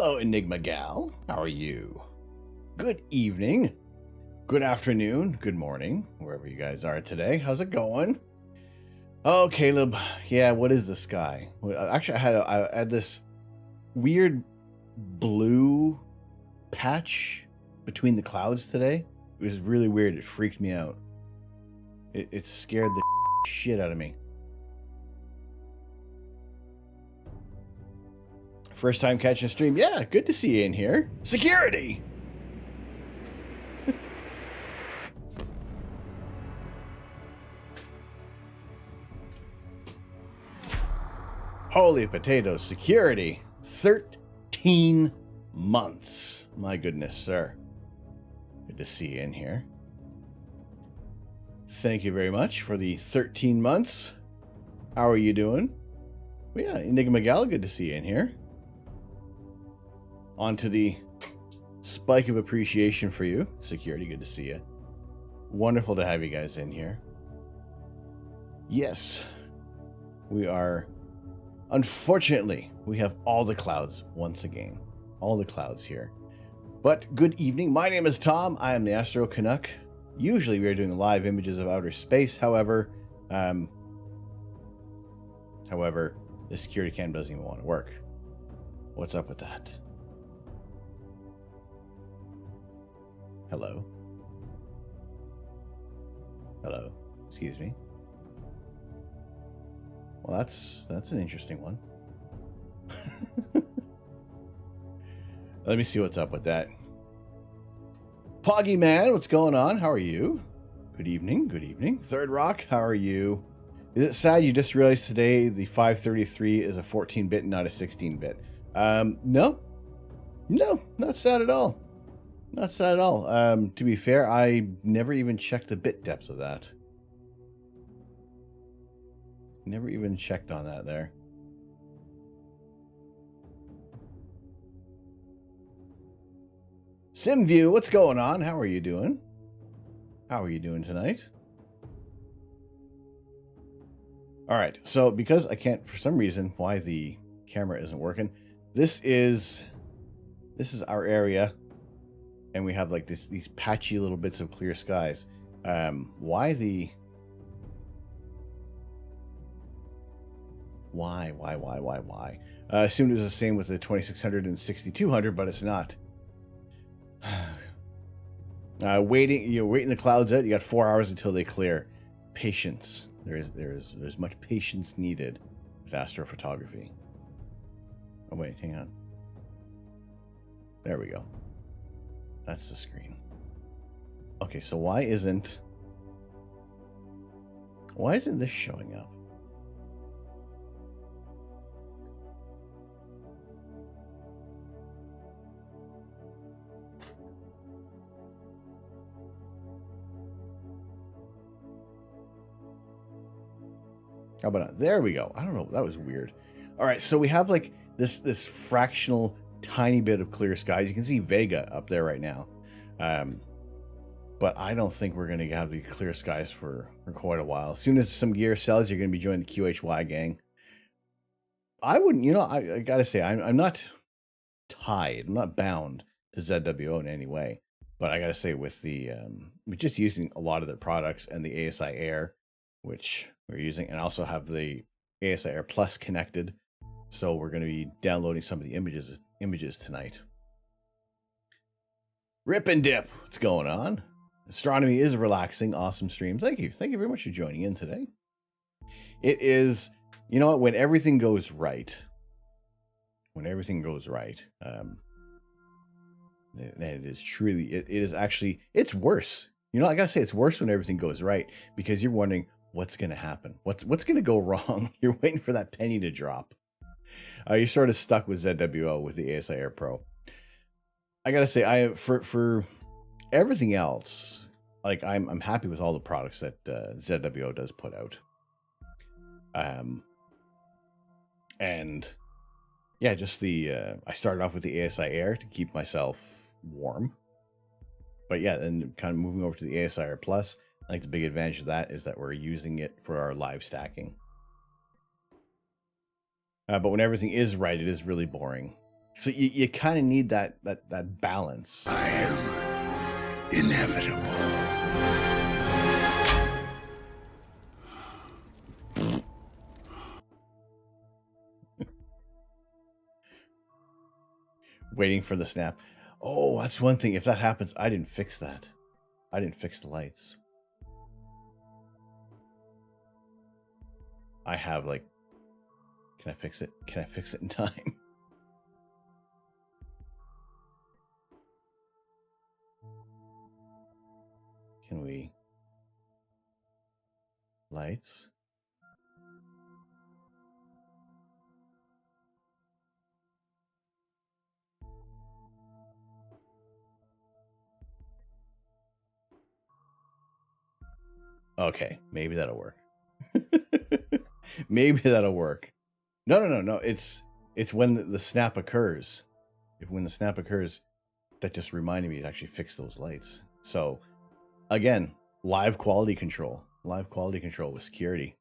Hello, Enigma Gal. How are you? Good evening, good afternoon, good morning, wherever you guys are today. How's it going? Oh, Caleb. Yeah, what is the sky? Actually, I had this weird blue patch between the clouds today. It was really weird. It freaked me out. It scared the shit out of me. First time catching a stream. Yeah, good to see you in here. Security! Holy potatoes. Security. 13 months. My goodness, sir. Good to see you in here. Thank you very much for the 13 months. How are you doing? Well, yeah, Enigma Gal, good to see you in here. On to the spike of appreciation for you. Security, good to see you. Wonderful to have you guys in here. Yes, we are... Unfortunately, we have all the clouds once again. All the clouds here. But good evening. My name is Tom. I am the Astro Canuck. Usually we are doing live images of outer space. However, the security cam doesn't even want to work. What's up with that? Hello? Hello? Excuse me? Well, that's an interesting one. Let me see what's up with that. Poggy Man, what's going on? How are you? Good evening, good evening. Third Rock, how are you? Is it sad you just realized today the 533 is a 14-bit, not a 16-bit? No. No, not sad at all. Not sad at all. To be fair, I never even checked the bit depth of that. Never even checked on that there. SimView, what's going on? How are you doing? How are you doing tonight? All right, so because I can't, for some reason, why the camera isn't working, this is our area, and we have like these patchy little bits of clear skies. Why? I assumed it was the same with the 2600 and 6200, but it's not. Waiting the clouds out. You got 4 hours until they clear. Patience. There's much patience needed with astrophotography. Oh wait, hang on. There we go. That's the screen. Okay, so why isn't this showing up? How about that? There we go. I don't know. That was weird. All right, so we have like this fractional tiny bit of clear skies. You can see Vega up there right now. But I don't think we're going to have the clear skies for quite a while. As soon as some gear sells, you're going to be joining the QHY gang. I wouldn't, I got to say, I'm not tied. I'm not bound to ZWO in any way. But I got to say, with just using a lot of their products and the ASI Air, which we're using, and also have the ASI Air Plus connected. So we're going to be downloading some of the images tonight. Rip and Dip, what's going on? Astronomy is relaxing. Awesome stream. Thank you. Thank you very much for joining in today. It is, you know what, when everything goes right, it is truly, it is actually, it's worse. I got to say, it's worse when everything goes right, because you're wondering what's going to happen. What's going to go wrong? You're waiting for that penny to drop. You're sort of stuck with ZWO with the ASI Air Pro. I gotta say, for everything else, like I'm happy with all the products that ZWO does put out. And yeah, just I started off with the ASI Air to keep myself warm. But yeah, and kind of moving over to the ASI Air Plus, I think the big advantage of that is that we're using it for our live stacking. But when everything is right, it is really boring. So you kind of need that balance. I am inevitable. Waiting for the snap. Oh, that's one thing. If that happens, I didn't fix that. I didn't fix the lights. I have like, can I fix it? Can I fix it in time? Can we? Lights. Okay, maybe that'll work. Maybe that'll work. No. It's when the snap occurs. When the snap occurs, that just reminded me to actually fix those lights. So, again, live quality control with security.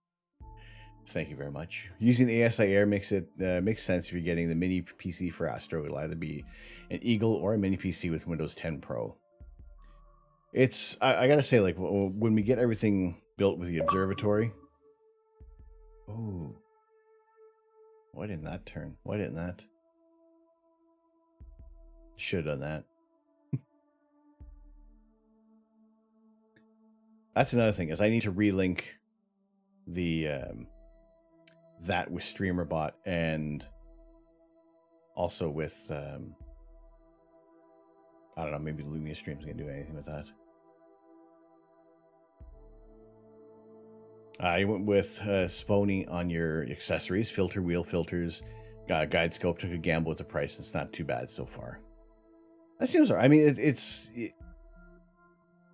Thank you very much. Using the ASI Air makes sense if you're getting the mini PC for Astro. It'll either be an Eagle or a mini PC with Windows 10 Pro. It's I gotta say, like, when we get everything built with the observatory. Oh, why didn't that turn? Why didn't that? Should have done that. That's another thing, is I need to relink the that with StreamerBot, and also with I don't know, maybe Lumia Stream's gonna do anything with that. I went with Spony on your accessories, filter wheel filters, guide scope. Took a gamble with the price. It's not too bad so far. That seems alright. I mean,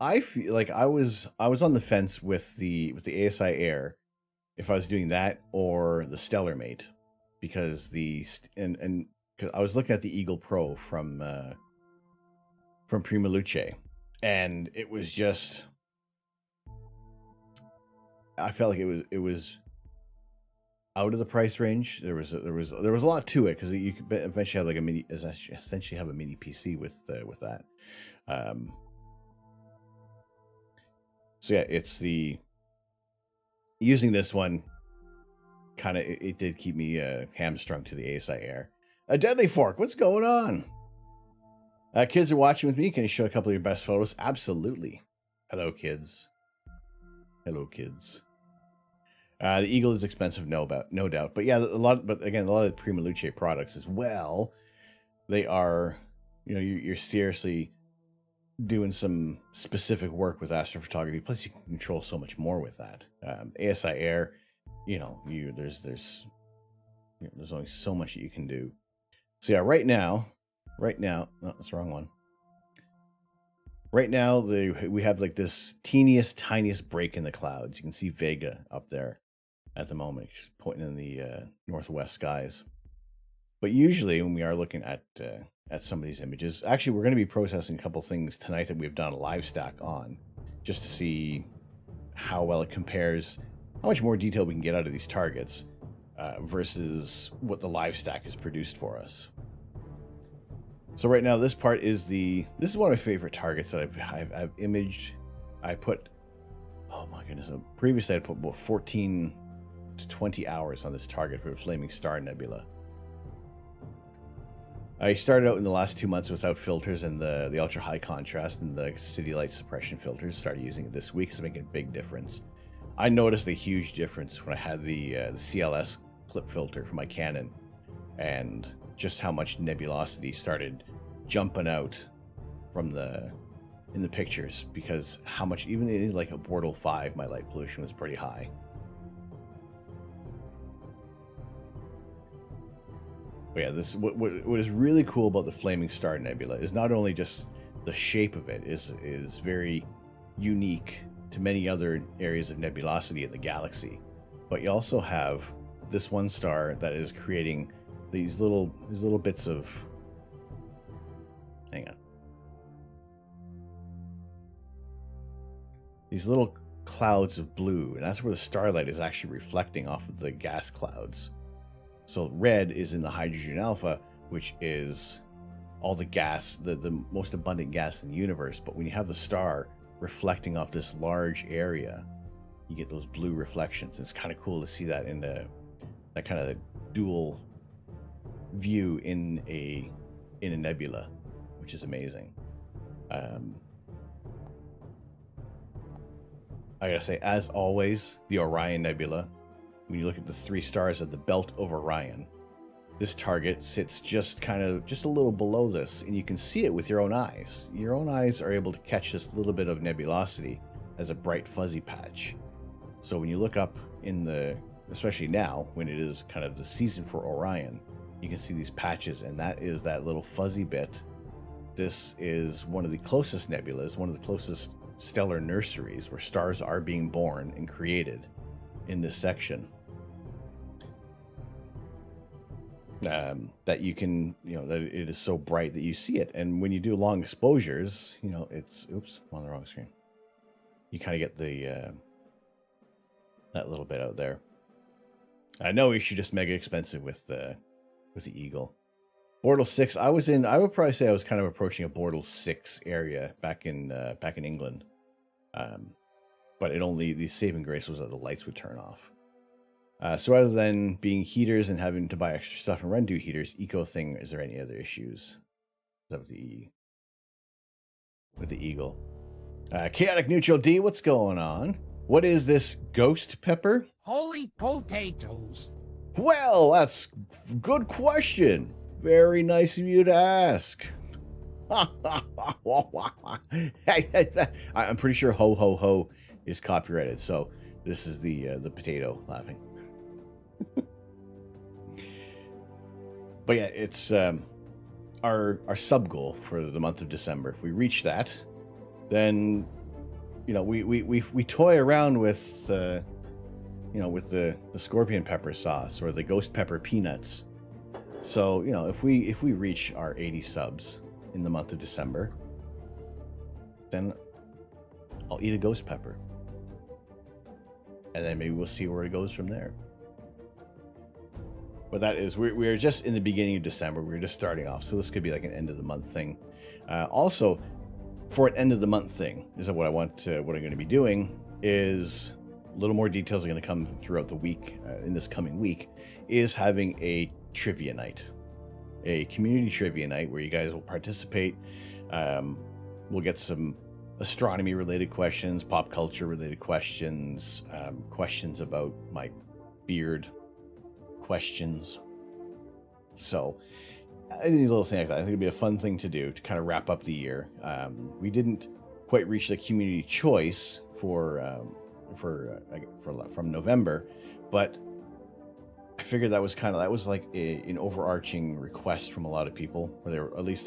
I feel like I was on the fence with the ASI Air, if I was doing that or the Stellar Mate, because because I was looking at the Eagle Pro from Prima Luce, and it was just, I felt like it was out of the price range. There was a lot to it, because you could eventually have like essentially have a mini PC with that. So yeah, it's using this one kind of, it did keep me hamstrung to the ASI Air. A Deadly Fork, what's going on? Kids are watching with me. Can you show a couple of your best photos? Absolutely. Hello, kids. Hello, kids. The Eagle is expensive, no doubt. But yeah, but again, a lot of the Prima Luce products as well, they are, you're seriously doing some specific work with astrophotography. Plus, you can control so much more with that. ASI Air, there's only so much that you can do. So yeah, right now, no, that's the wrong one. Right now, we have like this tiniest break in the clouds. You can see Vega up there at the moment, just pointing in the northwest skies. But usually, when we are looking at some of these images, actually, we're going to be processing a couple things tonight that we've done a live stack on, just to see how well it compares, how much more detail we can get out of these targets versus what the live stack has produced for us. So right now, this part is this is one of my favorite targets that I've imaged. I put, oh my goodness, previously I put about 14 to 20 hours on this target for the Flaming Star Nebula. I started out in the last 2 months without filters and the ultra high contrast and the city light suppression filters. Started using it this week, so making a big difference. I noticed a huge difference when I had the CLS clip filter for my Canon, and just how much nebulosity started jumping out from in the pictures, because how much, even in like a Bortle 5, my light pollution was pretty high. But yeah, this what is really cool about the Flaming Star Nebula is not only just the shape of it is very unique to many other areas of nebulosity in the galaxy, but you also have this one star that is creating these little bits of, hang on, these little clouds of blue, and that's where the starlight is actually reflecting off of the gas clouds. So red is in the hydrogen alpha, which is all the gas, the most abundant gas in the universe. But when you have the star reflecting off this large area, you get those blue reflections. It's kind of cool to see that in that kind of dual view in a nebula, which is amazing. I gotta say, as always, the Orion Nebula, when you look at the 3 stars of the belt of Orion, this target sits just a little below this, and you can see it with your own eyes. Your own eyes are able to catch this little bit of nebulosity as a bright fuzzy patch. So when you look up especially now, when it is kind of the season for Orion, you can see these patches, and that is that little fuzzy bit. This is one of the closest nebulas, one of the closest stellar nurseries where stars are being born and created in this section. That you can, that it is so bright that you see it. And when you do long exposures, it's, oops, I'm on the wrong screen. You kind of get that little bit out there. I know you should just mega expensive with the Eagle. Bortle 6, I would probably say I was kind of approaching a Bortle 6 area back in England. But the saving grace was that the lights would turn off. So rather than being heaters and having to buy extra stuff and run heaters, eco thing, is there any other issues? Is that with the Eagle? Chaotic Neutral D, what's going on? What is this ghost pepper? Holy potatoes. Well, that's a good question. Very nice of you to ask. I'm pretty sure ho ho ho is copyrighted, so this is the potato laughing. But yeah, it's our sub goal for the month of December. If we reach that, then we toy around with with the scorpion pepper sauce or the ghost pepper peanuts. So if we reach our 80 subs in the month of December, then I'll eat a ghost pepper, and then maybe we'll see where it goes from there. But that is, we're just in the beginning of December. We're just starting off, so this could be like an end of the month thing. Also, for an end of the month thing, is what what I'm going to be doing is a little more details are going to come throughout the week. In this coming week, is having a trivia night, a community trivia night where you guys will participate. We'll get some astronomy related questions, pop culture related questions, questions about my beard questions. So any little thing like that, I think it'd be a fun thing to do to kind of wrap up the year. We didn't quite reach the community choice from November, but I figured that was like an overarching request from a lot of people, or they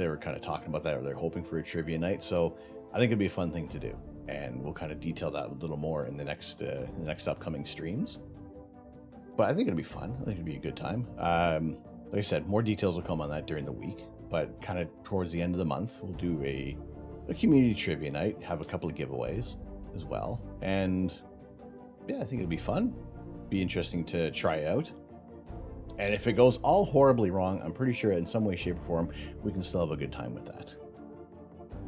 were kind of talking about that, or they're hoping for a trivia night. So I think it'd be a fun thing to do, and we'll kind of detail that a little more in the next upcoming streams. But I think it'll be fun. I think it'll be a good time. Like I said, more details will come on that during the week, but kind of towards the end of the month, we'll do a community trivia night, have a couple of giveaways as well, and yeah, I think it'll be fun. Be interesting to try out. And if it goes all horribly wrong, I'm pretty sure in some way, shape, or form, we can still have a good time with that.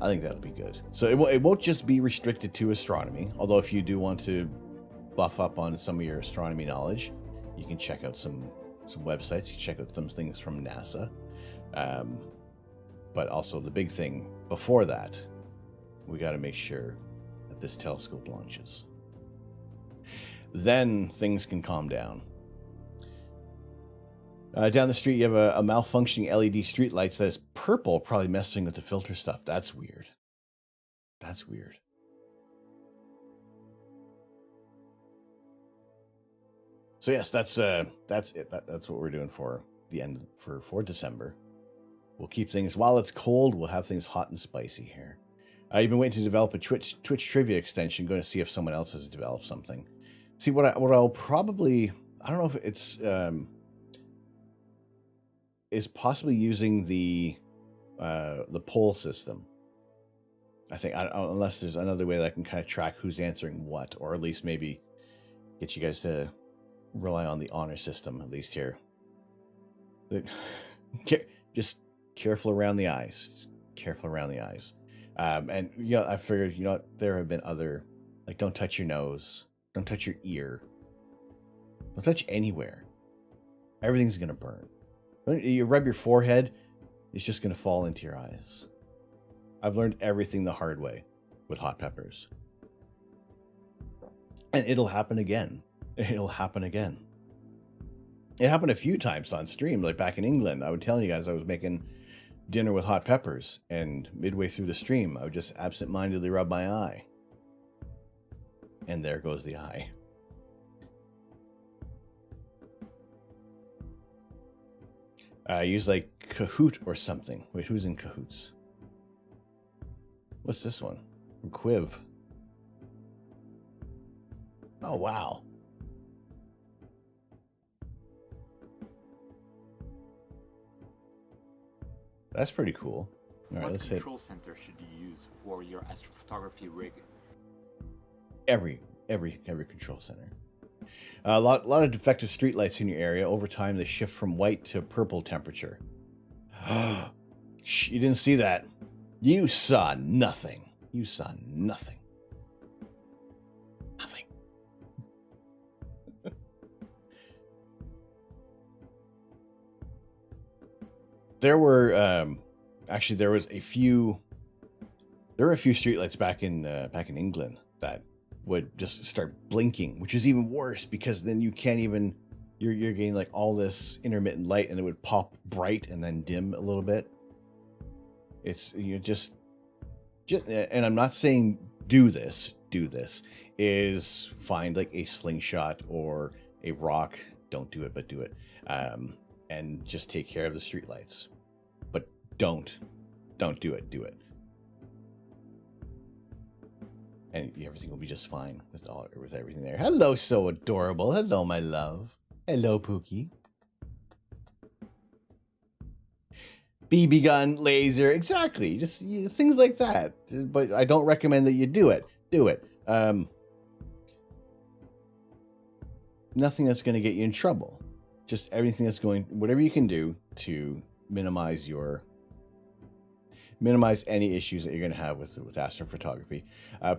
I think that'll be good. So it won't just be restricted to astronomy, although if you do want to buff up on some of your astronomy knowledge, you can check out some websites. You can check out some things from NASA. But also the big thing before that, we got to make sure that this telescope launches. Then things can calm down. Down the street, you have a malfunctioning LED street light that says purple, probably messing with the filter stuff. That's weird. That's weird. So yes, that's it. That's what we're doing for the end for December. We'll keep things, while it's cold, we'll have things hot and spicy here. You've been waiting to develop a Twitch trivia extension. Going to see if someone else has developed something. See what I'll probably, I don't know if it's is possibly using the poll system. I think unless there's another way that I can kind of track who's answering what, or at least maybe get you guys to rely on the honor system at least here. just careful around the eyes. Just careful around the eyes. And I figured, there have been other, like, don't touch your nose, don't touch your ear, don't touch anywhere. Everything's gonna burn. You rub your forehead, it's just gonna fall into your eyes. I've learned everything the hard way with hot peppers. And it'll happen again. It'll happen again. It happened a few times on stream, like back in England. I would tell you guys I was making dinner with hot peppers, and midway through the stream, I would just absentmindedly rub my eye. And there goes the eye. I use like Kahoot or something. Wait, who's in Kahoots? What's this one? From Quiv. Oh, wow. That's pretty cool. All right, let's hit. What control center should you use for your astrophotography rig? Every control center. A lot of defective streetlights in your area. Over time, they shift from white to purple temperature. You didn't see that. You saw nothing. You saw nothing. Nothing. There were there were a few streetlights back in England that would just start blinking, which is even worse because then you can't even you're getting like all this intermittent light, and it would pop bright and then dim a little bit. It's just and I'm not saying do this is find like a slingshot or a rock. Don't do it, but do it. And just take care of the streetlights. But don't do it. Do it. And everything will be just fine with everything there. Hello, so adorable. Hello, my love. Hello, Pookie. BB gun, laser, exactly. Just things like that. But I don't recommend that you do it. Do it. Nothing that's going to get you in trouble. Just everything that's whatever you can do to minimize any issues that you're going to have with astrophotography.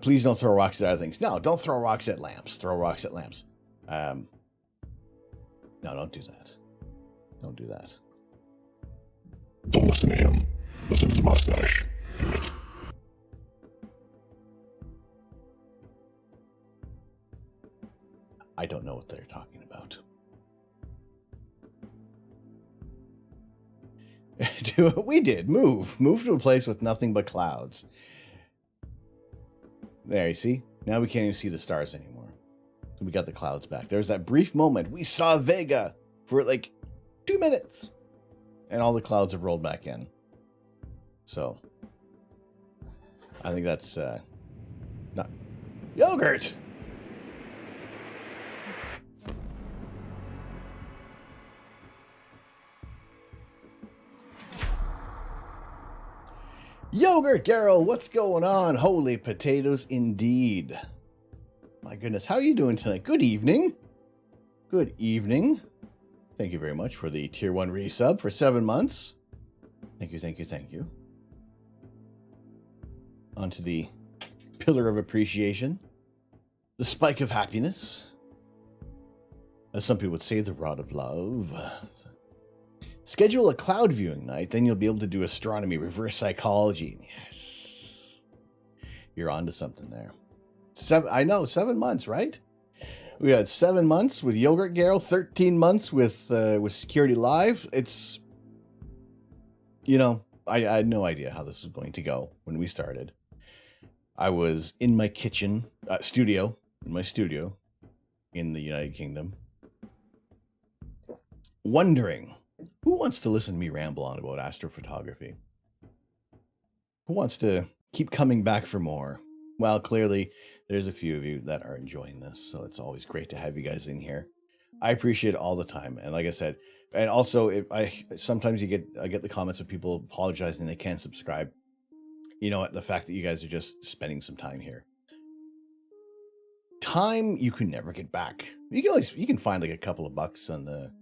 Please don't throw rocks at other things. No, don't throw rocks at lamps. Throw rocks at lamps. No, don't do that. Don't do that. Don't listen to him. Listen to his mustache. I don't know what they're talking about. Do what we did. Move to a place with nothing but clouds. There, you see? Now we can't even see the stars anymore. So we got the clouds back. There's that brief moment. We saw Vega for like 2 minutes. And all the clouds have rolled back in. So I think that's not yogurt. Yogurt, Garrel, what's going on? Holy potatoes indeed. My goodness, how are you doing tonight? Good evening. Good evening. Thank you very much for the tier 1 resub for 7 months. Thank you. On to the pillar of appreciation. The spike of happiness. As some people would say, the rod of love. Schedule a cloud viewing night, then you'll be able to do astronomy, reverse psychology. Yes. You're onto something there. 7 months, right? We had 7 months with Yogurt Garrel, 13 months with Security Live. It's, I had no idea how this was going to go when we started. I was in my kitchen, studio in the United Kingdom, wondering, who wants to listen to me ramble on about astrophotography? Who wants to keep coming back for more? Well, clearly, there's a few of you that are enjoying this, so it's always great to have you guys in here. I appreciate it all the time, and like I said, and also sometimes I get the comments of people apologizing they can't subscribe. The fact that you guys are just spending some time here. Time you can never get back. You can find like a couple of bucks on the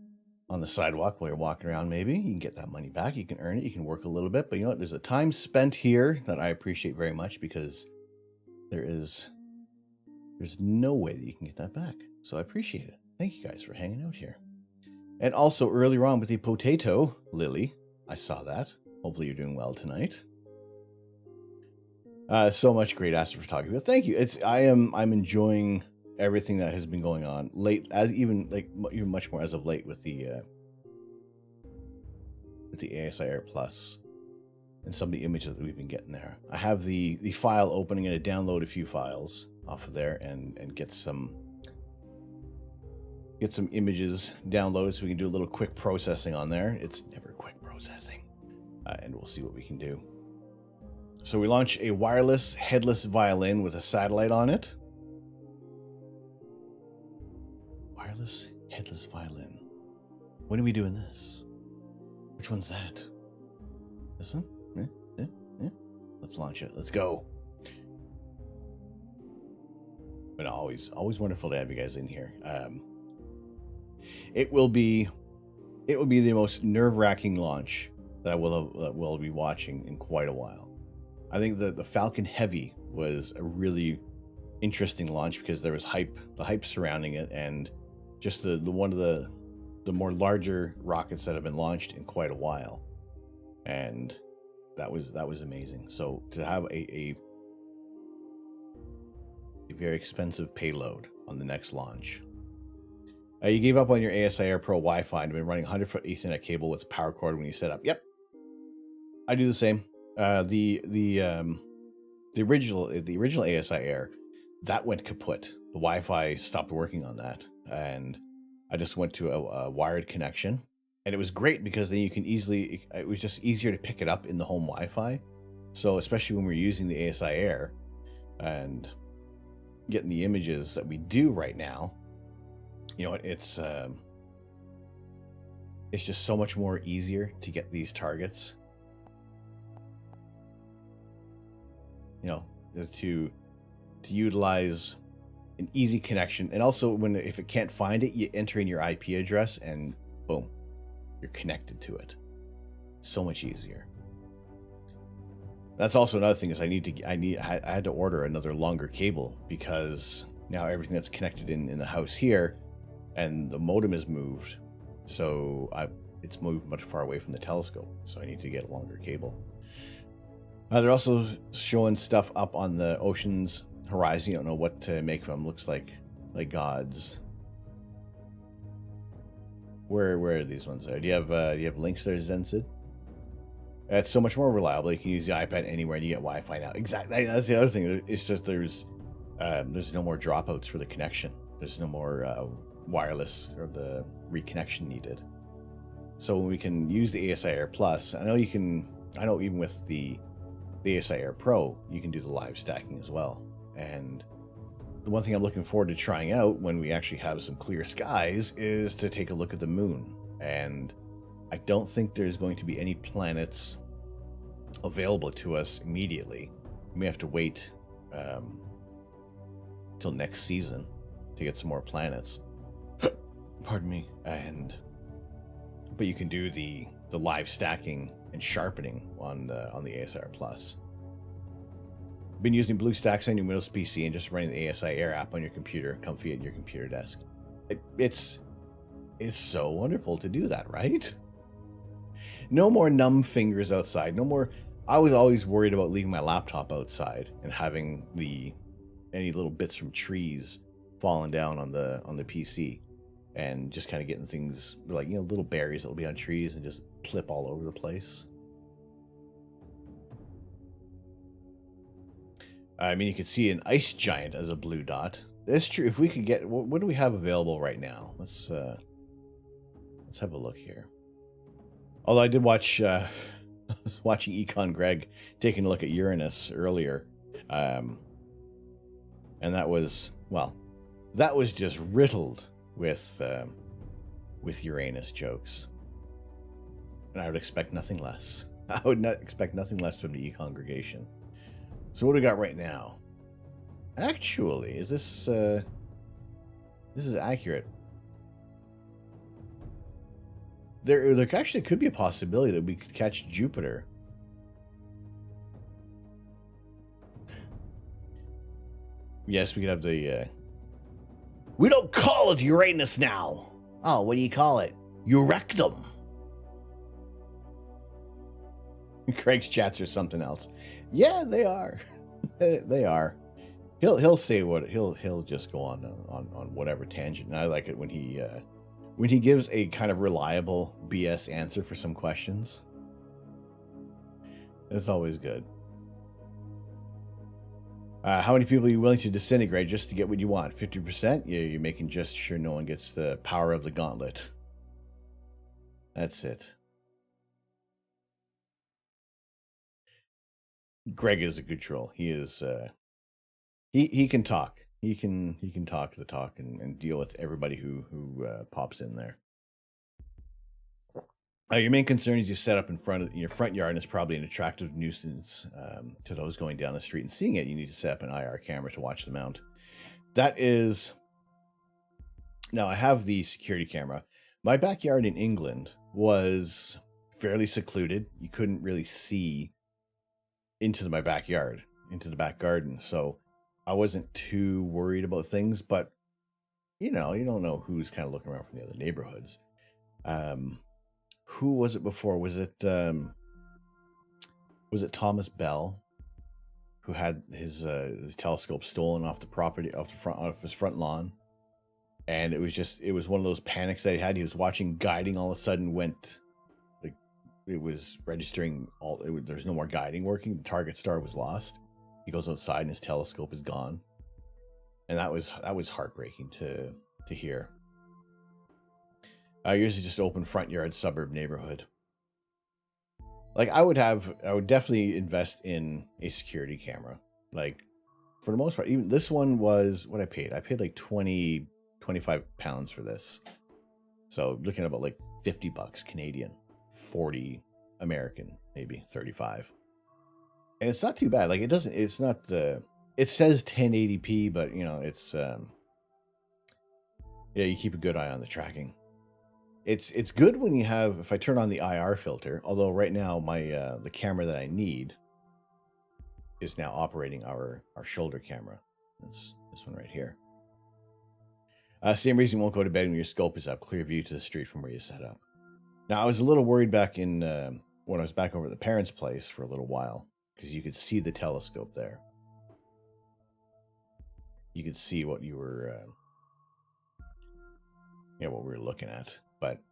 on the sidewalk while you're walking around. Maybe you can get that money back. You can earn it. You can work a little bit, but you know what? There's a time spent here that I appreciate very much because there's no way that you can get that back. So I appreciate it. Thank you guys for hanging out here. And also earlier on with the potato lily, I saw that. Hopefully you're doing well tonight. So much great astrophotography. But thank you. I'm enjoying everything that has been going on late, even much more as of late with the ASIR Plus and some of the images that we've been getting there. I have the file opening and to download a few files off of there and get some images downloaded so we can do a little quick processing on there. It's never quick processing, and we'll see what we can do. So we launch a wireless headless violin with a satellite on it. Wireless headless violin. When are we doing this? Which one's that? This one? Yeah. Let's launch it. Let's go. But always wonderful to have you guys in here. It will be the most nerve-wracking launch that we'll be watching in quite a while. I think the Falcon Heavy was a really interesting launch because there was the hype surrounding it, and just the one of the more larger rockets that have been launched in quite a while, and that was amazing. So to have a very expensive payload on the next launch. You gave up on your ASIR Pro Wi-Fi and have been running 100-foot Ethernet cable with a power cord when you set up. Yep, I do the same. The original ASIR, that went kaput. The Wi-Fi stopped working on that, and I just went to a wired connection, and it was great because then you can it was just easier to pick it up in the home Wi-Fi. So especially when we're using the ASIR and getting the images that we do right now, you know, it's just so much more easier to get these targets. You know, to utilize an easy connection, and also if it can't find it, you enter in your IP address, and boom, you're connected to it. So much easier. That's also another thing is I had to order another longer cable because now everything that's connected in the house here, and the modem is moved, so it's moved much far away from the telescope, so I need to get a longer cable. They're also showing stuff up on the ocean's horizon. You don't know what to make of them. Looks like gods. Where are these ones there? Do you have links there, Zensid? It's so much more reliable. You can use the iPad anywhere and you get Wi-Fi now. Exactly. That's the other thing. It's just there's no more dropouts for the connection. There's no more wireless or the reconnection needed. So when we can use the ASIR Plus, I know even with the ASIR Pro, you can do the live stacking as well. And the one thing I'm looking forward to trying out when we actually have some clear skies is to take a look at the moon. And I don't think there's going to be any planets available to us immediately. We may have to wait till next season to get some more planets. Pardon me. But you can do the live stacking and sharpening on the ASIR Plus. Been using BlueStacks on your Windows PC and just running the ASIR app on your computer, comfy at your computer desk. It's so wonderful to do that, right? No more numb fingers outside. No more. I was always worried about leaving my laptop outside and having any little bits from trees falling down on the PC, and just kind of getting things like, little berries that'll be on trees and just plip all over the place. I mean, you could see an ice giant as a blue dot. That's true. If we could get, what do we have available right now? Let's have a look here. Although I did watch, I was watching Econ Greg taking a look at Uranus earlier, and that was just riddled with Uranus jokes, and I would expect nothing less. I would not expect nothing less from the congregation. So what do we got right now? Actually, is this is accurate? There actually could be a possibility that we could catch Jupiter. Yes, we could have the... We don't call it Uranus now. Oh, what do you call it? Eurectum. Craig's chats are something else. Yeah, they are. They are. He'll say what he'll just go on whatever tangent. And I like it when he gives a kind of reliable BS answer for some questions. It's always good. How many people are you willing to disintegrate just to get what you want? 50%? Yeah, you're making just sure no one gets the power of the gauntlet. That's it. Greg is a good troll. He is. He can talk. He can talk the talk and deal with everybody who pops in there. Your main concern is you set up in your front yard, and it's probably an attractive nuisance to those going down the street and seeing it. You need to set up an IR camera to watch the mount. That is... Now, I have the security camera. My backyard in England was fairly secluded. You couldn't really see into my backyard, into the back garden. So I wasn't too worried about things, but you don't know who's kind of looking around from the other neighborhoods. Who was it before? Was it Thomas Bell, who had his telescope stolen off the property, off his front lawn? And it was one of those panics that he had. He was watching guiding, all of a sudden went, like, it was registering there's no more guiding working. The target star was lost. He goes outside and his telescope is gone. And that was heartbreaking to hear. Yours is just open front yard suburb neighborhood. Like, I would definitely invest in a security camera. Like, for the most part, even this one was what I paid. I paid like 25 pounds for this. So looking at about like $50 Canadian, 40 American, maybe 35. And it's not too bad. Like, it says 1080p, but it's you keep a good eye on the tracking. It's good when you have, if I turn on the IR filter, although right now my the camera that I need is now operating our shoulder camera. That's this one right here. Same reason you won't go to bed when your scope is up. Clear view to the street from where you set up. Now, I was a little worried back in when I was back over at the parents' place for a little while, because you could see the telescope there. You could see what you were, what we were looking at. But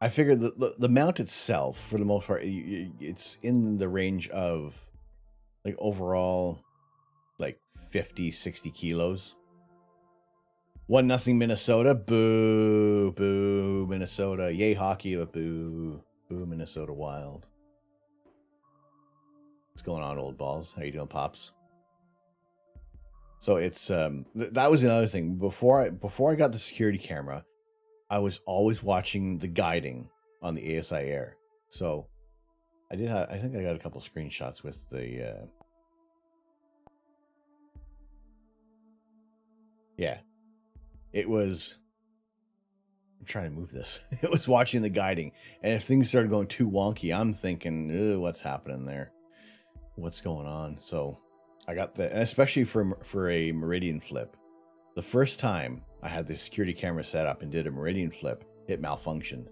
I figured the mount itself, for the most part, it's in the range of, like, overall, like 50, 60 kilos. 1-0 Minnesota. Boo, boo, Minnesota. Yay, hockey, but boo, boo, Minnesota Wild. What's going on, old balls? How you doing, Pops? So it's that was another thing. Before I got the security camera, I was always watching the guiding on the ASI Air. So I think I got a couple screenshots with the yeah. It was, I'm trying to move this. It was watching the guiding. And if things started going too wonky, I'm thinking, what's happening there? What's going on? So I got that, and especially for a meridian flip. The first time I had the security camera set up and did a meridian flip, it malfunctioned.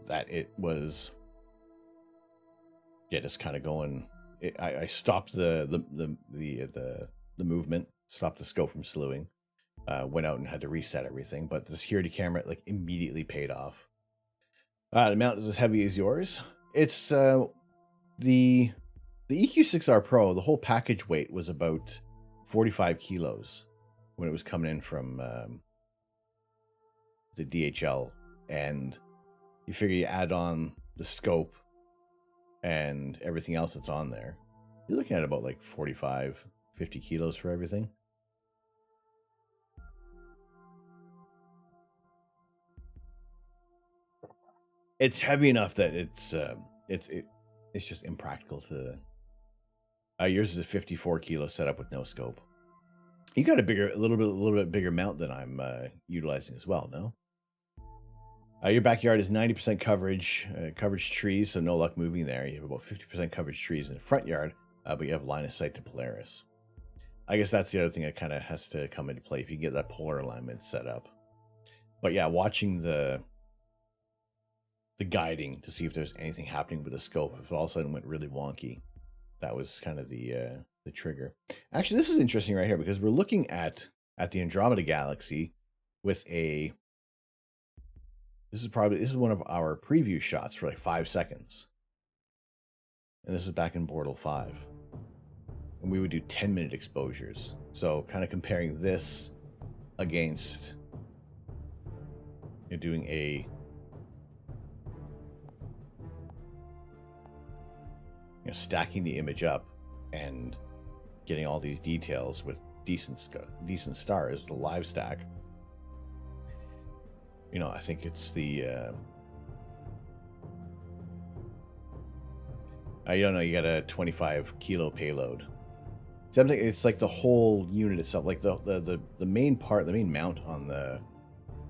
That it was, just kind of going. I stopped the movement, stopped the scope from slewing, went out and had to reset everything. But the security camera immediately paid off. The mount is as heavy as yours. It's the EQ6R Pro. The whole package weight was about 45 kilos when it was coming in from the DHL, and you figure you add on the scope and everything else that's on there, you're looking at about like 45, 50 kilos for everything. It's heavy enough that it's just impractical to. Yours is a 54 kilo setup with no scope. You got a little bit bigger mount than I'm utilizing as well. No. Your backyard is 90% coverage trees, so no luck moving there. You have about 50% coverage trees in the front yard, but you have line of sight to Polaris. I guess that's the other thing that kind of has to come into play if you get that polar alignment set up. But yeah, watching the guiding to see if there's anything happening with the scope. If it all of a sudden went really wonky, that was kind of the trigger. Actually, this is interesting right here because we're looking at the Andromeda Galaxy with a. This is one of our preview shots for like 5 seconds, and this is back in Bortle 5, and we would do 10-minute exposures. So kind of comparing this against doing a stacking the image up and getting all these details with decent stars, the live stack. I think it's the you don't know, you got a 25 kilo payload. Something, it's like the whole unit itself, like the main part, the main mount on the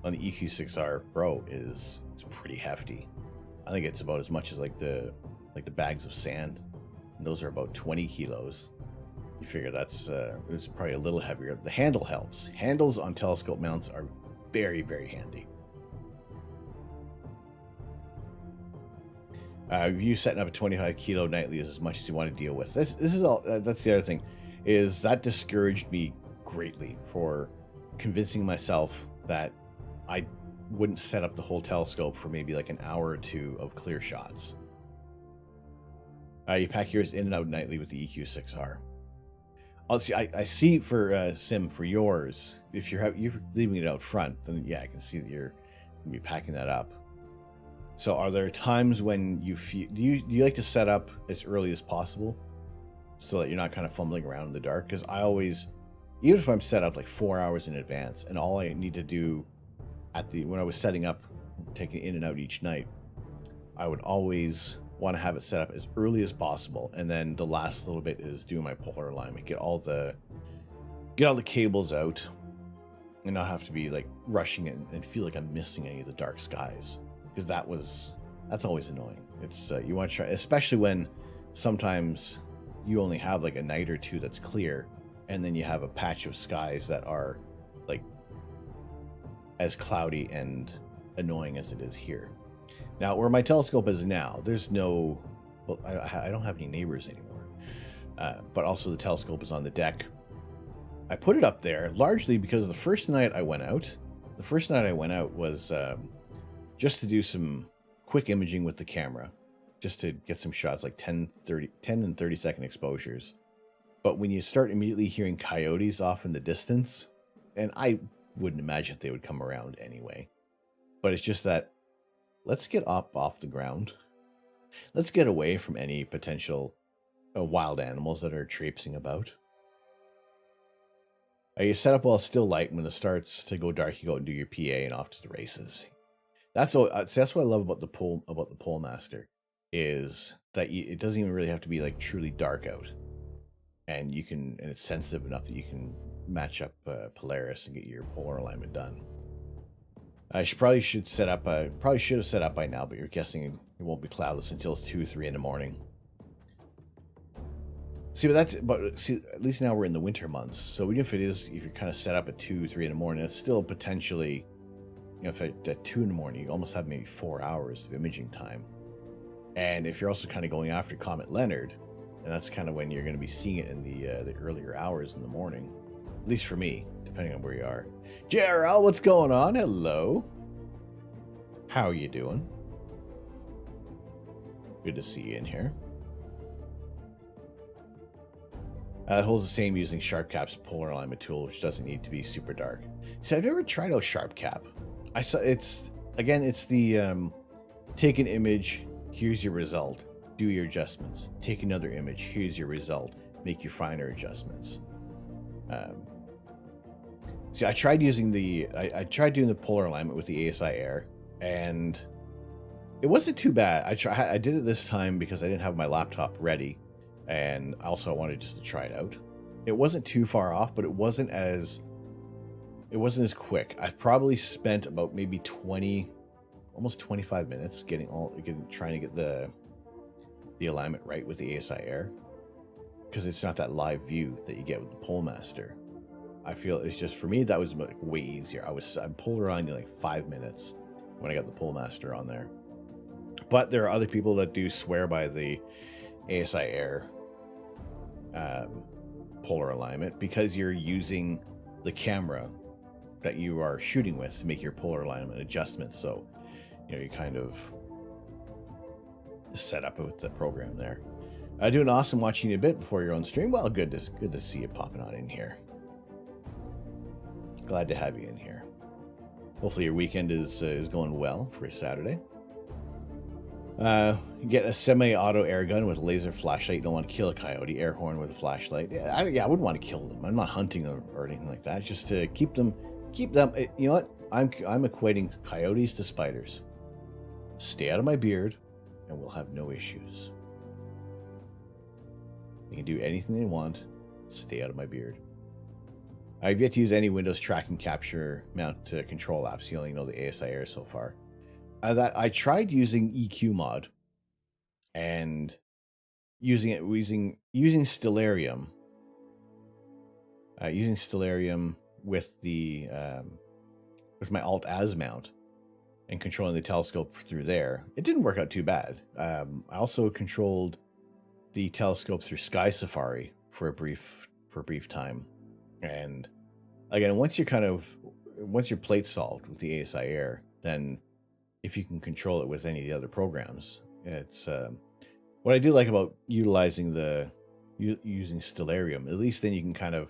EQ6R Pro is pretty hefty. I think it's about as much as like the bags of sand. And those are about 20 kilos. You figure it's probably a little heavier. The handle helps. Handles on telescope mounts are very, very handy. You setting up a 25 kilo nightly is as much as you want to deal with. This is all. That's the other thing, is that discouraged me greatly for convincing myself that I wouldn't set up the whole telescope for maybe like an hour or two of clear shots. You pack yours in and out nightly with the EQ6R. I see for Sim, for yours, if you're leaving it out front, then yeah, I can see that you're gonna be packing that up. So are there times when you feel, do you like to set up as early as possible so that you're not kind of fumbling around in the dark? Because I always, even if I'm set up like 4 hours in advance and all I need to do when I was setting up, taking in and out each night, I would always want to have it set up as early as possible, and then the last little bit is doing my polar alignment, get all the cables out, and not have to be like rushing it and feel like I'm missing any of the dark skies, because that's always annoying. It's you want to try, especially when sometimes you only have like a night or two that's clear, and then you have a patch of skies that are like as cloudy and annoying as it is here. Now, where my telescope is now, there's no... Well, I don't have any neighbors anymore. But also the telescope is on the deck. I put it up there largely because the first night I went out was just to do some quick imaging with the camera. Just to get some shots, like 10 and 30 second exposures. But when you start immediately hearing coyotes off in the distance, and I wouldn't imagine they would come around anyway. But it's just that let's get up off the ground. Let's get away from any potential wild animals that are traipsing about. You set up while it's still light. When it starts to go dark, you go and do your PA and off to the races. That's what I love about the Pole Master, is that it doesn't even really have to be like truly dark out, and it's sensitive enough that you can match up Polaris and get your polar alignment done. I probably should have set up by now, but you're guessing it won't be cloudless until 2-3 in the morning. See, but at least now we're in the winter months, so even if you're kind of set up at 2-3 in the morning, it's still potentially, if at 2 in the morning, you almost have maybe 4 hours of imaging time. And if you're also kind of going after Comet Leonard, and that's kind of when you're going to be seeing it in the earlier hours in the morning, at least for me, depending on where you are. JRL, what's going on? Hello. How are you doing? Good to see you in here. It holds the same using SharpCap's polar alignment tool, which doesn't need to be super dark. See, I've never tried out SharpCap. It's the take an image, here's your result, do your adjustments. Take another image, here's your result, make your finer adjustments. See, I tried doing the polar alignment with the ASI Air, and it wasn't too bad. I did it this time because I didn't have my laptop ready, and also I wanted just to try it out. it wasn't too far off, but it wasn't as quick. I probably spent about maybe 20, almost 25 minutes trying to get the alignment right with the ASI Air, because it's not that live view that you get with the Polemaster. I feel it's just, for me, that was like way easier. I pulled around in like 5 minutes when I got the Polemaster on there. But there are other people that do swear by the ASI Air polar alignment, because you're using the camera that you are shooting with to make your polar alignment adjustments. So, you kind of set up with the program there. Doing awesome, watching you a bit before your own stream. Well, good to see you popping on in here. Glad to have you in here. Hopefully your weekend is going well for a Saturday. You get a semi-auto air gun with a laser flashlight. You don't want to kill a coyote. Air horn with a flashlight. Yeah, I wouldn't want to kill them. I'm not hunting them or anything like that. Just to keep them. You know what? I'm equating coyotes to spiders. Stay out of my beard, and we'll have no issues. They can do anything they want. Stay out of my beard. I've yet to use any Windows tracking capture mount to control apps. You only know the ASI Air so far. I tried using EQ mod and using Stellarium. Using Stellarium with the with my Alt-Az mount and controlling the telescope through there. It didn't work out too bad. I also controlled the telescope through Sky Safari for a brief time. And again, once your plate's solved with the ASI Air, then if you can control it with any of the other programs, it's what I do like about utilizing using Stellarium. At least then you can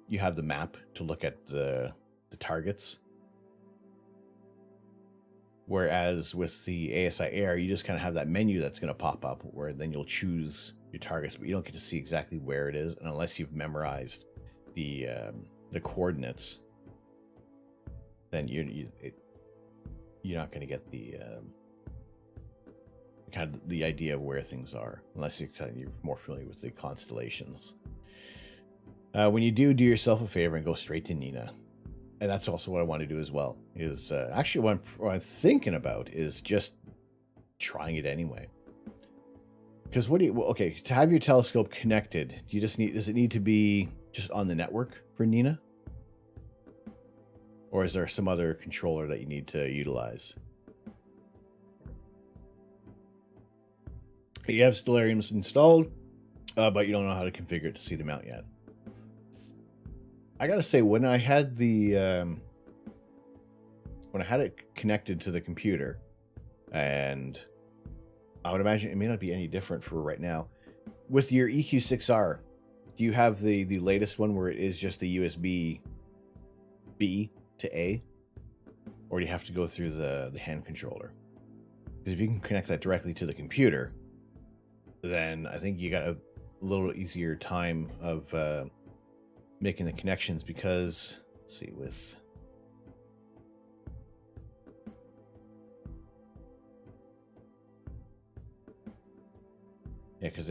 you have the map to look at the targets. Whereas with the ASI Air, you just kind of have that menu that's going to pop up where then you'll choose your targets, but you don't get to see exactly where it is. And unless you've memorized the coordinates, then you're not going to get the kind of the idea of where things are, unless you're more familiar with the constellations. When you do yourself a favor and go straight to Nina. And that's also what I want to do as well. Is actually what I'm thinking about is just trying it anyway. Because to have your telescope connected, does it need to be just on the network for Nina? Or is there some other controller that you need to utilize? You have Stellarium installed, but you don't know how to configure it to see the mount yet. I gotta say, when I had it connected to the computer, and I would imagine it may not be any different for right now, with your EQ6R, do you have the latest one where it is just the USB B to A, or do you have to go through the hand controller? Because if you can connect that directly to the computer, then I think you got a little easier time of making the connections, because let's see, because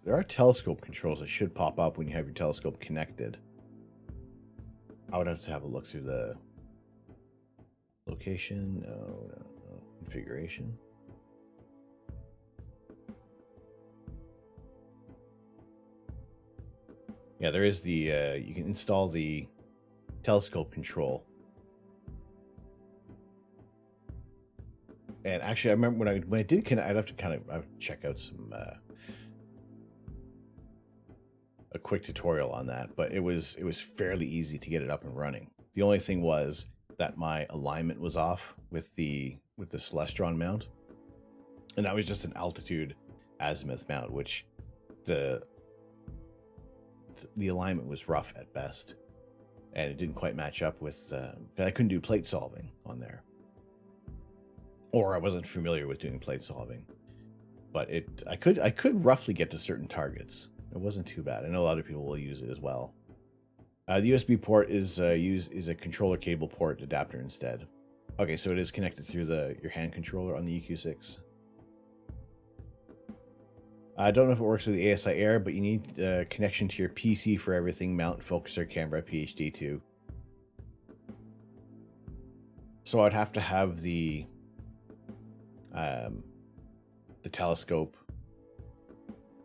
there are telescope controls that should pop up when you have your telescope connected. I would have to have a look through the location, no, configuration. Yeah, there is you can install the telescope control. And actually, I remember when I did connect, I'd have to check out some a quick tutorial on that, but it was fairly easy to get it up and running. The only thing was that my alignment was off with the Celestron mount, and that was just an altitude azimuth mount, which the alignment was rough at best, and it didn't quite match up with. I couldn't do plate solving on there, or I wasn't familiar with doing plate solving. But I could roughly get to certain targets. It wasn't too bad. I know a lot of people will use it as well. The USB port is a controller cable port adapter instead. Okay, so it is connected through your hand controller on the EQ6. I don't know if it works with the ASI Air, but you need connection to your PC for everything, mount, focuser, camera, PhD 2. So I'd have to have the telescope,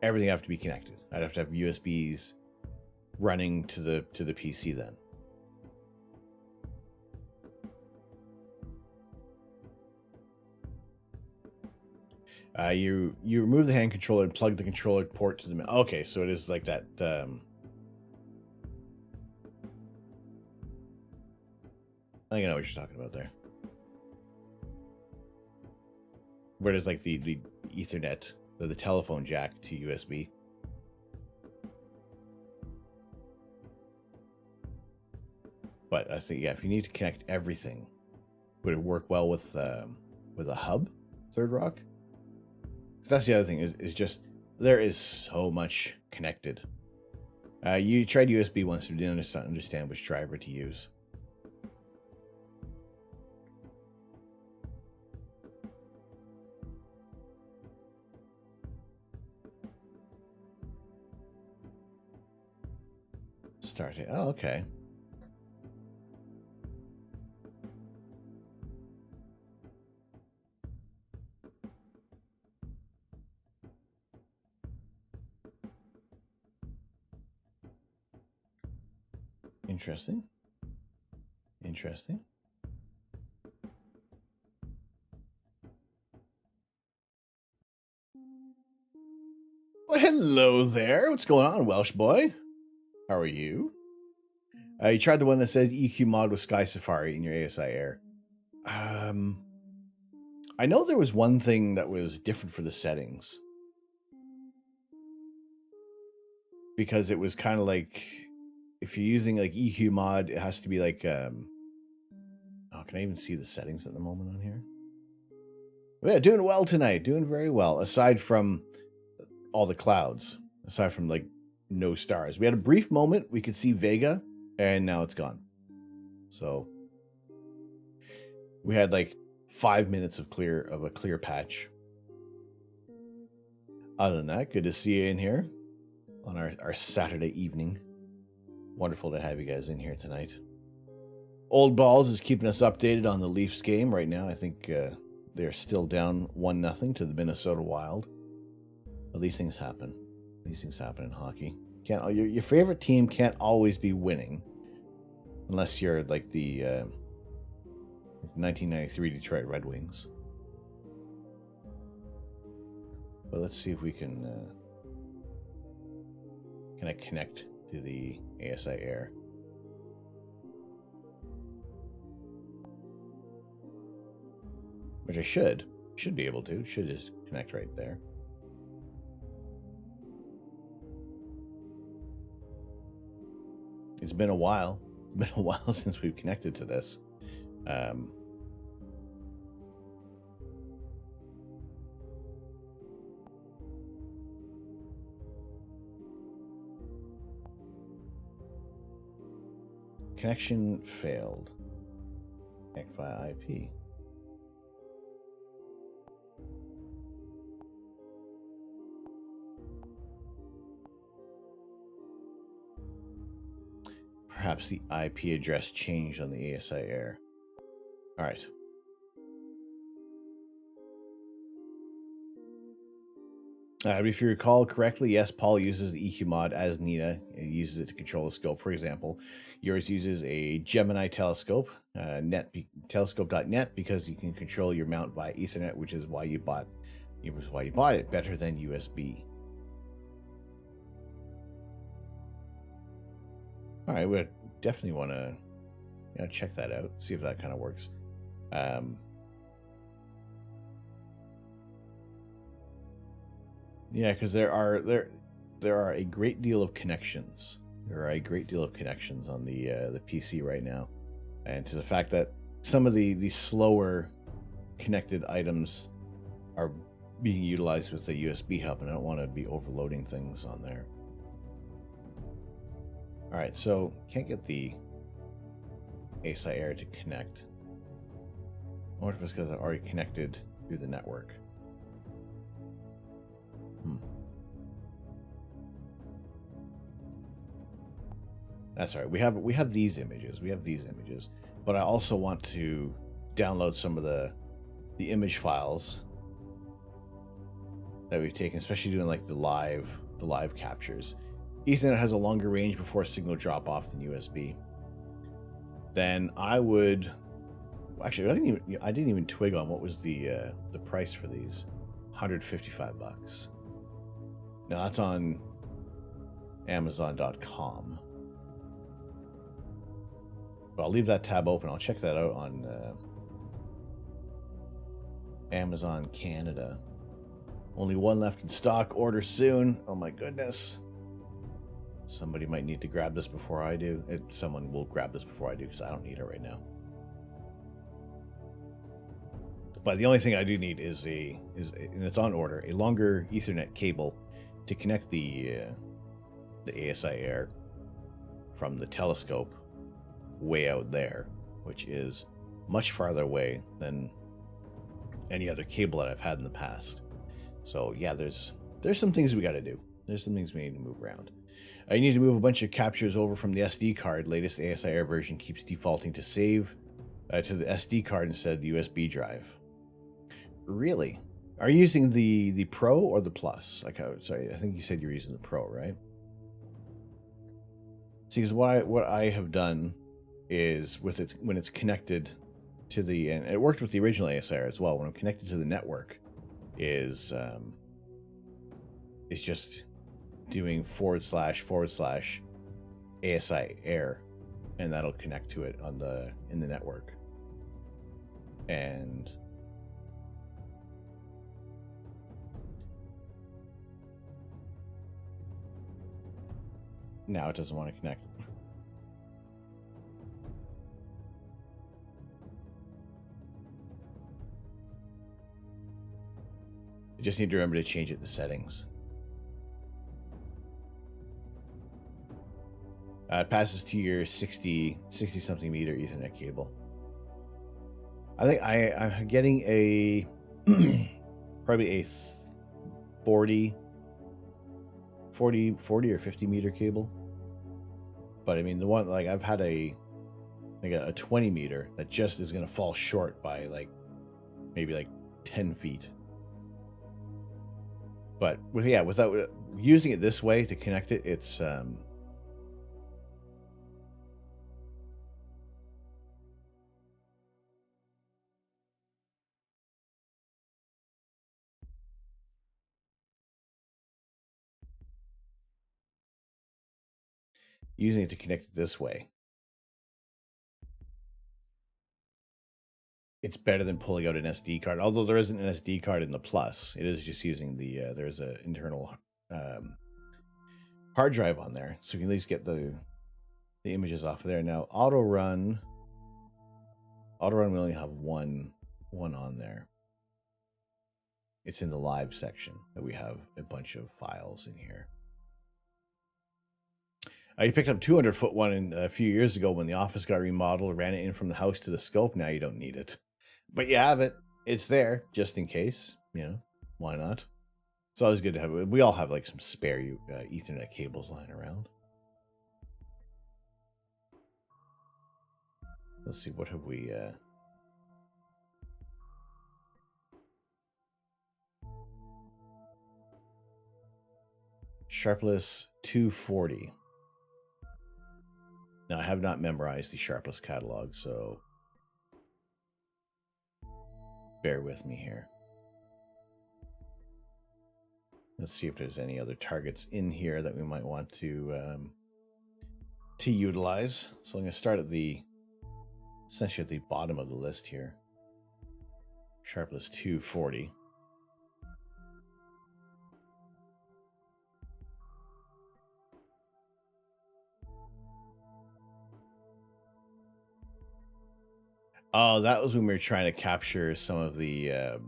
everything have to be connected. I'd have to have USBs running to the PC then. You remove the hand controller and plug the controller port to the... Okay, so it is like that... I think I know what you're talking about there. Where there's like the Ethernet, the telephone jack to USB. But I think, yeah, if you need to connect everything, would it work well with a hub, Third Rock? That's the other thing, is just there is so much connected. You tried USB once, but didn't understand which driver to use. Start it. Oh, okay. Interesting. Interesting. Well, hello there. What's going on, Welsh boy? How are you? You tried the one that says EQ mod with Sky Safari in your ASI Air. I know there was one thing that was different for the settings. Because it was kind of like, if you're using like EQ mod, it has to be like, oh, can I even see the settings at the moment on here? Yeah, doing well tonight. Doing very well. Aside from all the clouds. Aside from like no stars. We had a brief moment. We could see Vega. And now it's gone. So we had like 5 minutes of a clear patch. Other than that, good to see you in here on our Saturday evening. Wonderful to have you guys in here tonight. Old Balls is keeping us updated on the Leafs game right now. I think they're still down 1-0 to the Minnesota Wild. But these things happen. These things happen in hockey. Your favorite team can't always be winning, unless you're like the 1993 Detroit Red Wings. But let's see if we can I connect to the ASI Air. Which I should be able to. Should just connect right there. It's been a while. It's been a while since we've connected to this. Connection failed. Connect via IP. Perhaps the IP address changed on the ASI Air. All right. If you recall correctly, yes, Paul uses the EQ mod as Nina. He uses it to control the scope, for example. Yours uses a Gemini telescope, telescope.net, because you can control your mount via Ethernet, which is why you bought it, better than USB. All right, we definitely want to check that out, see if that kind of works. Yeah, because there are a great deal of connections. There are a great deal of connections on the PC right now, and to the fact that some of the slower connected items are being utilized with the USB hub, and I don't want to be overloading things on there. All right, so can't get the ASI Air to connect. I wonder if it's because I already connected through the network. That's right. We have these images. We have these images, but I also want to download some of the image files that we've taken, especially doing like the live captures. Ethernet has a longer range before signal drop off than USB. Then I would actually I didn't even twig on what was the price for these. $155. Now that's on Amazon.com. But I'll leave that tab open. I'll check that out on Amazon Canada. Only one left in stock. Order soon. Oh my goodness. Somebody might need to grab this before I do. Someone will grab this before I do because I don't need it right now. But the only thing I do need is and it's on order, a longer Ethernet cable to connect the ASI Air from the telescope way out there, which is much farther away than any other cable that I've had in the past. So yeah, there's some things we got to do. There's some things we need to move around. I need to move a bunch of captures over from the SD card. Latest ASI Air version keeps defaulting to save to the SD card instead of the USB drive. Really? Are you using the Pro or the Plus? Sorry, I think you said you're using the Pro, right? See, because what I have done is when it's connected to and it worked with the original ASR as well. When I'm connected to the network, is just doing / ASI Air, and that'll connect to it in the network. And now it doesn't want to connect. You just need to remember to change it in the settings. It passes to your 60 something meter Ethernet cable. I think I'm getting a probably a 40 or 50 meter cable. But I mean, the one like I've had a 20 meter that just is going to fall short by maybe 10 feet. But without using it this way to connect it, it's using it to connect it this way. It's better than pulling out an SD card, although there isn't an SD card in the Plus. It is just using there's an internal hard drive on there, so you can at least get the images off of there. Now, auto run, we only have one on there. It's in the live section that we have a bunch of files in here. You picked up 200-foot one a few years ago when the office got remodeled, ran it in from the house to the scope. Now you don't need it. But you have it. It's there just in case. Why not? It's always good to have it. We all have some spare Ethernet cables lying around. Let's see, what have we... Sharpless 240. Now, I have not memorized the Sharpless catalog, so bear with me here. Let's see if there's any other targets in here that we might want to utilize. So I'm going to start at essentially at the bottom of the list here. Sharpless 240. Oh, that was when we were trying to capture some of the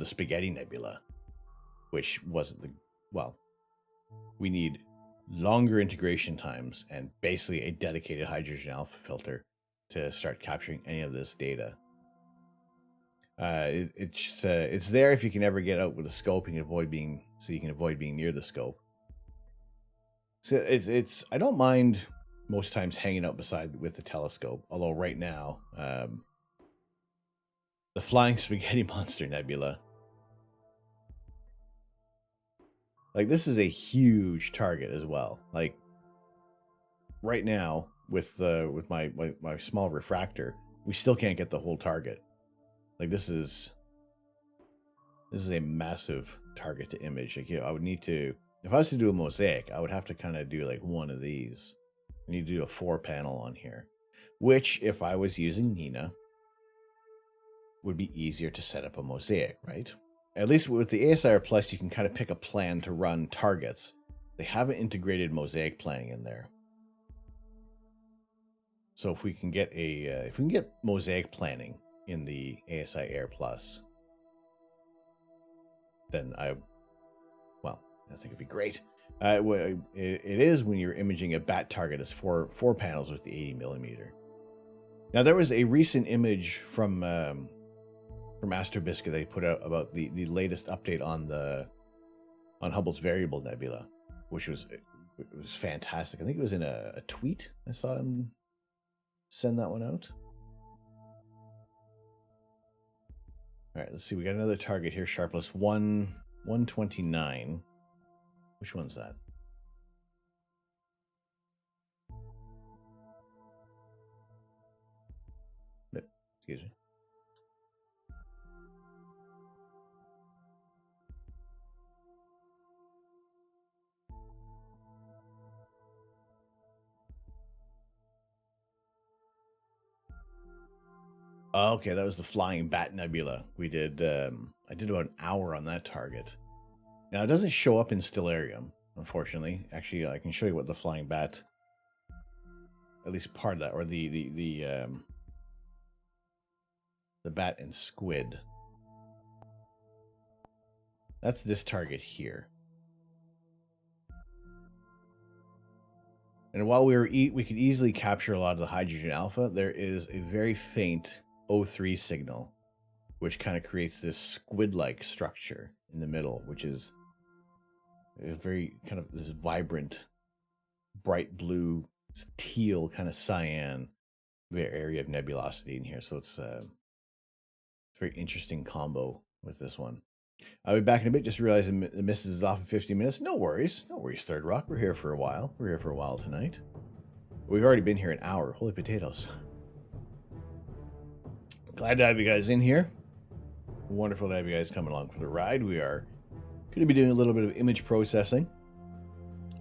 Spaghetti Nebula, which wasn't we need longer integration times and basically a dedicated hydrogen alpha filter to start capturing any of this data. It's there if you can ever get out with a scope and avoid being near the scope. So it's I don't mind most times hanging out beside with the telescope. Although right now, the Flying Spaghetti Monster Nebula. Like, this is a huge target as well. Like, right now, with my small refractor, we still can't get the whole target. Like, this is a massive target to image. Like, I would need to, if I was to do a mosaic, I would have to kind of do like one of these. I need to do a 4-panel on here, which, if I was using Nina, would be easier to set up a mosaic, right? At least with the ASIR Plus, you can kind of pick a plan to run targets. They haven't integrated mosaic planning in there. So if we can get mosaic planning in the ASI Air Plus, then I think it'd be great. It is when you're imaging a bat target as four panels with the 80mm. Now, there was a recent image from Astrobiscuit they put out about the latest update on Hubble's Variable Nebula, which was fantastic. I think it was in a tweet. I saw him send that one out. All right, let's see. We got another target here, sharpless 129. Which one's that? Excuse me. Oh, okay, that was the Flying Bat Nebula. We did. I did about an hour on that target. Now, it doesn't show up in Stellarium, unfortunately. Actually, I can show you what the Flying Bat, at least part of that, or the bat and squid. That's this target here. And while we could easily capture a lot of the hydrogen alpha, there is a very faint O3 signal, which kind of creates this squid-like structure in the middle, which is a very kind of this vibrant, bright blue, teal, kind of cyan area of nebulosity in here. So it's a very interesting combo with this one. I'll be back in a bit. Just realizing the missus is off in 50 minutes. No worries. No worries, Third Rock. We're here for a while. We're here for a while tonight. We've already been here an hour. Holy potatoes. Glad to have you guys in here. Wonderful to have you guys coming along for the ride. We are going to be doing a little bit of image processing.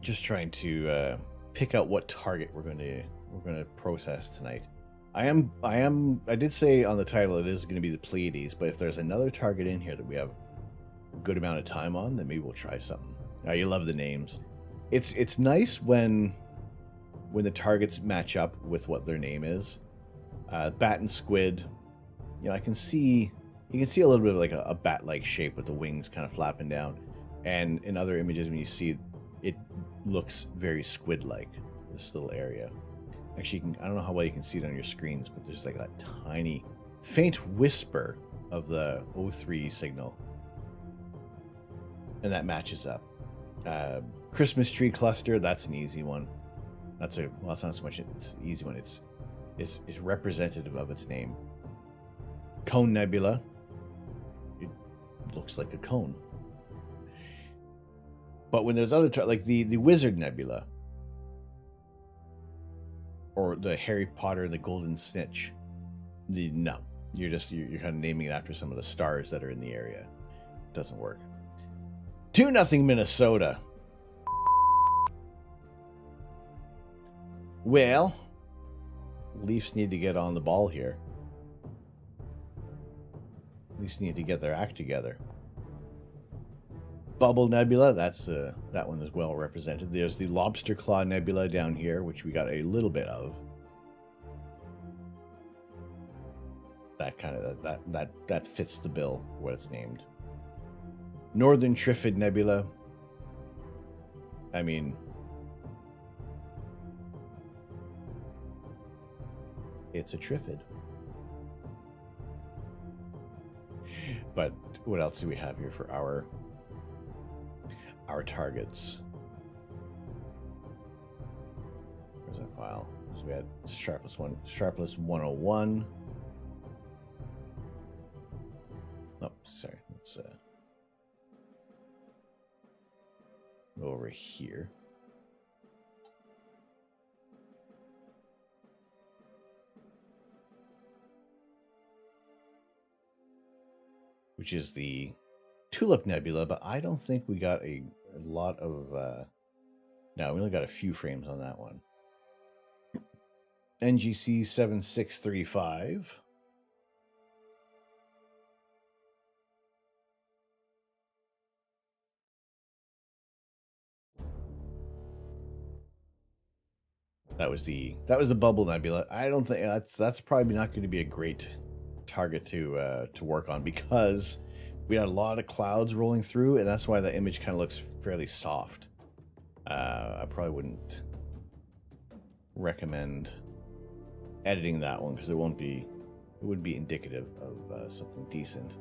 Just trying to pick out what target we're going to process tonight. I did say on the title it is going to be the Pleiades, but if there's another target in here that we have a good amount of time on, then maybe we'll try something. You love the names. It's nice when the targets match up with what their name is. Bat and squid, you can see a little bit of like a bat-like shape with the wings kind of flapping down, and in other images when you see it looks very squid-like, this little area. Actually, I don't know how well you can see it on your screens, but there's like that tiny faint whisper of the O3 signal, and that matches up. Christmas tree cluster, that's an easy one. It's not so much it's an easy one, it's representative of its name. Cone Nebula, it looks like a cone. But when there's other like the Wizard Nebula, or the Harry Potter and the Golden Snitch, no, you're kind of naming it after some of the stars that are in the area. It doesn't work. 2-0 Minnesota. Well, Leafs need to get on the ball here. Leafs need to get their act together. Bubble Nebula, that one is well represented. There's the Lobster Claw Nebula down here, which we got a little bit of. That kind of that fits the bill, what it's named. Northern Trifid Nebula. I mean, it's a Trifid. But what else do we have here for our targets? Where's that file. So we had Sharpless 101. Oh, sorry. Let's go over here. Which is the Tulip Nebula, but I don't think we got a lot of... no, we only got a few frames on that one. NGC 7635. That was the Bubble Nebula. I don't think that's probably not going to be a great target to work on, because we had a lot of clouds rolling through, and that's why the image kind of looks fairly soft. I probably wouldn't recommend editing that one, because it wouldn't be indicative of something decent.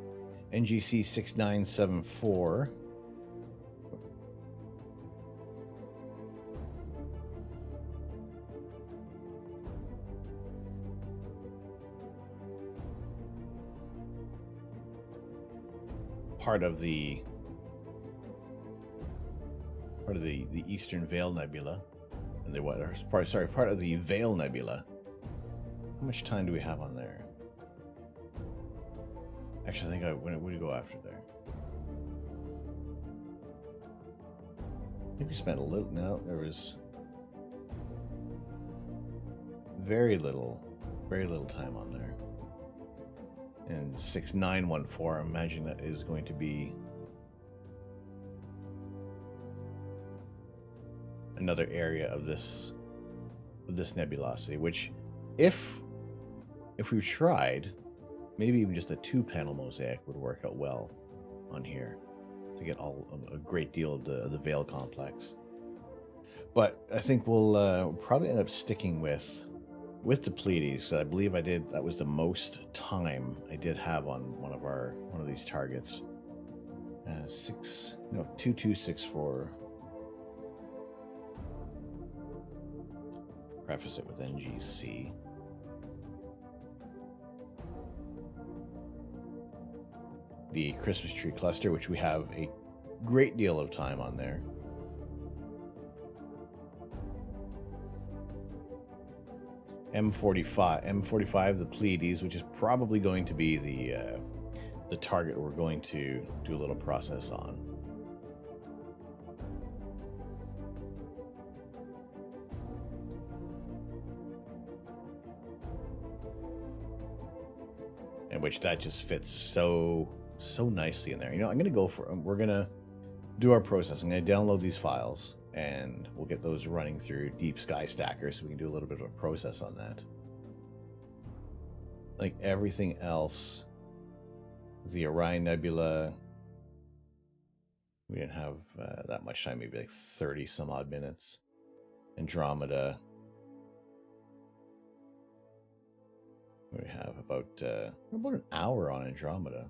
NGC 6974. Part of the Eastern Veil Nebula, and part of the Veil Nebula. How much time do we have on there? Actually, I think when we go after there, I think we spent a little. No, there was very little time on there. And 6914, I imagine that is going to be another area of this nebulosity, which if we tried, maybe even just a 2-panel mosaic would work out well on here to get a great deal of the Veil complex. But I think we'll probably end up sticking with the Pleiades. I believe that was the most time I did have on one of these targets. 2264. Preface it with NGC. The Christmas tree cluster, which we have a great deal of time on there. M45, the Pleiades, which is probably going to be the target we're going to do a little process on. And which that just fits so nicely in there. You know, I'm going to go for... We're going to do our process. I'm going to download these files, and we'll get those running through Deep Sky Stacker so we can do a little bit of a process on that. Like everything else, the Orion Nebula, we didn't have that much time, maybe like 30 some odd minutes. Andromeda, we have about an hour on Andromeda.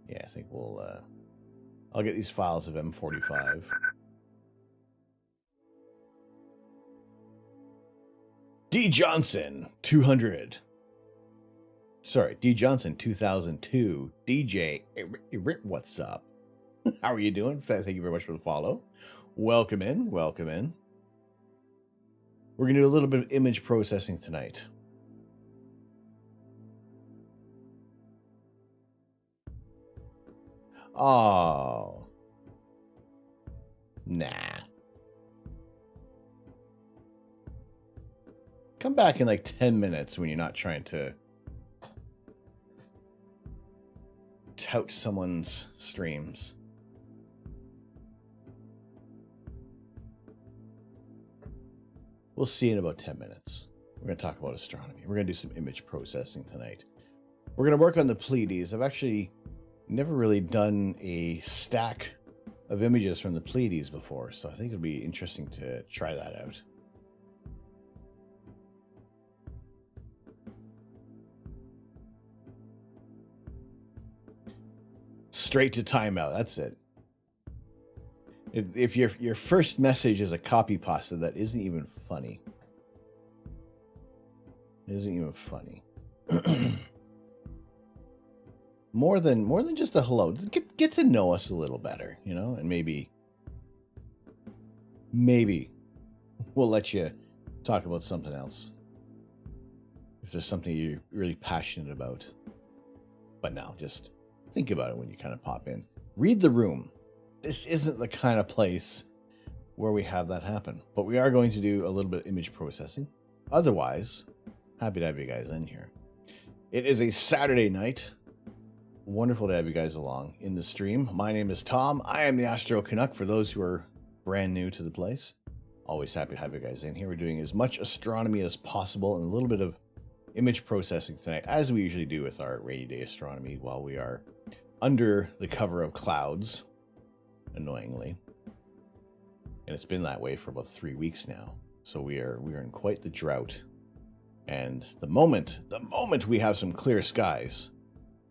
Yeah, I think we'll, I'll get these files of M45. D. Johnson, 200. Sorry, D. Johnson, 2002. DJ, what's up? How are you doing? Thank you very much for the follow. Welcome in, welcome in. We're going to do a little bit of image processing tonight. Oh. Nah. Come back in like 10 minutes when you're not trying to tout someone's streams. We'll see in about 10 minutes. We're going to talk about astronomy. We're going to do some image processing tonight. We're going to work on the Pleiades. I've actually never really done a stack of images from the Pleiades before, so I think it'll be interesting to try that out. straight to timeout. That's it. If your first message is a copy pasta, that isn't even funny. It isn't even funny. more than just a hello. Get to know us a little better, you know, and maybe we'll let you talk about something else if there's something you're really passionate about. But now, just think about it when you kind of pop in. Read the room. This isn't the kind of place where we have that happen, but we are going to do a little bit of image processing. Otherwise, happy to have you guys in here. It is a Saturday night. Wonderful to have you guys along in the stream. My name is Tom. I am the Astro Canuck for those who are brand new to the place. Always happy to have you guys in here. We're doing as much astronomy as possible and a little bit of image processing tonight, as we usually do with our rainy day astronomy while we are under the cover of clouds, annoyingly. And it's been that way for about 3 weeks now. So we are in quite the drought. And the moment we have some clear skies,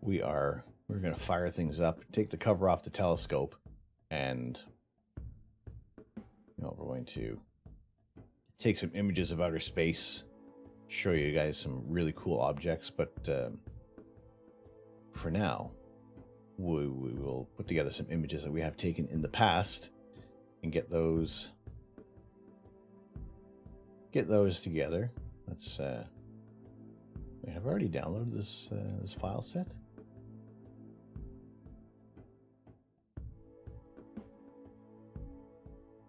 we're going to fire things up, take the cover off the telescope, and we're going to take some images of outer space, show you guys some really cool objects. But for now, we will put together some images that we have taken in the past and get those together. Let's wait, have I already downloaded this file set?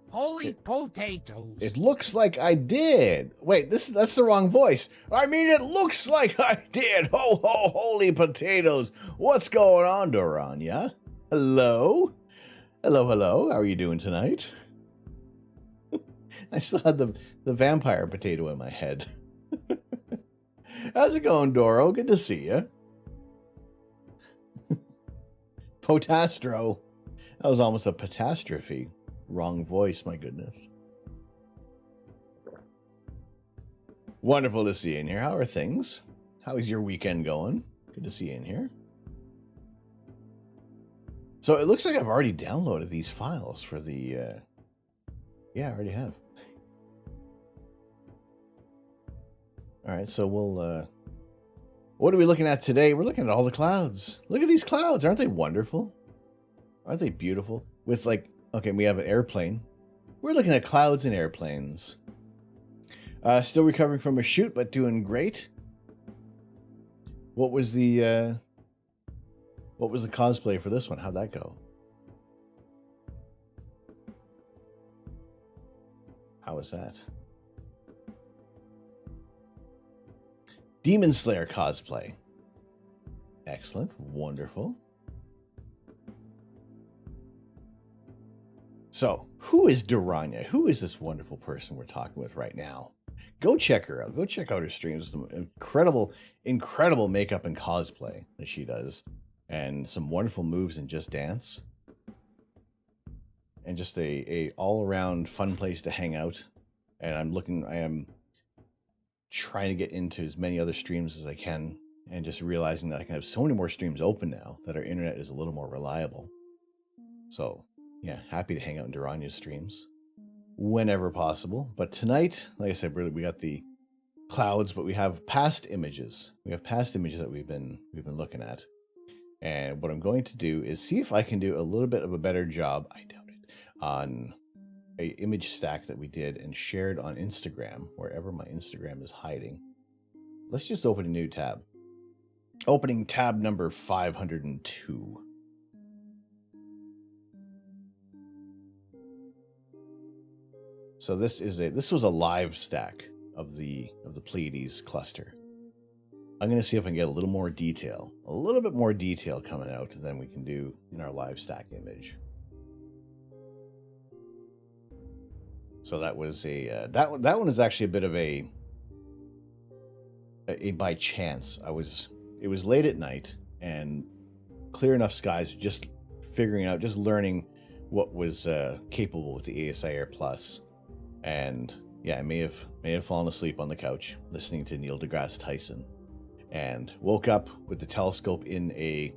Holy potatoes. It looks like I did. Wait, that's the wrong voice. I mean, it looks like I did. Ho, ho, holy potatoes. What's going on, Doranya? Hello? Hello. How are you doing tonight? I still had the vampire potato in my head. How's it going, Doro? Good to see you. Potastro. That was almost a catastrophe. Wrong voice, my goodness. Wonderful to see you in here. How are things? How is your weekend going? Good to see you in here. So it looks like I've already downloaded these files for the... Yeah, I already have. All right, so we'll... What are we looking at today? We're looking at all the clouds. Look at these clouds. Aren't they wonderful? Aren't they beautiful? With like... Okay, we have an airplane. We're looking at clouds and airplanes. Still recovering from a shoot, but doing great. What was the cosplay for this one? How'd that go? How was that? Demon Slayer cosplay. Excellent. Wonderful. So, who is Doranya? Who is this wonderful person we're talking with right now? Go check her out. Go check out her streams. Some incredible makeup and cosplay that she does. And some wonderful moves in Just Dance. And just a all-around fun place to hang out. And I am trying to get into as many other streams as I can. And just realizing that I can have so many more streams open now that our internet is a little more reliable. So... yeah, happy to hang out in Doranya's streams whenever possible. But tonight, like I said, we got the clouds, but we have past images. We have past images that we've been looking at. And what I'm going to do is see if I can do a little bit of a better job, I doubt it, on a image stack that we did and shared on Instagram, wherever my Instagram is hiding. Let's just open a new tab. Opening tab number 502. So this was a live stack of the Pleiades cluster. I'm going to see if I can get a little bit more detail coming out than we can do in our live stack image. So that was that one is actually a bit of a by chance. It was late at night and clear enough skies, just learning what was capable with the ASI Air Plus. And yeah, I may have fallen asleep on the couch listening to Neil deGrasse Tyson, and woke up with the telescope in a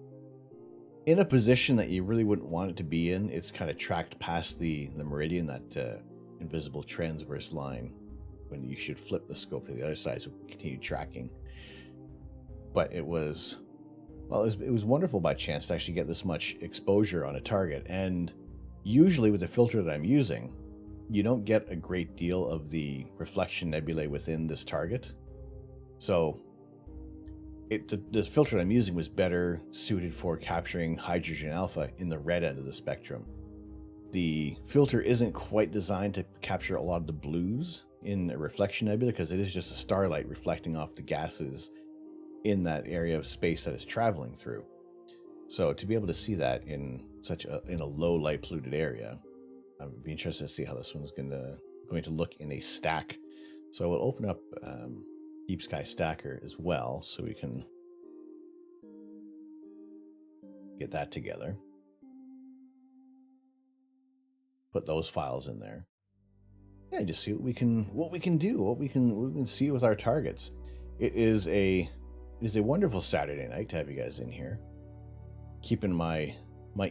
in a position that you really wouldn't want it to be in. It's kind of tracked past the meridian, that invisible transverse line, when you should flip the scope to the other side so we can continue tracking. But it was, well, it was wonderful by chance to actually get this much exposure on a target. And usually with the filter that I'm using, you don't get a great deal of the reflection nebulae within this target. So the filter that I'm using was better suited for capturing hydrogen alpha in the red end of the spectrum. The filter isn't quite designed to capture a lot of the blues in a reflection nebula, because it is just a starlight reflecting off the gases in that area of space that it's traveling through. So to be able to see that in a low light polluted area, I'd be interested to see how this one's going to look in a stack. So we'll open up Deep Sky Stacker as well, so we can get that together. Put those files in there. Yeah, just see what we can do, what we can see with our targets. It is a wonderful Saturday night to have you guys in here, keeping my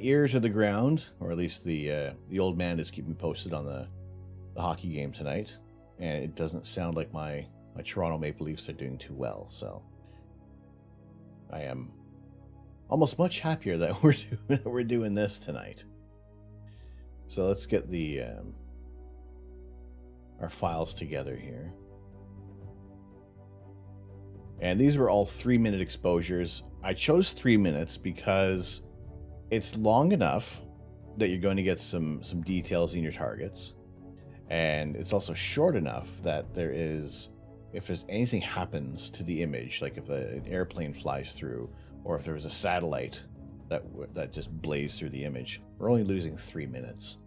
ear to the ground, or at least the old man is keeping me posted on the hockey game tonight, and it doesn't sound like my Toronto Maple Leafs are doing too well. So I am almost much happier that we're doing this tonight. So let's get the our files together here. And these were all 3-minute exposures. I chose 3 minutes because it's long enough that you're going to get some details in your targets. And it's also short enough that if there's anything happens to the image, like if an airplane flies through, or if there was a satellite that just blazed through the image, we're only losing 3 minutes.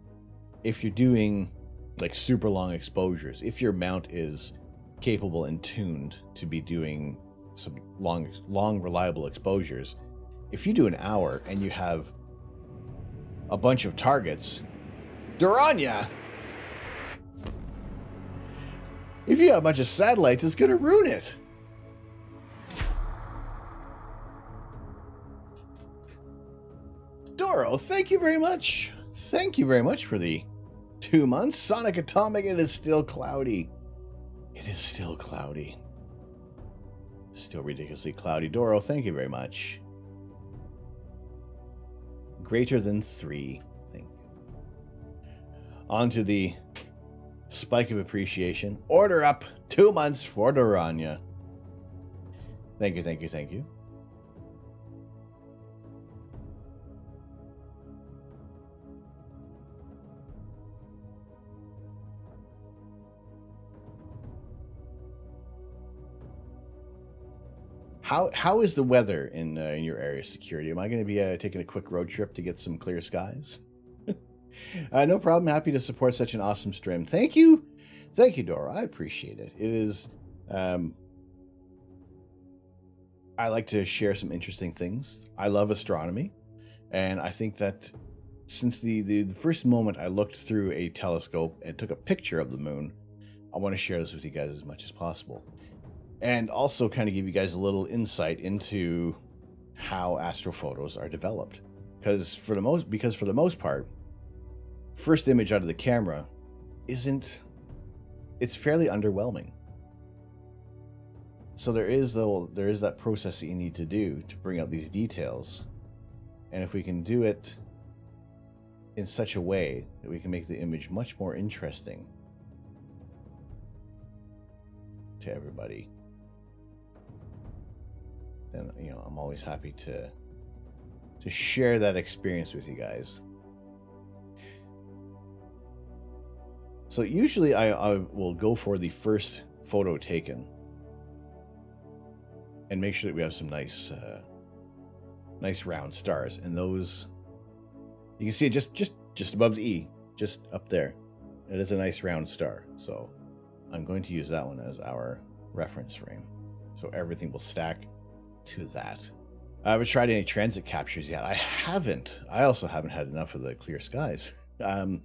If you're doing like super long exposures, if your mount is capable and tuned to be doing some long reliable exposures, if you do an hour and you have a bunch of targets, Duranya, if you have a bunch of satellites, it's going to ruin it. Doro, thank you very much. Thank you very much for the 2 months. Sonic Atomic, it is still cloudy. It is still cloudy. Still ridiculously cloudy. Doro, thank you very much. Greater than 3. Thank you. On to the spike of appreciation. Order up. 2 months for Duranya. Thank you, thank you, thank you. How is the weather in your area, Security? Am I going to be taking a quick road trip to get some clear skies? No problem. Happy to support such an awesome stream. Thank you, Dora. I appreciate it. It is. I like to share some interesting things. I love astronomy, and I think that since the first moment I looked through a telescope and took a picture of the moon, I want to share this with you guys as much as possible. And also kind of give you guys a little insight into how astrophotos are developed. Because for the most part, first image out of the camera it's fairly underwhelming. So there is that process that you need to do to bring out these details. And if we can do it in such a way that we can make the image much more interesting to everybody, then I'm always happy to share that experience with you guys. So usually I will go for the first photo taken and make sure that we have some nice round stars, and those you can see it just above the E, just up there. It is a nice round star, so I'm going to use that one as our reference frame, so everything will stack to that. I haven't tried any transit captures yet. I haven't. I also haven't had enough of the clear skies. I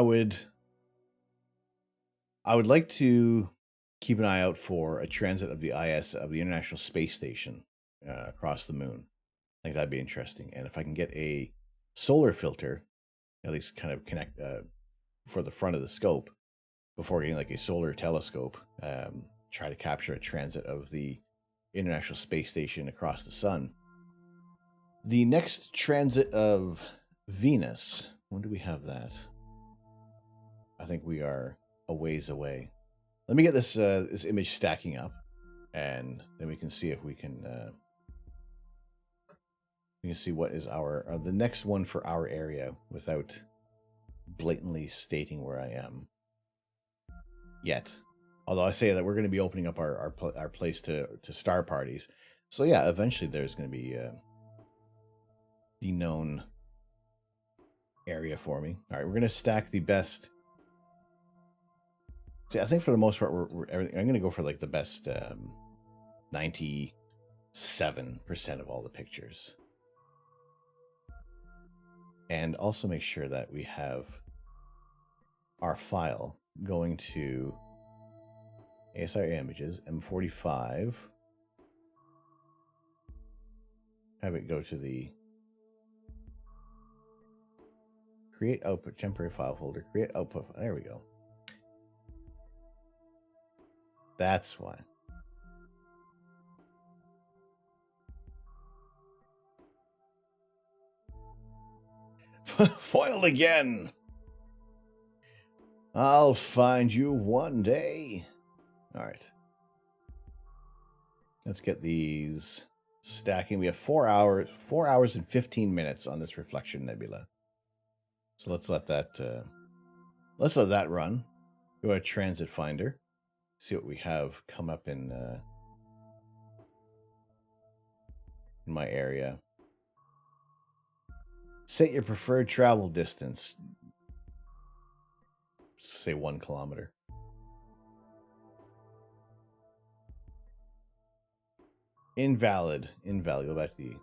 would like to keep an eye out for a transit of the IS, of the International Space Station, across the moon. I think that'd be interesting. And if I can get a solar filter, at least kind of connect for the front of the scope before getting like a solar telescope, try to capture a transit of the International Space Station across the sun. The next transit of Venus, when do we have that? I think we are a ways away. Let me get this this image stacking up, and then we can see if we can see what is our the next one for our area without blatantly stating where I am yet. Although I say that we're going to be opening up our place to star parties, so yeah, eventually there's going to be the known area for me. All right, we're going to stack the best. See, I think for the most part, I'm going to go for like the best 97% of all the pictures. And also make sure that we have our file going to ASR images, M45. Have it go to the create output temporary file folder, create output. There we go. That's why. Foiled again. I'll find you one day. All right. Let's get these stacking. We have 4 hours and 15 minutes on this reflection nebula. So let's let that run. Go to Transit Finder. See what we have come up in my area. Set your preferred travel distance. Say 1 kilometer. Invalid. Go back to the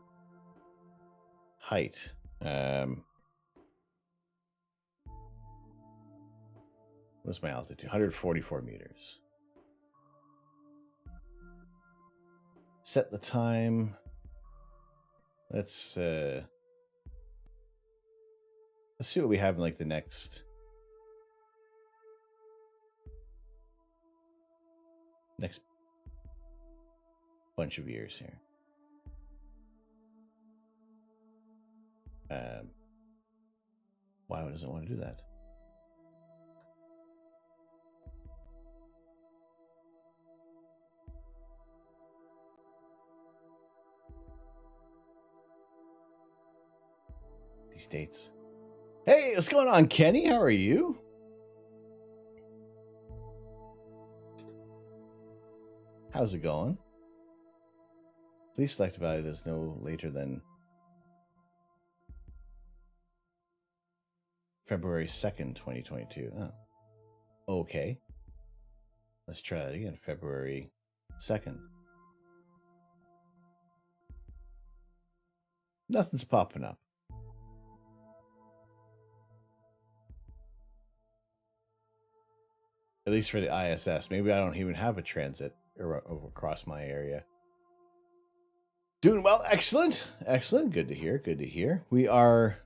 height. What's my altitude? 144 meters. Set the time. Let's see what we have in like the next bunch of years here. Why does it want to do that? These dates. Hey, what's going on, Kenny? How are you? How's it going? Please select a value that's no later than February 2nd, 2022. Oh. Okay. Let's try that again. February 2nd. Nothing's popping up. At least for the ISS. Maybe I don't even have a transit across my area. Doing well. Excellent. Excellent. Good to hear. Good to hear. We are,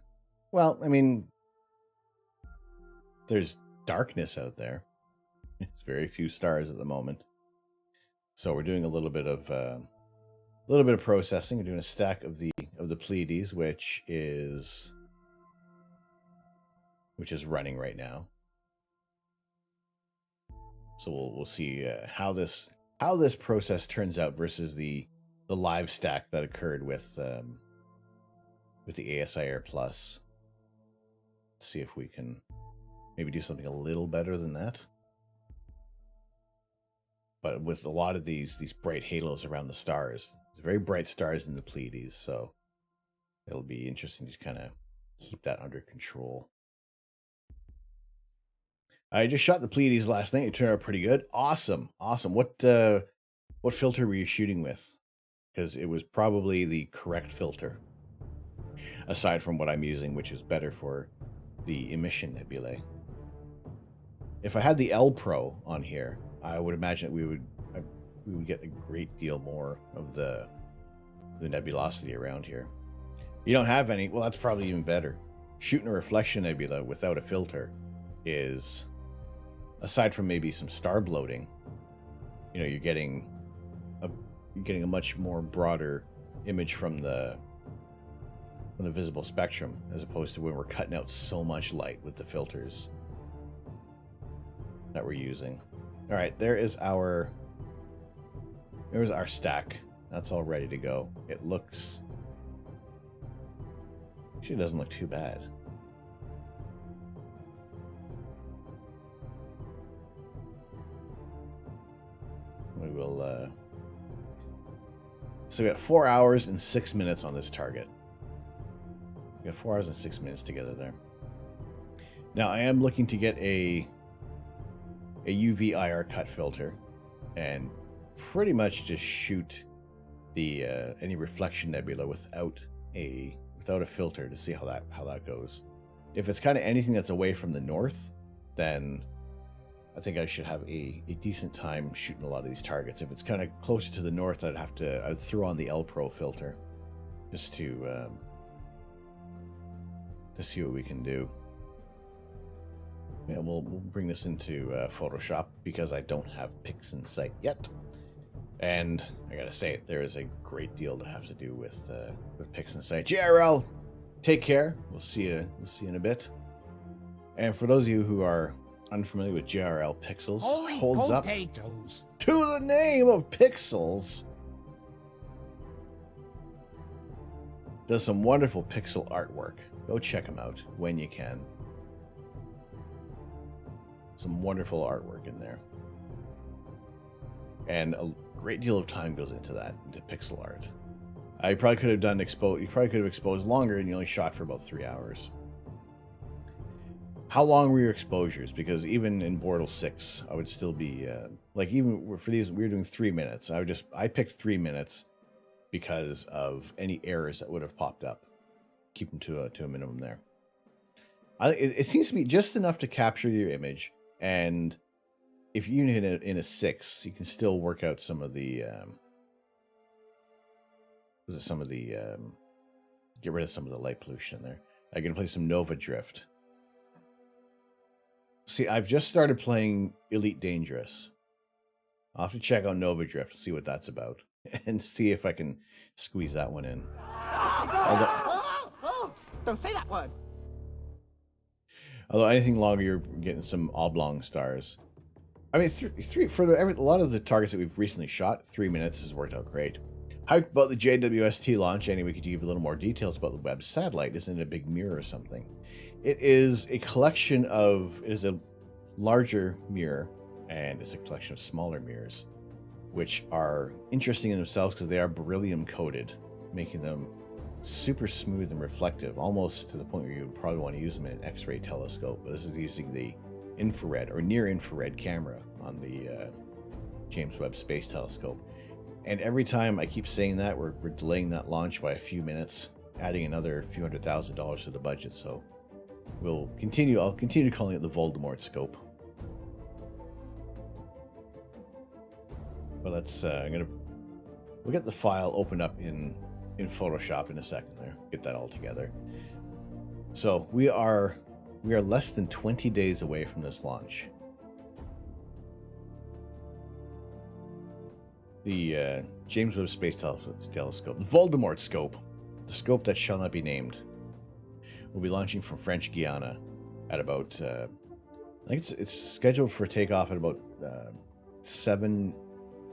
well, I mean, there's darkness out there. It's very few stars at the moment. So we're doing a little bit of processing. We're doing a stack of the Pleiades, which is running right now. So we'll see how this process turns out versus the live stack that occurred with the ASIR Plus. Let's see if we can maybe do something a little better than that. But with a lot of these bright halos around the stars, there's very bright stars in the Pleiades, so it'll be interesting to kind of keep that under control. I just shot the Pleiades last night. It turned out pretty good. Awesome. What filter were you shooting with? Because it was probably the correct filter, aside from what I'm using, which is better for the emission nebulae. If I had the L Pro on here, I would imagine we would get a great deal more of the nebulosity around here. You don't have any. Well, that's probably even better. Shooting a reflection nebula without a filter is, aside from maybe some star bloating, you know, you're getting a much more broader image from the visible spectrum, as opposed to when we're cutting out so much light with the filters that we're using. All right, there's our stack. That's all ready to go. It looks, actually doesn't look too bad. We will so we got 4 hours and 6 minutes on this target. We got 4 hours and 6 minutes together there. Now I am looking to get a UV IR cut filter and pretty much just shoot the any reflection nebula without a filter to see how that goes. If it's kind of anything that's away from the north, then I think I should have a decent time shooting a lot of these targets. If it's kind of closer to the north, I'd throw on the L Pro filter just to see what we can do. Yeah, we'll bring this into Photoshop because I don't have PixInsight yet, and I gotta say there is a great deal to have to do with PixInsight. JRL, take care. We'll see you in a bit. And for those of you who are unfamiliar with JRL Pixels, Holy holds up potatoes. to the name of Pixels. Does some wonderful pixel artwork. Go check them out when you can. Some wonderful artwork in there. And a great deal of time goes into that, into pixel art. You probably could have exposed longer, and you only shot for about 3 hours. How long were your exposures? Because even in Bortle 6, I would still be like, even for these, we were doing 3 minutes. I picked 3 minutes because of any errors that would have popped up. Keep them to a minimum there. It seems to be just enough to capture your image, and if you hit it in a 6, you can still work out some of the get rid of some of the light pollution in there. I can play some Nova Drift. See, I've just started playing Elite Dangerous. I'll have to check out Nova Drift, see what that's about, and see if I can squeeze that one in. Don't say that word. Although anything longer, you're getting some oblong stars. I mean, a lot of the targets that we've recently shot, 3 minutes has worked out great. Hyped about the JWST launch. Anyway, could you give a little more details about the Webb satellite? Isn't it a big mirror or something? It is a collection of, it is a larger mirror, and it's a collection of smaller mirrors, which are interesting in themselves because they are beryllium coated, making them super smooth and reflective, almost to the point where you would probably want to use them in an X-ray telescope. But this is using the infrared or near infrared camera on the James Webb Space Telescope. And every time I keep saying that, we're delaying that launch by a few minutes, adding another few $100,000 to the budget. So I'll continue calling it the Voldemort scope. But let's we'll get the file opened up in Photoshop in a second there. Get that all together. So we are less than 20 days away from this launch. The James Webb Space Telescope, the Voldemort scope, the scope that shall not be named, will be launching from French Guiana at about I think it's scheduled for takeoff at about 7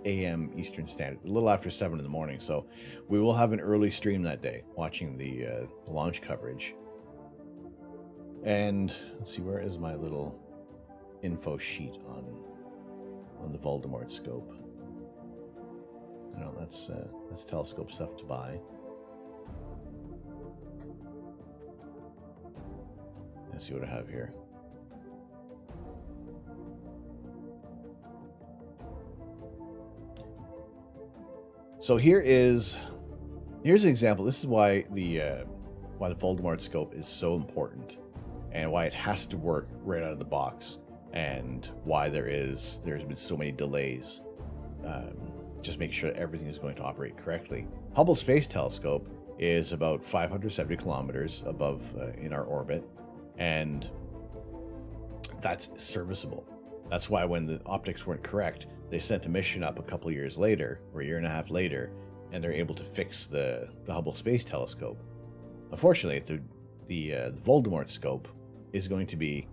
a.m. Eastern Standard, a little after 7 in the morning. So we will have an early stream that day, watching the launch coverage. And let's see, where is my little info sheet on the Voldemort scope? I know that's telescope stuff to buy. Let's see what I have here. So here's an example. This is why the Voldemort scope is so important, and why it has to work right out of the box, and why there's been so many delays. Just make sure that everything is going to operate correctly. Hubble Space Telescope is about 570 kilometers above in our orbit, and that's serviceable. That's why when the optics weren't correct, they sent a mission up a couple years later, or a year and a half later, and they're able to fix the Hubble Space Telescope. Unfortunately, the Voldemort scope is going to be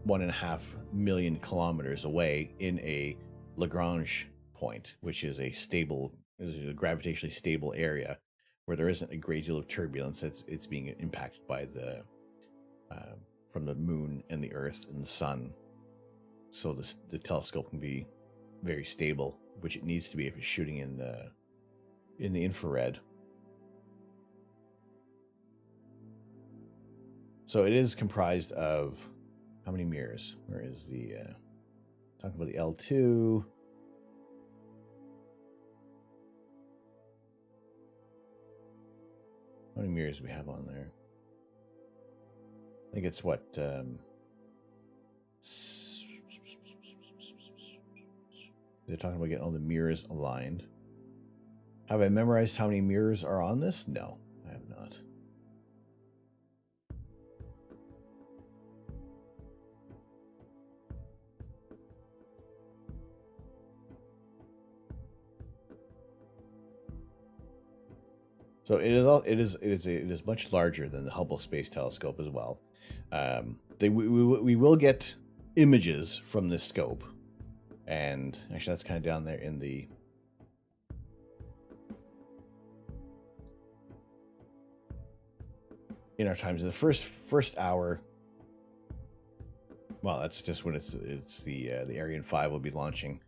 1.5 million kilometers away in a Lagrange point, which is a gravitationally stable area where there isn't a great deal of turbulence. It's being impacted by the from the moon and the Earth and the sun. So the telescope can be very stable, which it needs to be if it's shooting in the infrared. So it is comprised of how many mirrors? Where is the talking about the L2? How many mirrors do we have on there? I think it's what they're talking about getting all the mirrors aligned. Have I memorized how many mirrors are on this? No, I have not. So it is much larger than the Hubble Space Telescope as well. We will get images from this scope, and actually that's kind of down there in our times. In the first hour, well, that's just when it's the Ariane 5 will be launching.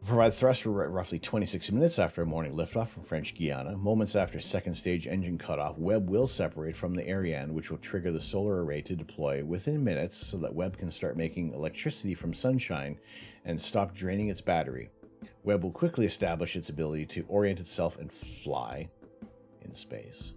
Provide thrust for roughly 26 minutes after a morning liftoff from French Guiana. Moments after second stage engine cutoff, Webb will separate from the Ariane, which will trigger the solar array to deploy within minutes so that Webb can start making electricity from sunshine and stop draining its battery. Webb will quickly establish its ability to orient itself and fly in space.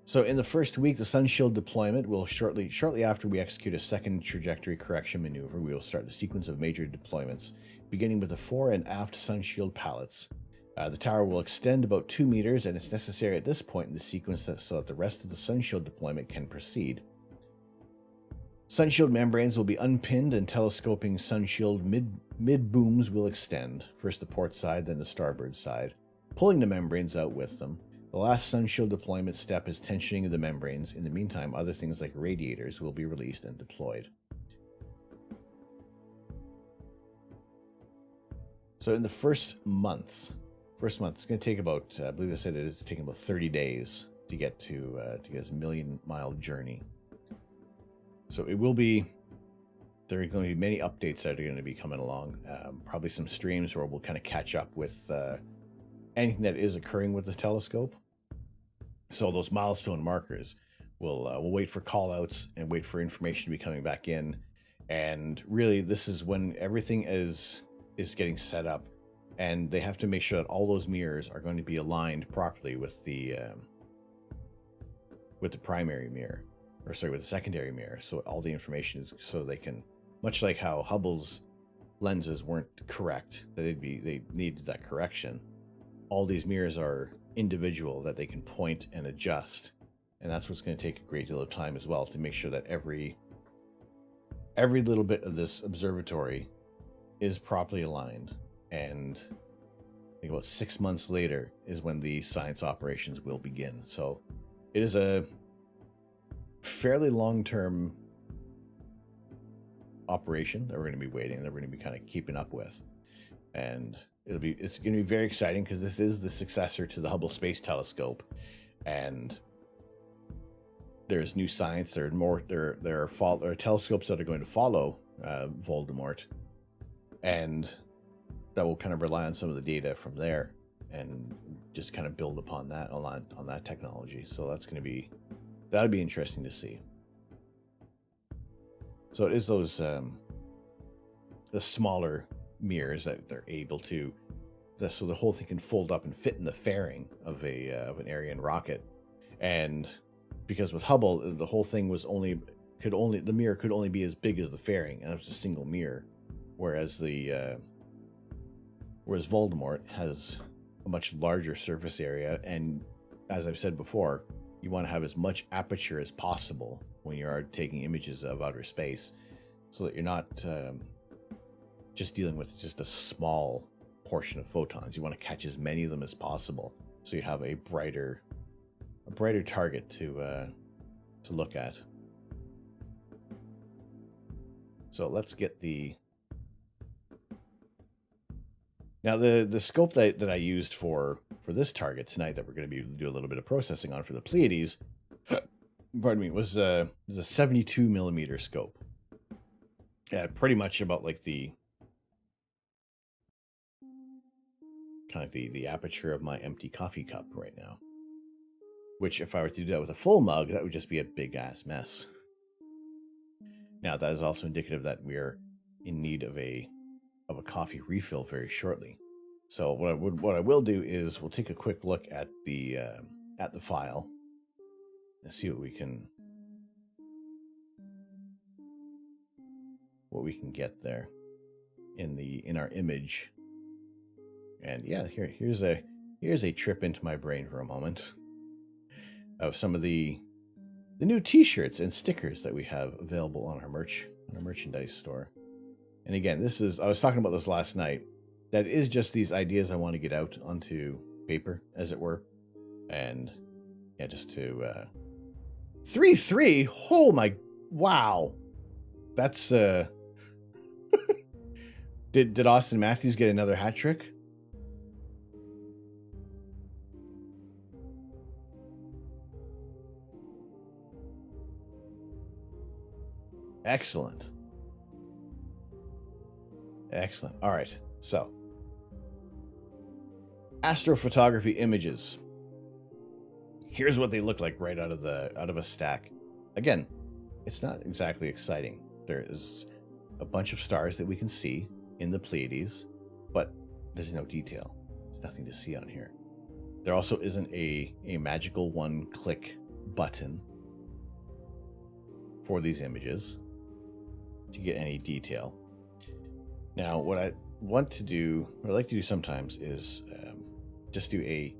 So in the first week, the Sunshield deployment will shortly after we execute a second trajectory correction maneuver, we will start the sequence of major deployments, beginning with the fore and aft Sunshield pallets. The tower will extend about 2 meters, and it's necessary at this point in the sequence so that the rest of the Sunshield deployment can proceed. Sunshield membranes will be unpinned, and telescoping Sunshield mid booms will extend, first the port side, then the starboard side, pulling the membranes out with them. The last Sunshield deployment step is tensioning of the membranes. In the meantime, other things like radiators will be released and deployed. So in the first month, it's going to take about, I believe I said it's taking about 30 days to get this 1 million-mile journey. So it will be, there are going to be many updates that are going to be coming along. Probably some streams where we'll kind of catch up with anything that is occurring with the telescope. So those milestone markers, we'll wait for call-outs and wait for information to be coming back in. And really, this is when everything is getting set up, and they have to make sure that all those mirrors are going to be aligned properly with the primary mirror, or sorry, with the secondary mirror. So all the information is so they can, much like how Hubble's lenses weren't correct, that they needed that correction. All these mirrors are individual, that they can point and adjust, and that's what's going to take a great deal of time as well, to make sure that every little bit of this observatory is properly aligned. And I think about 6 months later is when the science operations will begin. So it is a fairly long-term operation that we're going to be waiting, that we're going to be kind of keeping up with. And it's going to be very exciting, because this is the successor to the Hubble Space Telescope, and there's new science. There are telescopes that are going to follow Voldemort, and that will kind of rely on some of the data from there and just kind of build upon that on that technology. So that'll be interesting to see. So it is those the smaller mirrors that they're able to, so the whole thing can fold up and fit in the fairing of an Ariane rocket. And because with Hubble, the whole thing the mirror could only be as big as the fairing, and it was a single mirror, whereas the whereas Voldemort has a much larger surface area, and as I've said before, you want to have as much aperture as possible when you are taking images of outer space, so that you're not just dealing with just a small portion of photons. You want to catch as many of them as possible, so you have a brighter target to look at. So let's get the now the scope that I used for this target tonight, that we're going to be do a little bit of processing on for the Pleiades. Pardon me, was a 72 millimeter scope. Pretty much about like the kind of the aperture of my empty coffee cup right now. Which, if I were to do that with a full mug, that would just be a big ass mess. Now, that is also indicative that we're in need of a coffee refill very shortly. So what I will do is we'll take a quick look at the file and see what we can get there in our image. And yeah, here's a trip into my brain for a moment of some of the new T-shirts and stickers that we have available on our merchandise store. And again, I was talking about this last night. That is just these ideas I want to get out onto paper, as it were. And yeah, just to 3-3. Oh my, wow. That's did Austin Matthews get another hat trick? Excellent. Excellent. All right. So, astrophotography images. Here's what they look like right out of a stack. Again, it's not exactly exciting. There is a bunch of stars that we can see in the Pleiades, but there's no detail. There's nothing to see on here. There also isn't a magical one-click button for these images to get any detail. Now, what I like to do sometimes is just do a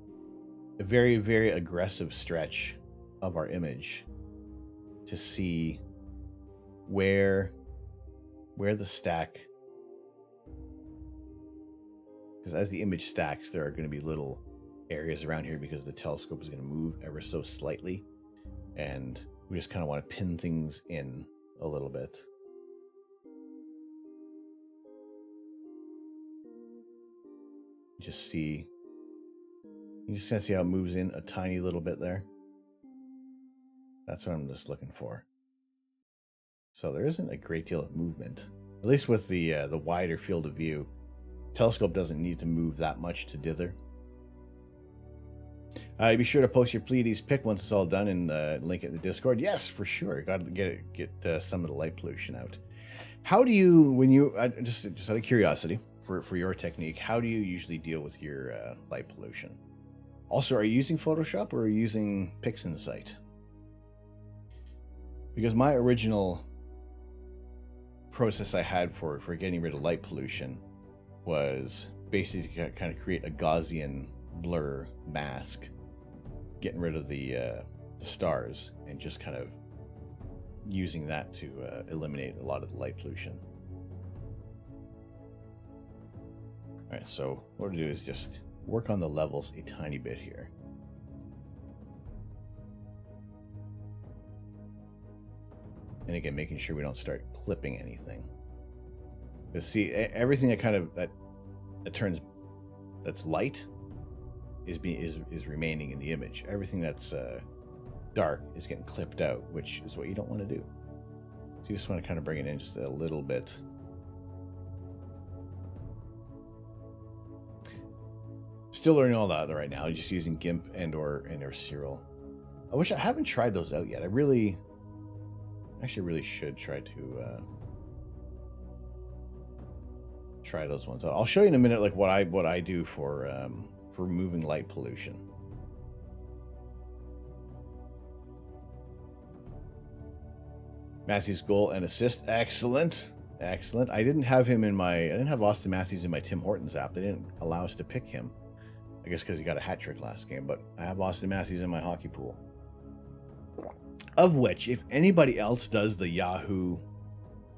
very, very aggressive stretch of our image to see where the stack, because as the image stacks, there are going to be little areas around here because the telescope is going to move ever so slightly, and we just kind of want to pin things in a little bit. Just see, you just kind of see how it moves in a tiny little bit there. That's what I'm just looking for. So there isn't a great deal of movement, at least with the wider field of view. Telescope doesn't need to move that much to dither. Be sure to post your Pleiades pic once it's all done and link it in the Discord. Yes, for sure. Got to get some of the light pollution out. How do you, when you just out of curiosity for your technique, how do you usually deal with your light pollution? Also, are you using Photoshop or are you using PixInsight? Because my original process I had for getting rid of light pollution was basically to kind of create a Gaussian blur mask, getting rid of the stars and just kind of using that to eliminate a lot of the light pollution. All right, so what we'll do is just work on the levels a tiny bit here. And again, making sure we don't start clipping anything. Because see, everything that turns, that's light is remaining in the image. Everything that's dark is getting clipped out, which is what you don't want to do. So you just want to kind of bring it in just a little bit. Still learning all that right now. Just using GIMP and or Serial. I haven't tried those out yet. I actually really should try to try those ones out. I'll show you in a minute, like what I do for removing light pollution. Matthew's goal and assist, excellent, Excellent. I didn't have him in my. I didn't have Austin Matthews in my Tim Hortons app. They didn't allow us to pick him. I guess because he got a hat trick last game. But I have Austin Matthews in my hockey pool. Of which, if anybody else does the Yahoo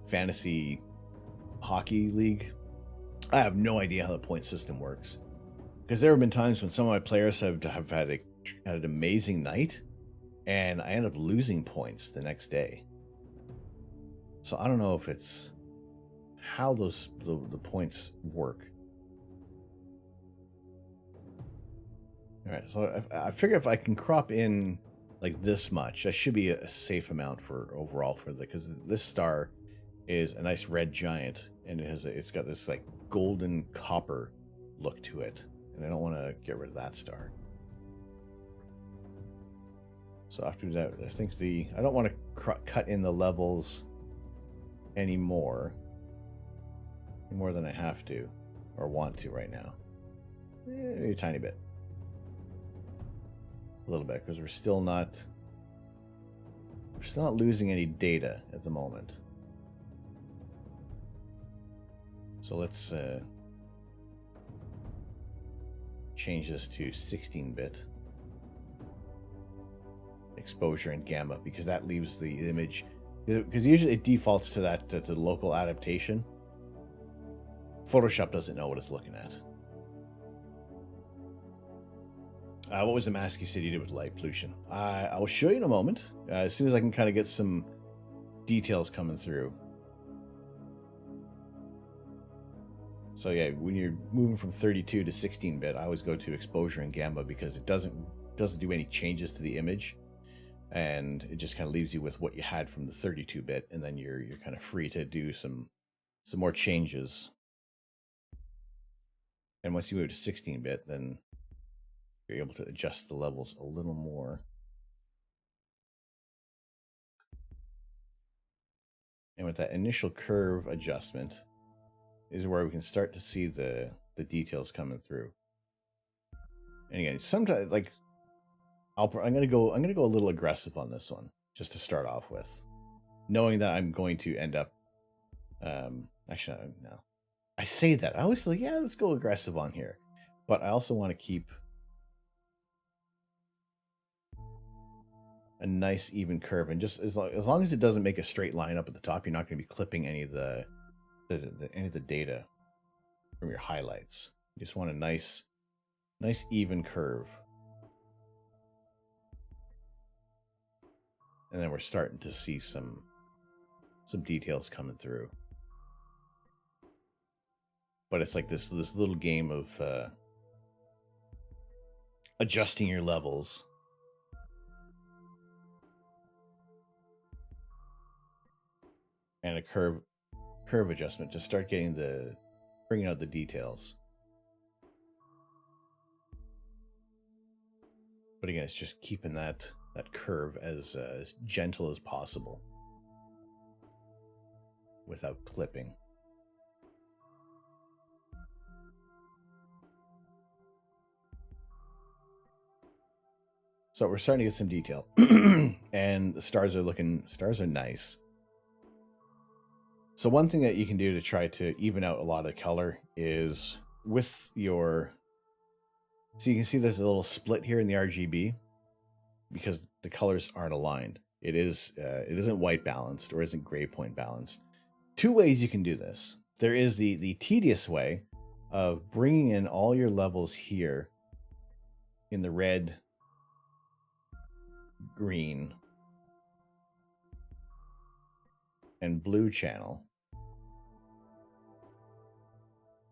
Fantasy Hockey League, I have no idea how the point system works. Because there have been times when some of my players have had an amazing night, and I end up losing points the next day. So I don't know if it's how the points work. All right, so I figure if I can crop in like this much, that should be a safe amount for overall for because this star is a nice red giant, and it's got this like golden copper look to it, and I don't want to get rid of that star. So after that, I think I don't want to cut in the levels anymore, any more than I have to or want to right now. Maybe a tiny bit, a little bit, because we're still not losing any data at the moment. So let's change this to 16-bit exposure and gamma, because that leaves the image, because usually it defaults to that to the local adaptation. Photoshop doesn't know what it's looking at. What was the mask you said you did with light pollution? I will show you in a moment, as soon as I can kind of get some details coming through. So yeah, when you're moving from 32 to 16-bit, I always go to exposure and gamma, because it doesn't do any changes to the image, and it just kind of leaves you with what you had from the 32-bit, and then you're kind of free to do some more changes. And once you move to 16-bit, then you're able to adjust the levels a little more. And with that initial curve adjustment is where we can start to see the details coming through. And again, sometimes like I'm gonna go a little aggressive on this one just to start off with, knowing that I'm going to end up. Actually, no. I say that I always like, yeah, let's go aggressive on here, but I also want to keep a nice even curve, and just as long as it doesn't make a straight line up at the top, you're not going to be clipping any of the data from your highlights. You just want a nice even curve, and then we're starting to see some details coming through. But it's like this little game of adjusting your levels. And a curve adjustment to start getting bringing out the details. But again, it's just keeping that curve as gentle as possible without clipping. So we're starting to get some detail, and the stars are nice. So one thing that you can do to try to even out a lot of the color is with your, so you can see there's a little split here in the RGB because the colors aren't aligned. It isn't white balanced or isn't gray point balanced. Two ways you can do this. There is the tedious way of bringing in all your levels here in the red, green, and blue channel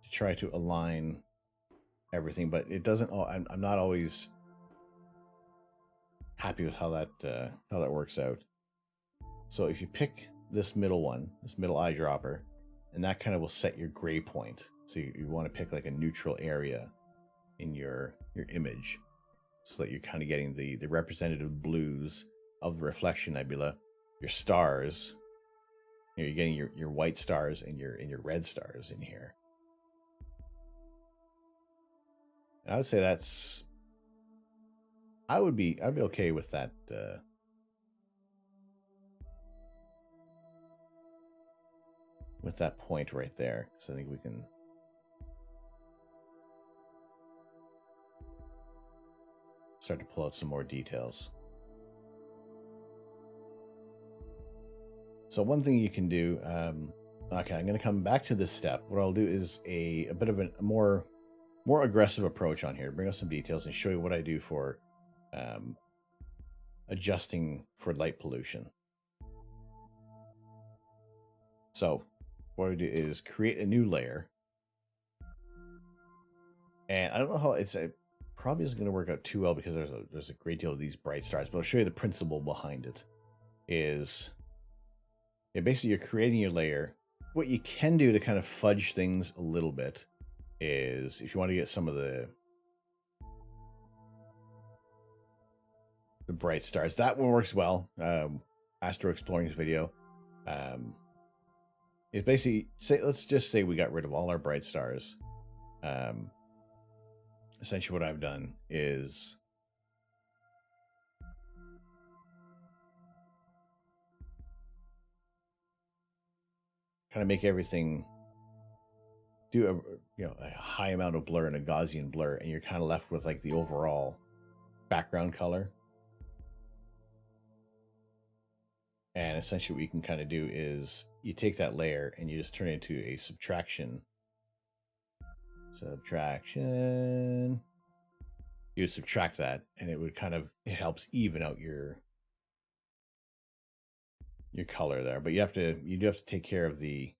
to try to align everything, but it doesn't. I'm not always happy with how that works out. So if you pick this middle one, this middle eyedropper, and that kind of will set your gray point. So you want to pick like a neutral area in your image, so that you're kind of getting the representative blues of the reflection nebula, your stars. You're getting your white stars and your red stars in here. And I would say I'd be okay with that. with that point right there. So I think we can start to pull out some more details. So one thing you can do, okay, I'm going to come back to this step. What I'll do is a bit of a more aggressive approach on here, bring us some details and show you what I do for adjusting for light pollution. So what I do is create a new layer. And I don't know how it probably isn't going to work out too well because there's a great deal of these bright stars, but I'll show you the principle behind it. Basically you're creating your layer. What you can do to kind of fudge things a little bit is if you want to get some of the bright stars, that one works well. Astro Exploring's video is basically let's just say we got rid of all our bright stars. Essentially what I've done is kind of make everything do a high amount of blur and a Gaussian blur, and you're kind of left with like the overall background color. And essentially what you can kind of do is you take that layer and you just turn it into a subtraction. You would subtract that, and it helps even out your color there. But you do have to take care of the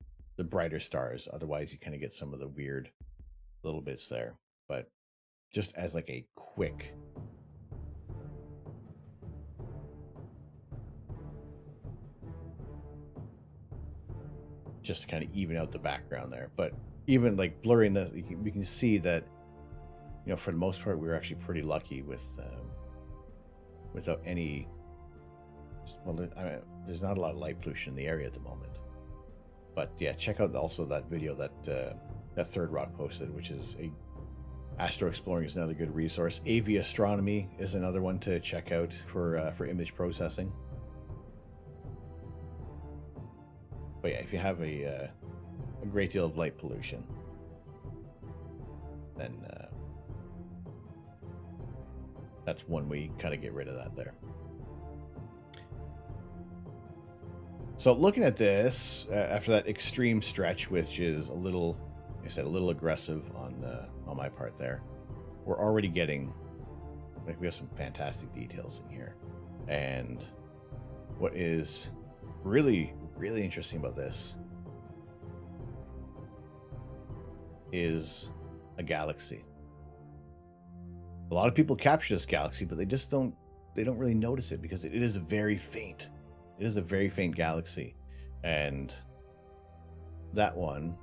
brighter stars, otherwise you kind of get some of the weird little bits there. But just as like a quick just to kind of even out the background there. But even like blurring that, we can see that, for the most part, we were actually pretty lucky with without any. Well, there's not a lot of light pollution in the area at the moment. But yeah, check out also that video that Third Rock posted, which is Astro Exploring is another good resource. AV Astronomy is another one to check out for image processing. But yeah, if you have a great deal of light pollution, then that's one way you can kind of get rid of that there. So looking at this, after that extreme stretch, which is a little aggressive on my part there, we're already getting, like, we have some fantastic details in here. And what is really, really interesting about this is a galaxy. A lot of people capture this galaxy, but they don't really notice it because it is very faint. It is a very faint galaxy. And that one,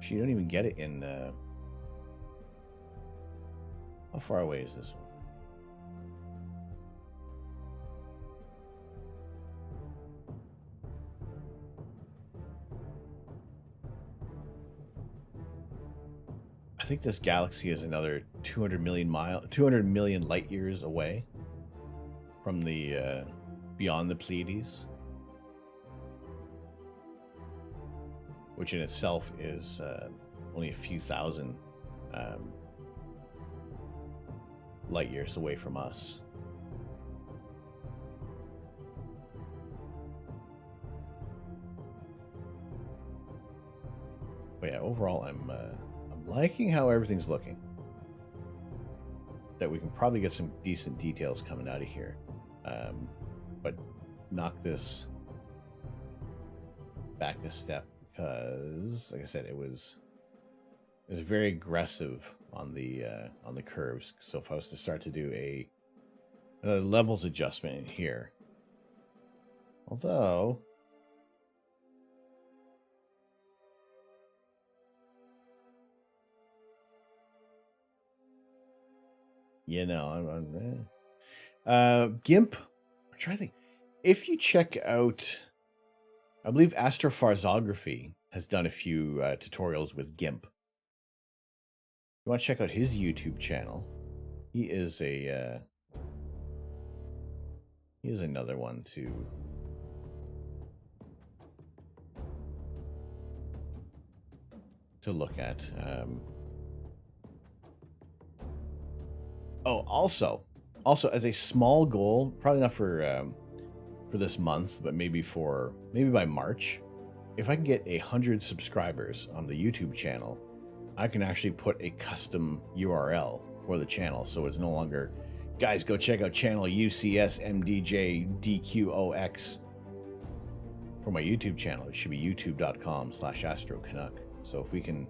you don't even get it in how far away is this one? I think this galaxy is another 200 million light years away from the beyond the Pleiades, which in itself is only a few thousand light years away from us. But yeah, overall, I'm liking how everything's looking. That we can probably get some decent details coming out of here. But knock this back a step because, like I said, it was very aggressive on the curves. So if I was to start to do another levels adjustment in here, although GIMP. I'm trying to think. If you check out, I believe Astropharsography has done a few tutorials with GIMP. You want to check out his YouTube channel? He is another one to look at. Oh, also as a small goal, probably not for this month, but maybe by March, if I can get 100 subscribers on the YouTube channel, I can actually put a custom URL for the channel, so it's no longer, guys, go check out channel UCSMDJDQOX for my YouTube channel. It should be youtube.com/AstroCanuck. So if we'll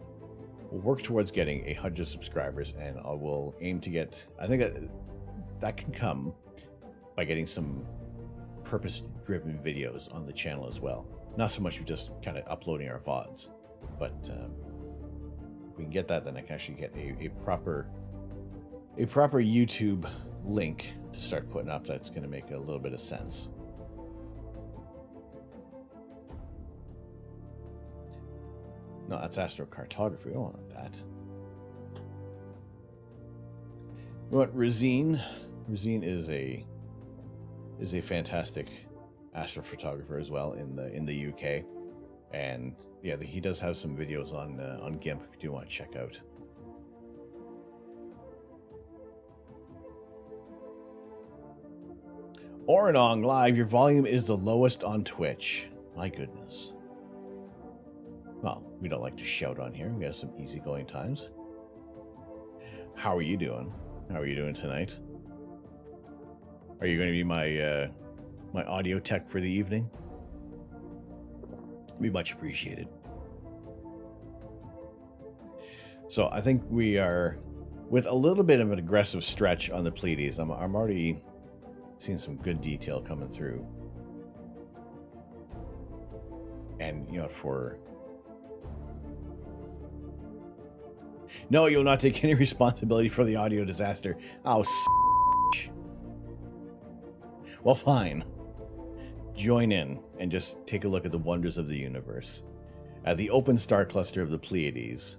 work towards getting 100 subscribers, and I will aim to get, I think that can come by getting some purpose-driven videos on the channel as well. Not so much of just kind of uploading our VODs, but if we can get that, then I can actually get a proper YouTube link to start putting up. That's going to make a little bit of sense. No, that's astrocartography. We don't want that. We want Rosine. Rosine is a fantastic astrophotographer as well in the UK, and yeah, he does have some videos on GIMP if you do want to check out. Oranong Live, your volume is the lowest on Twitch. My goodness. Well, we don't like to shout on here. We have some easygoing times. How are you doing? How are you doing tonight? Are you going to be my audio tech for the evening? Be much appreciated. So I think we are, with a little bit of an aggressive stretch on the Pleiades. I'm already seeing some good detail coming through. And, you know, no, you'll not take any responsibility for the audio disaster. Oh, well, fine. Join in and just take a look at the wonders of the universe. The open star cluster of the Pleiades,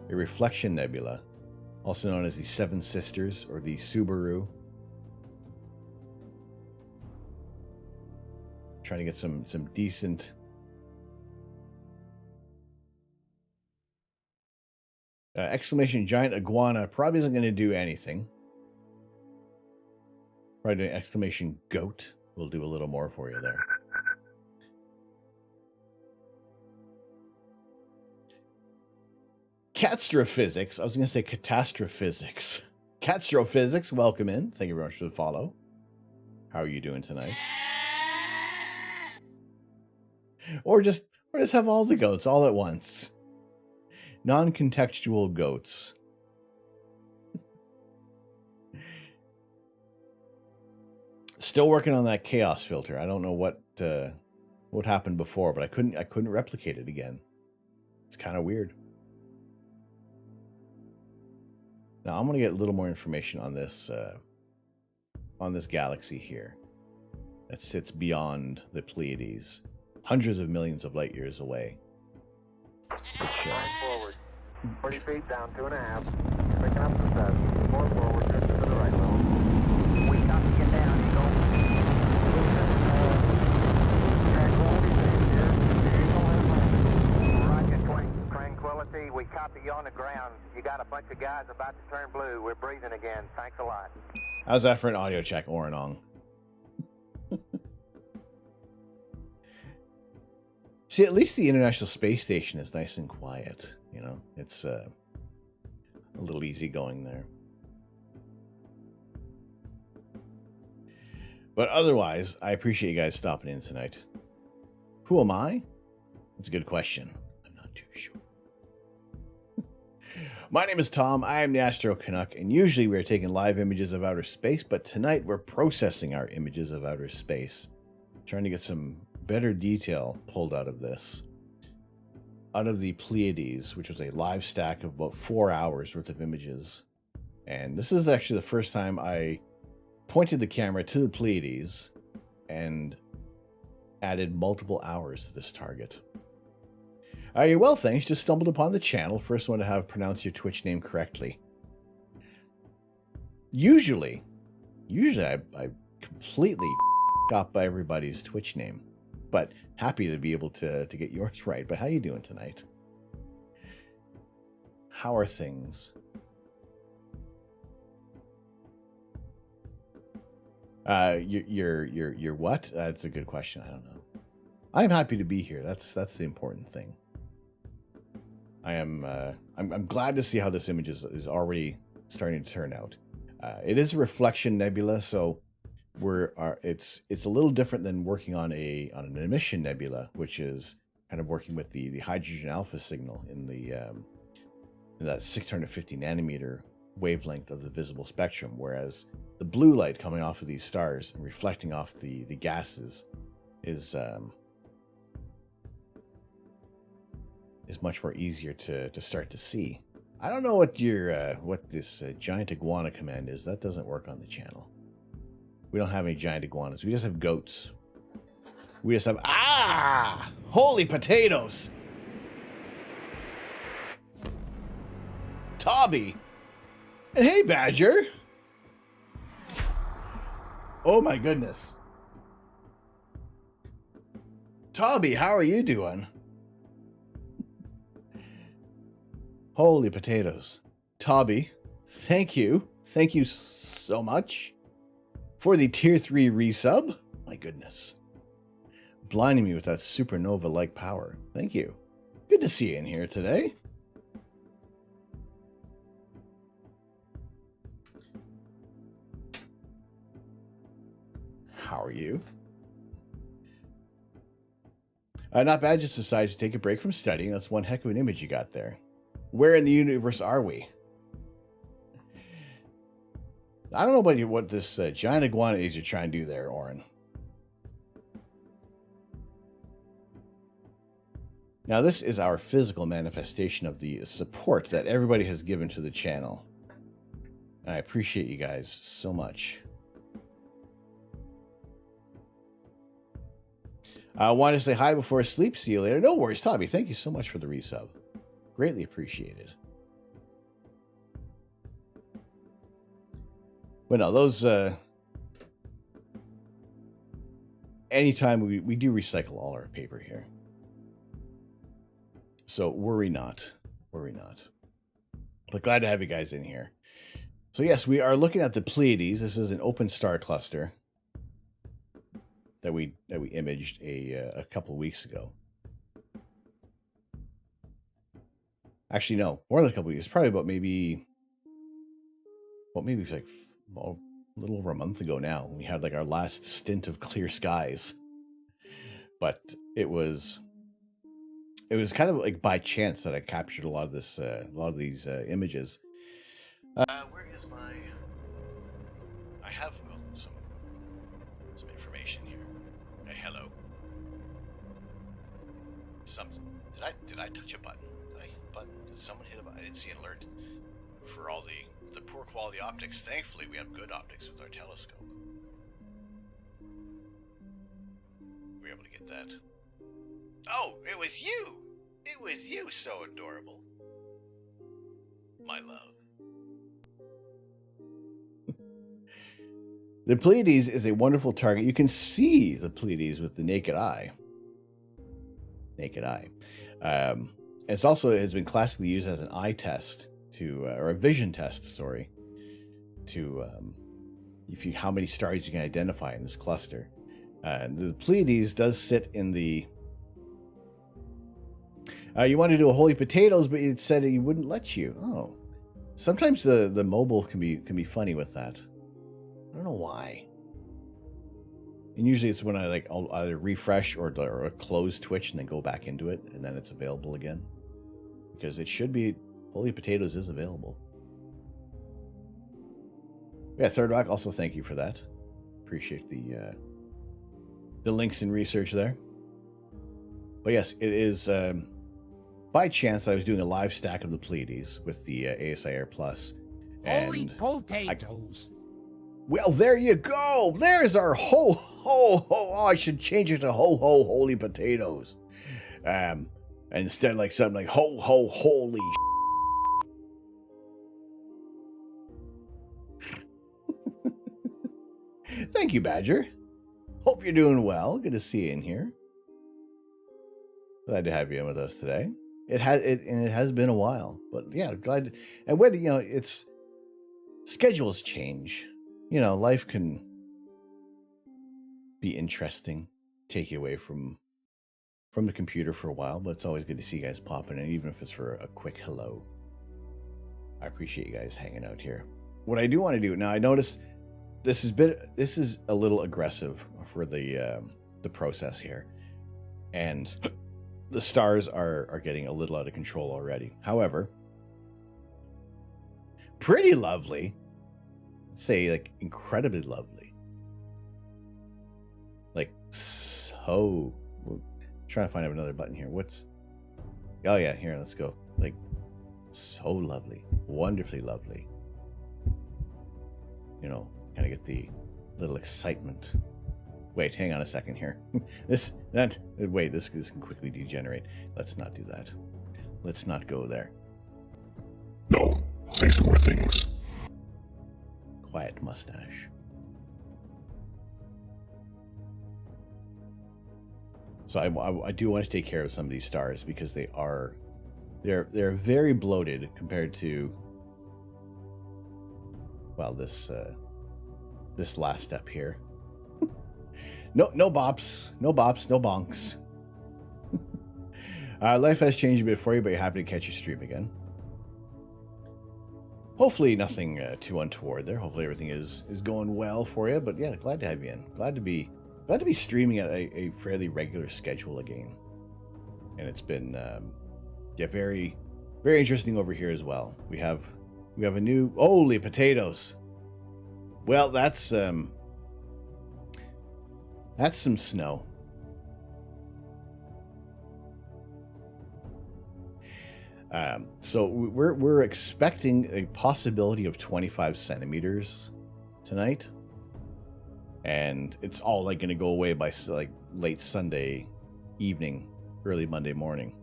a reflection nebula, also known as the Seven Sisters or the Subaru. Trying to get some decent exclamation giant iguana probably isn't going to do anything. Probably doing exclamation goat will do a little more for you there. Catastrophysics. I was going to say catastrophysics. Catastrophysics, welcome in. Thank you very much for the follow. How are you doing tonight? Or just have all the goats all at once. Non-contextual goats. Still working on that chaos filter. I don't know what happened before, but I couldn't replicate it again. It's kind of weird. Now I'm going to get a little more information on this galaxy here that sits beyond the Pleiades, hundreds of millions of light years away. Which, forward, 40 feet down, 2.5. Picking up the 7. More forward, just to the right level. We copy, get down, Eagle. Roger, Tranquility, we copy you on the ground. You got a bunch of guys about to turn blue. We're breathing again. Thanks a lot. How's that for an audio check, Oranong? See, at least the International Space Station is nice and quiet. You know, it's a little easy going there. But otherwise, I appreciate you guys stopping in tonight. Who am I? That's a good question. I'm not too sure. My name is Tom. I am the Astro Canuck, and usually we are taking live images of outer space, but tonight we're processing our images of outer space, trying to get some better detail pulled out of this. Out of the Pleiades, which was a live stack of about 4 hours worth of images. And this is actually the first time I pointed the camera to the Pleiades and added multiple hours to this target. Well, thanks. Just stumbled upon the channel. First one to have pronounced your Twitch name correctly. Usually I completely up by everybody's Twitch name. But happy to be able to get yours right. But how you doing tonight? How are things? You're what? That's a good question. I don't know. I'm happy to be here. That's the important thing. I am. I'm glad to see how this image is already starting to turn out. It is a reflection nebula, so it's a little different than working on an emission nebula, which is kind of working with the hydrogen alpha signal in that 650 nanometer wavelength of the visible spectrum, whereas the blue light coming off of these stars and reflecting off the gases is much more easier to start to see. I don't know what what this giant iguana command is. That doesn't work on the channel. We don't have any giant iguanas. We just have goats. We just have holy potatoes. Tobby. And hey, Badger. Oh my goodness. Tobby, how are you doing? Holy potatoes. Tobby, thank you. Thank you so much for the tier 3 resub. My goodness. Blinding me with that supernova-like power. Thank you. Good to see you in here today. How are you? Not bad, just decided to take a break from studying. That's one heck of an image you got there. Where in the universe are we? I don't know about you, what this giant iguana is you're trying to do there, Oren. Now, this is our physical manifestation of the support that everybody has given to the channel. I appreciate you guys so much. I want to say hi before sleep. See you later. No worries, Tommy. Thank you so much for the resub. Greatly appreciated. But no, those... anytime we do recycle all our paper here. So worry not. Worry not. But glad to have you guys in here. So yes, we are looking at the Pleiades. This is an open star cluster that we imaged a couple of weeks ago. Actually, no, more than a couple of weeks. Probably about maybe like a little over a month ago now. We had like our last stint of clear skies, but it was kind of like by chance that I captured a lot of these images. Where is my? I have some information here. Hello. Did I touch a button? Did someone hit a button? I didn't see an alert for all the poor quality optics. Thankfully, we have good optics with our telescope. We were able to get that. Oh, it was you! It was you, so adorable. My love. The Pleiades is a wonderful target. You can see the Pleiades with the naked eye. It has been classically used as an eye test or a vision test, sorry, to how many stars you can identify in this cluster. The Pleiades does sit in the. You wanted to do a holy potatoes, but it said it wouldn't let you. Oh, sometimes the mobile can be funny with that. I don't know why. And usually it's when I'll either refresh or close Twitch and then go back into it, and then it's available again. Because it should be, Holy Potatoes is available. Yeah, Third Rock, also thank you for that. Appreciate the links and research there. But yes, it is, by chance I was doing a live stack of the Pleiades with the ASI Air Plus. Holy potatoes. Well, there you go. There's our ho. Oh, I should change it to holy potatoes. Instead like something like holy. Thank you, Badger. Hope you're doing well. Good to see you in here. Glad to have you in with us today. it has been a while, but yeah, glad. And whether it's schedules change, life can be interesting, take you away from the computer for a while, but it's always good to see you guys popping in, even if it's for a quick hello. I appreciate you guys hanging out here. What I do want to do now, I notice this is a little aggressive for the process here, and the stars are getting a little out of control already. However, pretty lovely, say like incredibly lovely, like so. We're trying to find another button here. Oh yeah, here, let's go. Like so lovely, wonderfully lovely. Kind of get the little excitement. Wait, hang on a second here. This can quickly degenerate. Let's not do that. Let's not go there. No, say some more things. Quiet mustache. So I do want to take care of some of these stars because they're very bloated compared to, well, this last step here. No bops, no bonks. Life has changed a bit for you, but you're happy to catch your stream again. Hopefully nothing too untoward there. Hopefully everything is going well for you. But yeah, glad to have you in. Glad to be streaming at a fairly regular schedule again. And it's been very, very interesting over here as well. We have a new holy potatoes. Well, that's some snow. So we're expecting a possibility of 25 centimeters tonight, and it's all like going to go away by like late Sunday evening, early Monday morning.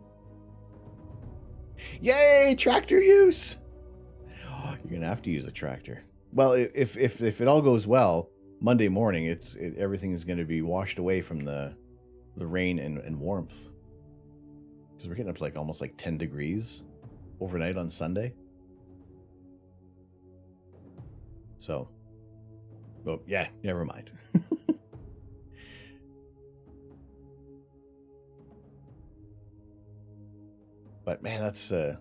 Yay, tractor use! You're gonna have to use a tractor. Well, if it all goes well, Monday morning, everything is going to be washed away from the rain and warmth. Because we're getting up to like almost like 10 degrees overnight on Sunday. So, well, yeah, never mind. But man, that's kind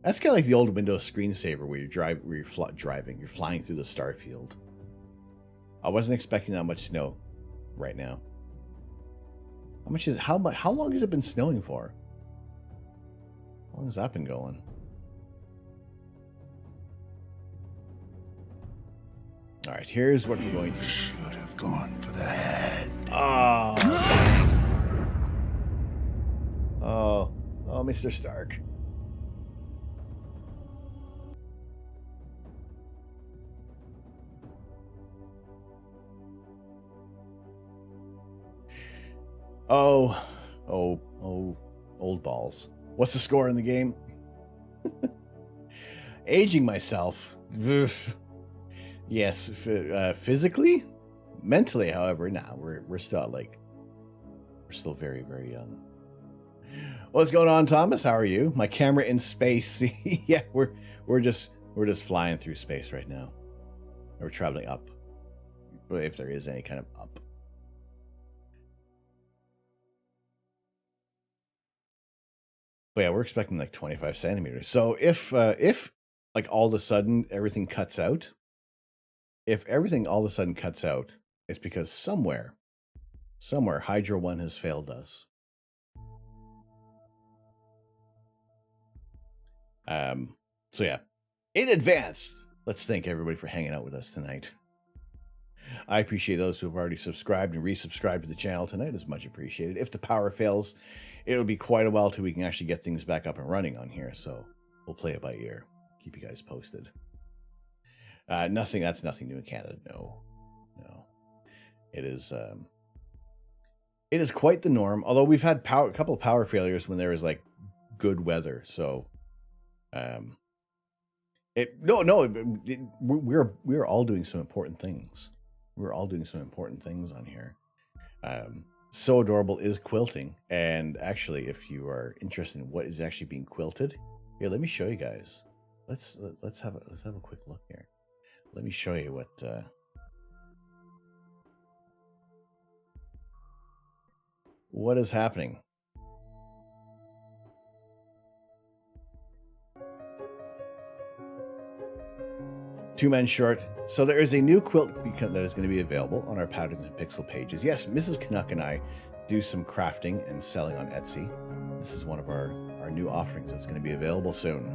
of like the old Windows screensaver where you're flying through the star field. I wasn't expecting that much snow right now. How long has it been snowing for? How long has that been going? All right, here's what we're going to. Should have gone for the head. Oh, Mr. Stark. Oh, old balls. What's the score in the game? Aging myself. Yes, physically, mentally, however, we're still very, very young. What's going on, Thomas? How are you? My camera in space. Yeah, we're just flying through space right now. We're traveling up, if there is any kind of up. But yeah, we're expecting like 25 centimeters. So if like all of a sudden everything cuts out, it's because somewhere Hydro 1 has failed us. So yeah, in advance, let's thank everybody for hanging out with us tonight. I appreciate those who have already subscribed and resubscribed to the channel tonight. Is much appreciated. If the power fails, it'll be quite a while till we can actually get things back up and running on here. So we'll play it by ear. Keep you guys posted. That's nothing new in Canada. No. It is quite the norm. Although we've had a couple of power failures when there was like good weather. So, we're all doing some important things. We're all doing some important things on here. So Adorable is quilting. And actually, if you are interested in what is actually being quilted, here, let me show you guys. Let's have a quick look here. Let me show you what is happening. Two Men Short. So there is a new quilt that is going to be available on our Patterns and Pixel pages. Yes, Mrs. Canuck and I do some crafting and selling on Etsy. This is one of our new offerings that's going to be available soon.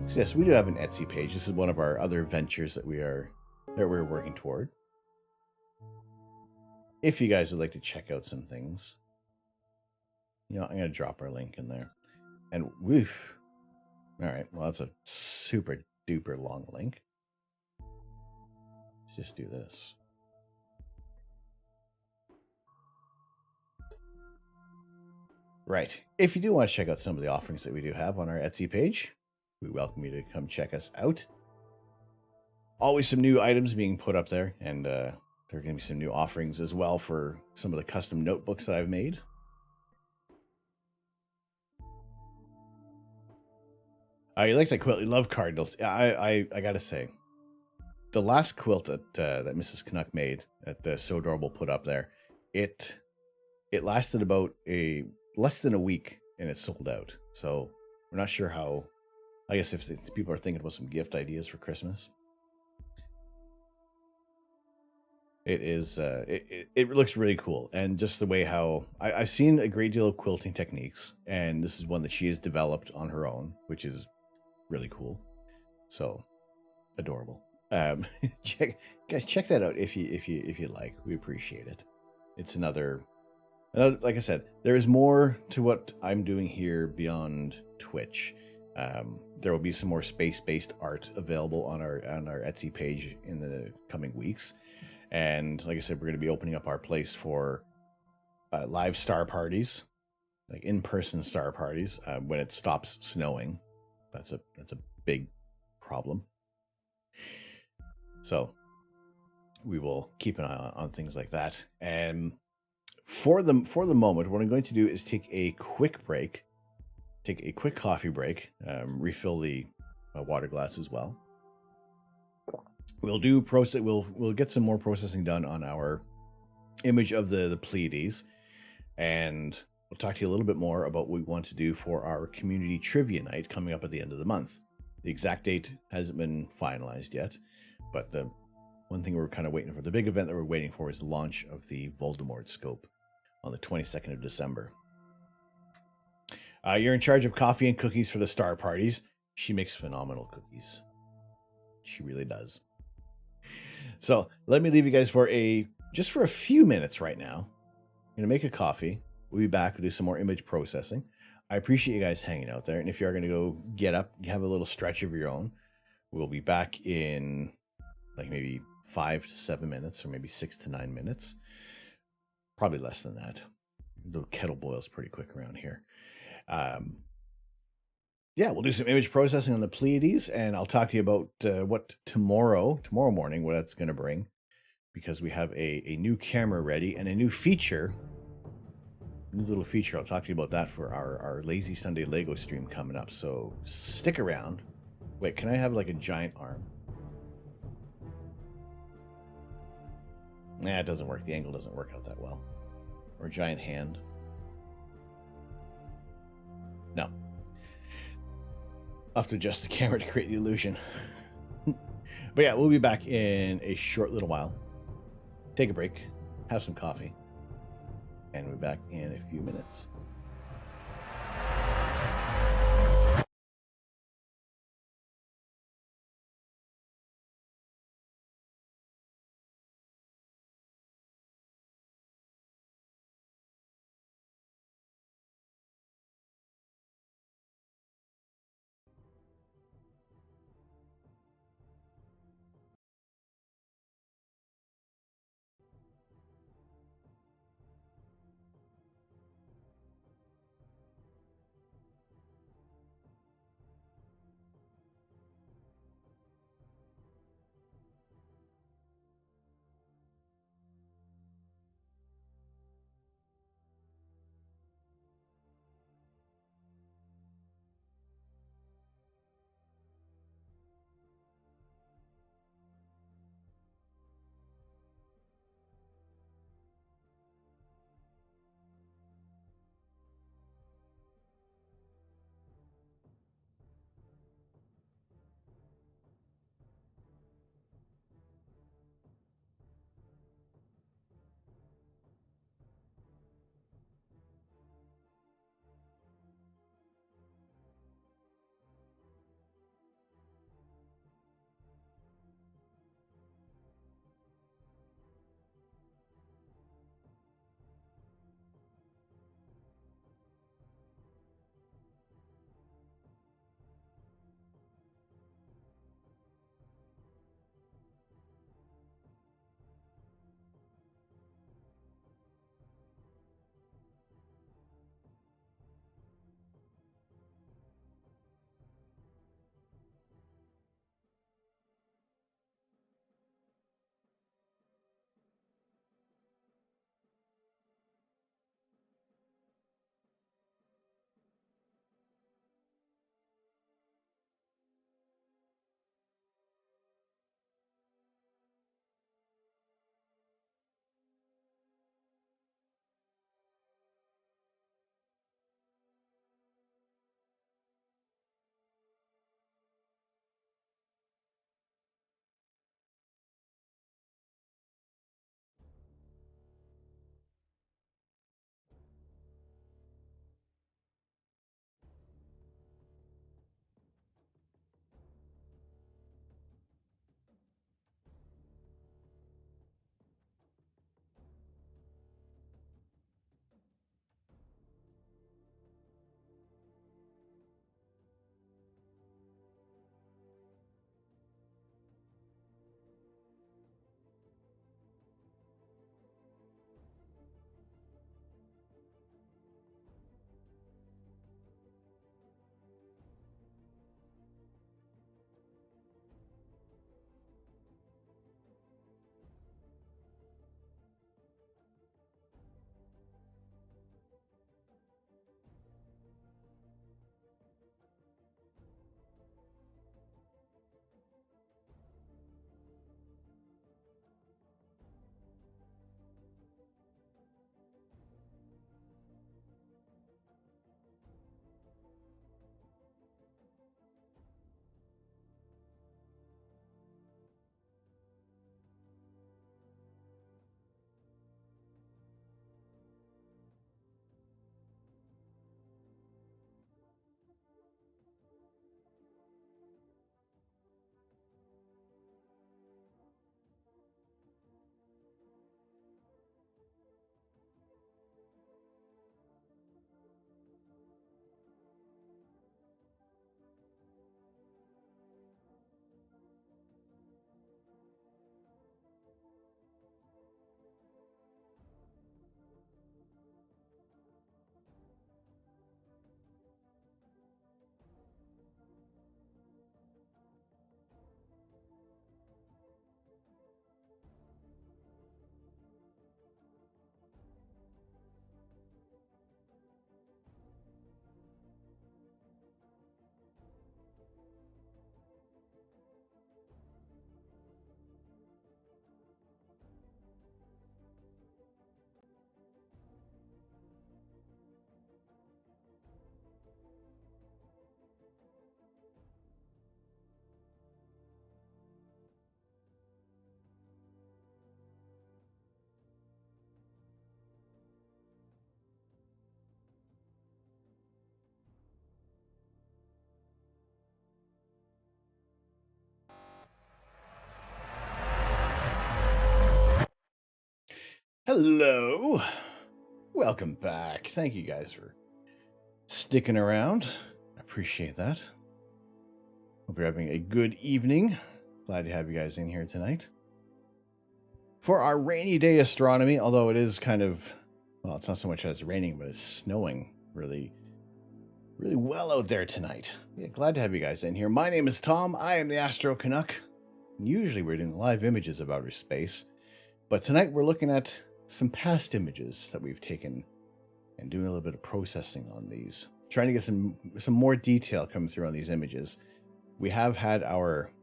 So yes, we do have an Etsy page. This is one of our other ventures that we're working toward. If you guys would like to check out some things, I'm going to drop our link in there. And woof. All right, well, that's a super duper long link. Let's just do this. Right. If you do want to check out some of the offerings that we do have on our Etsy page, we welcome you to come check us out. Always some new items being put up there, and there are going to be some new offerings as well for some of the custom notebooks that I've made. You like that quilt? You love cardinals. I gotta say, the last quilt that Mrs. Canuck made that So Adorable put up there, it lasted about less than a week and it sold out. So we're not sure how. I guess if people are thinking about some gift ideas for Christmas. It is. It looks really cool, and just the way how I've seen a great deal of quilting techniques, and this is one that she has developed on her own, which is really cool. So adorable. Check that out if you like. We appreciate it. It's another. Like I said, there is more to what I'm doing here beyond Twitch. There will be some more space-based art available on our Etsy page in the coming weeks. And like I said, we're going to be opening up our place for live star parties, like in-person star parties, when it stops snowing. That's a big problem. So we will keep an eye on things like that. And for the moment, what I'm going to do is take a quick break, take a quick coffee break, refill the water glass as well. We'll get some more processing done on our image of the Pleiades, and we'll talk to you a little bit more about what we want to do for our community trivia night coming up at the end of the month. The exact date hasn't been finalized yet, but the one thing we're kind of waiting for, the big event that we're waiting for, is the launch of the Voldemort scope on the 22nd of December. You're in charge of coffee and cookies for the star parties. She makes phenomenal cookies. She really does. So let me leave you guys for just for a few minutes right now. I'm going to make a coffee. We'll be back. We'll do some more image processing. I appreciate you guys hanging out there. And if you are going to go get up, you have a little stretch of your own. We'll be back in like maybe 5 to 7 minutes, or maybe 6 to 9 minutes. Probably less than that. The kettle boils pretty quick around here. Yeah, we'll do some image processing on the Pleiades, and I'll talk to you about what tomorrow morning, what that's going to bring, because we have a new camera ready and a new little feature. I'll talk to you about that for our Lazy Sunday Lego stream coming up, so stick around. Wait, can I have like a giant arm? Nah, it doesn't work. The angle doesn't work out that well. Or a giant hand. No. I'll have to adjust the camera to create the illusion. But yeah, we'll be back in a short little while. Take a break, have some coffee, and we'll be back in a few minutes. Hello. Welcome back. Thank you guys for sticking around. I appreciate that. Hope you're having a good evening. Glad to have you guys in here tonight. For our rainy day astronomy, although it is kind of, well, it's not so much that it's raining, but it's snowing really well out there tonight. Yeah, glad to have you guys in here. My name is Tom. I am the Astro Canuck. And usually we're doing live images of outer space, but tonight we're looking at some past images that we've taken and doing a little bit of processing on these, trying to get some more detail coming through on these images. We have had our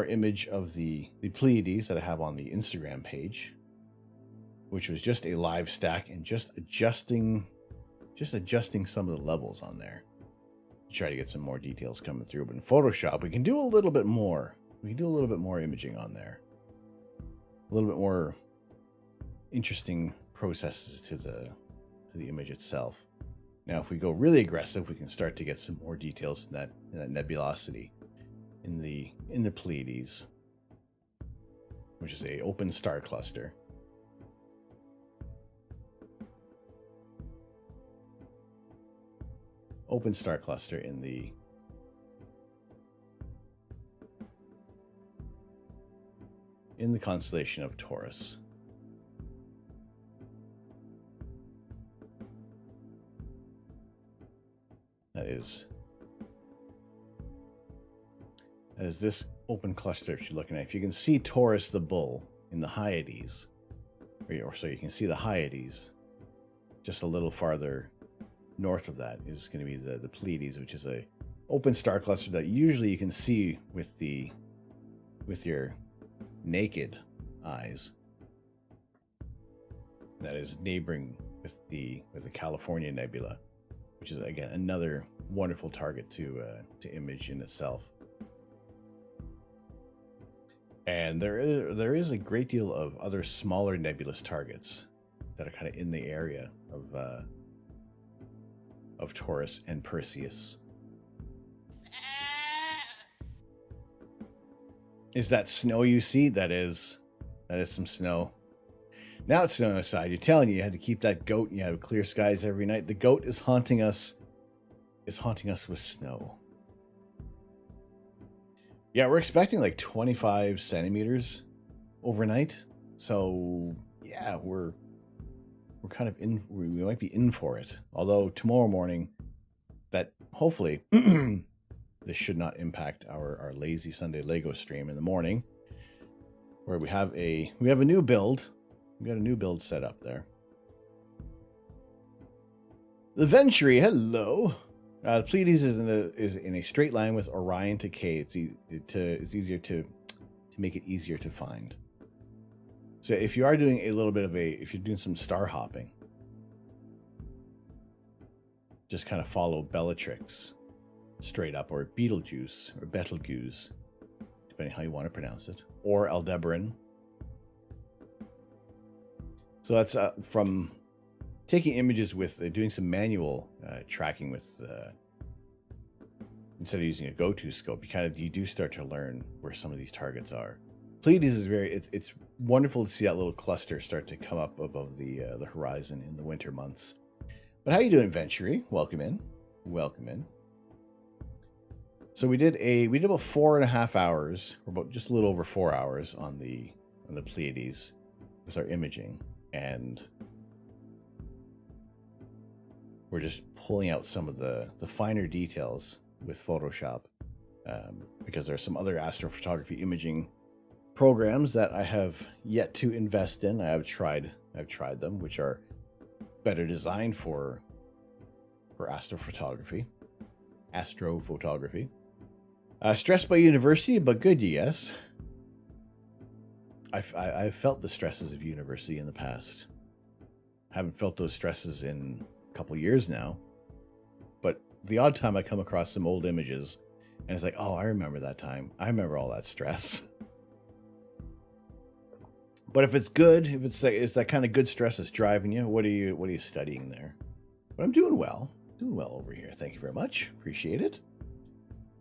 image of the Pleiades that I have on the Instagram page, which was just a live stack and just adjusting some of the levels on there to try to get some more details coming through. But in Photoshop, we can do a little bit more. We can do a little bit more imaging on there. A little bit more interesting processes to the image itself. Now, if we go really aggressive, we can start to get some more details in that nebulosity in the Pleiades, which is a open star cluster. Open star cluster in the constellation of Taurus. That is this open cluster if you're looking at. If you can see Taurus the bull in the Hyades, or so you can see the Hyades, just a little farther north of that is going to be the Pleiades, which is a open star cluster that usually you can see with your naked eyes. That is neighboring with the California Nebula, which is again another wonderful target to image in itself. And there is a great deal of other smaller nebulous targets that are kind of in the area of Taurus and Perseus. Is that snow you see? That is some snow. Now it's snowing outside. You're telling you had to keep that goat and you have clear skies every night. The goat is haunting us. Is haunting us with snow. Yeah, we're expecting like 25 centimeters overnight. So yeah, we're kind of in. We might be in for it. Although tomorrow morning, that hopefully this should not impact our lazy Sunday Lego stream in the morning, where we have a new build. We got a new build set up there. The Venturi, hello. The Pleiades is in a straight line with Orion to K. It's easier to make it easier to find. So if you are doing a little bit of if you're doing some star hopping, just kind of follow Bellatrix straight up, or Betelgeuse, or Betelgeuse, depending how you want to pronounce it, or Aldebaran. So that's from taking images with doing some manual tracking with instead of using a go-to scope. You do start to learn where some of these targets are. Pleiades is it's wonderful to see that little cluster start to come up above the horizon in the winter months. But how you doing, Venturi? Welcome in. Welcome in. So we did about 4.5 hours, or about just a little over 4 hours on the Pleiades with our imaging, and we're just pulling out some of the finer details with Photoshop, because there are some other astrophotography imaging programs that I have yet to invest in. I've tried them, which are better designed for astrophotography. Stressed by university, but good, yes. I've felt the stresses of university in the past. Haven't felt those stresses in a couple years now. But the odd time I come across some old images, and it's like, oh, I remember that time. I remember all that stress. But if it's good, if it's that kind of good stress that's driving you, what are you studying there? But I'm doing well. Doing well over here. Thank you very much. Appreciate it.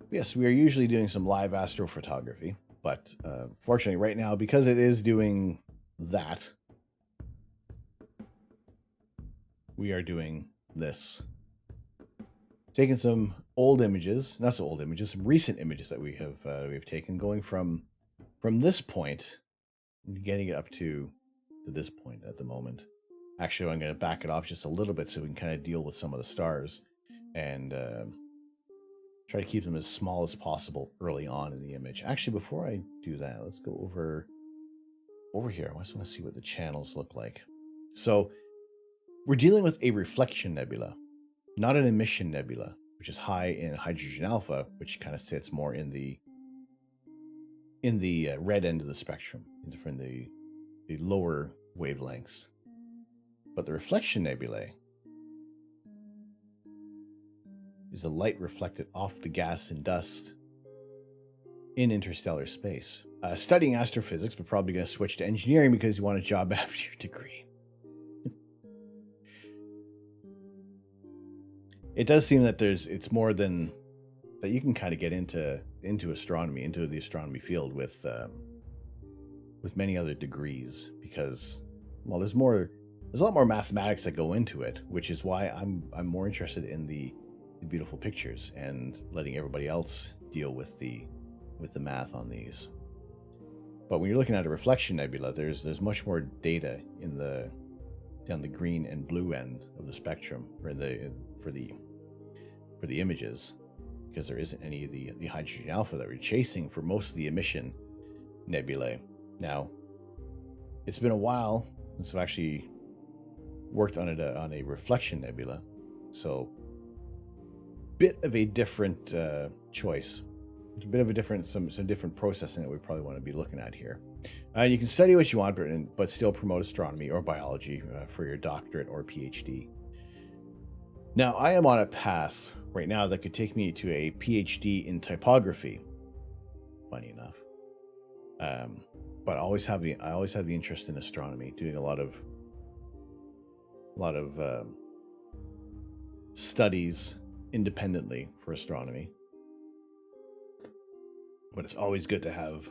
Yes, we are usually doing some live astrophotography, but fortunately right now, because it is doing that, we are doing this. Taking some old images, not so old images, some recent images that we've taken, going from this point, getting it up to this point at the moment. Actually, I'm going to back it off just a little bit so we can kind of deal with some of the stars and try to keep them as small as possible early on in the image. Actually, before I do that, let's go over here. I just want to see what the channels look like. So we're dealing with a reflection nebula, not an emission nebula, which is high in hydrogen alpha, which kind of sits more in the red end of the spectrum, in the lower wavelengths. But the reflection nebulae is the light reflected off the gas and dust in interstellar space. Studying astrophysics, but probably going to switch to engineering because you want a job after your degree. It does seem that it's more than that. You can kind of get into astronomy, into the astronomy field with many other degrees, because, well, there's a lot more mathematics that go into it, which is why I'm more interested in the beautiful pictures and letting everybody else deal with the math on these. But when you're looking at a reflection nebula, there's much more data in down the green and blue end of the spectrum, or for the images, because there isn't any of the hydrogen alpha that we're chasing for most of the emission nebulae. Now, it's been a while since I've actually worked on a reflection nebula, so bit of a different choice. It's a bit of a different, some different processing that we probably want to be looking at here. You can study what you want, but still promote astronomy or biology for your doctorate or PhD. Now, I am on a path right now that could take me to a PhD in typography. Funny enough, but I always have the interest in astronomy, doing a lot of studies independently for astronomy. But it's always good to have